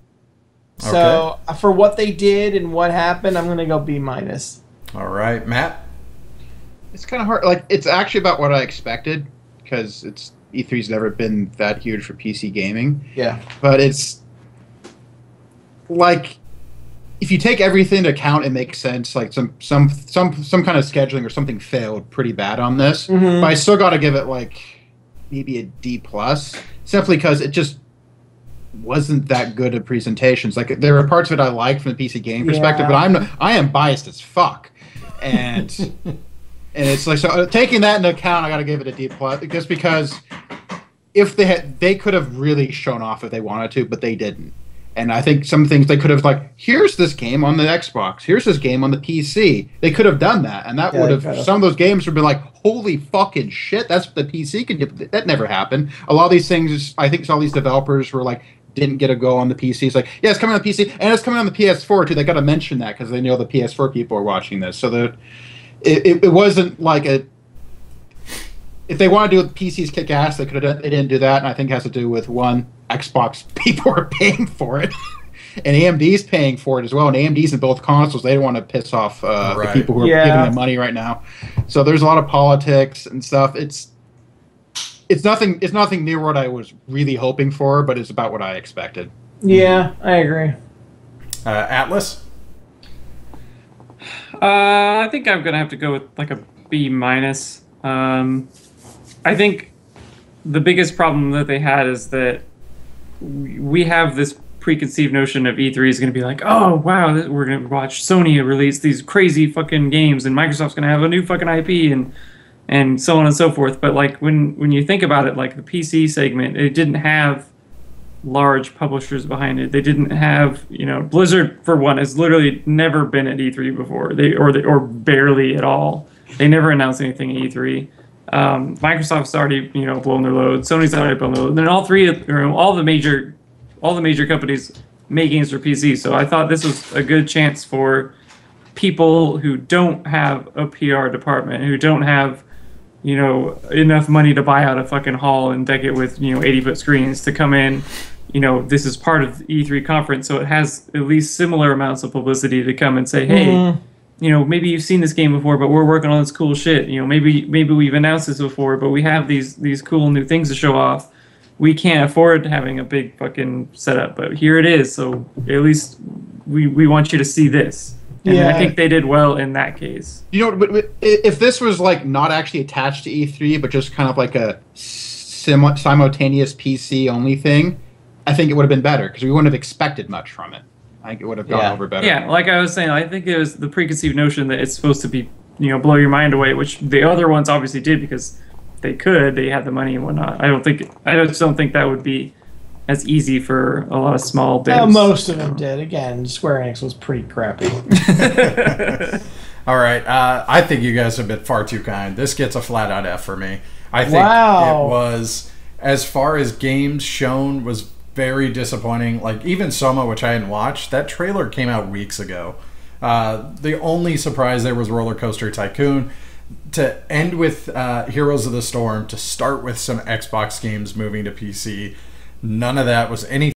Okay. So for what they did and what happened, I'm going to go B-. All right, Matt? It's kind of hard. Like, it's actually about what I expected, because E3's never been that huge for PC gaming. Yeah. But it's like, if you take everything into account, it makes sense. Like some kind of scheduling or something failed pretty bad on this. Mm-hmm. But I still got to give it like maybe a D+, simply because it just wasn't that good at presentations. Like, there were parts of it I liked from the PC gaming perspective, but I am biased as fuck, and. And it's like, so taking that into account, I got to give it a D+, just because if they could have really shown off if they wanted to, but they didn't. And I think some things they could have, like, here's this game on the Xbox, here's this game on the PC. They could have done that, and that would have, some of those games would be like, holy fucking shit, that's what the PC can do. That never happened. A lot of these things, I think all these developers were like, didn't get a go on the PC. It's like, yeah, it's coming on the PC, and it's coming on the PS4 too. They got to mention that because they know the PS4 people are watching this. So it wasn't like a. If they want to do PCs kick ass, they could have. They didn't do that, and I think it has to do with one, Xbox people are paying for it, and AMD's paying for it as well. And AMD's in both consoles. They don't want to piss off the people who are giving them money right now. So there's a lot of politics and stuff. It's nothing. It's nothing near what I was really hoping for, but it's about what I expected. Yeah, I agree. Atlas. I think I'm gonna have to go with like a B-. I think the biggest problem that they had is that we have this preconceived notion of E3 is going to be like, oh wow, we're going to watch Sony release these crazy fucking games, and Microsoft's going to have a new fucking IP, and so on and so forth. But like when you think about it, like the PC segment, it didn't have large publishers behind it. They didn't have, Blizzard, for one, has literally never been at E3 before. Or barely at all. They never announced anything at E3. Microsoft's already, blown their load. Sony's already blown their load. And then all the major companies make games for PC. So I thought this was a good chance for people who don't have a PR department, who don't have enough money to buy out a fucking hall and deck it with 80-foot screens to come in. This is part of the E3 conference, so it has at least similar amounts of publicity to come and say, hey, maybe you've seen this game before, but we're working on this cool shit. Maybe we've announced this before, but we have these cool new things to show off. We can't afford having a big fucking setup, but here it is. So at least we want you to see this. And I think they did well in that case. But if this was like not actually attached to E3, but just kind of like a simultaneous PC only thing, I think it would have been better because we wouldn't have expected much from it. I think it would have gone over better. Yeah, like I was saying, I think it was the preconceived notion that it's supposed to be, blow your mind away, which the other ones obviously did because they had the money and whatnot. I just don't think that would be as easy for a lot of small devs. Most of them did. Again, Square Enix was pretty crappy. All right, I think you guys have been far too kind. This gets a flat out F for me. I think it was, as far as games shown, was very disappointing. Like, even Soma, which I hadn't watched, that trailer came out weeks ago. The only surprise there was Roller Coaster Tycoon. To end with Heroes of the Storm, to start with some Xbox games moving to PC, none of that was anything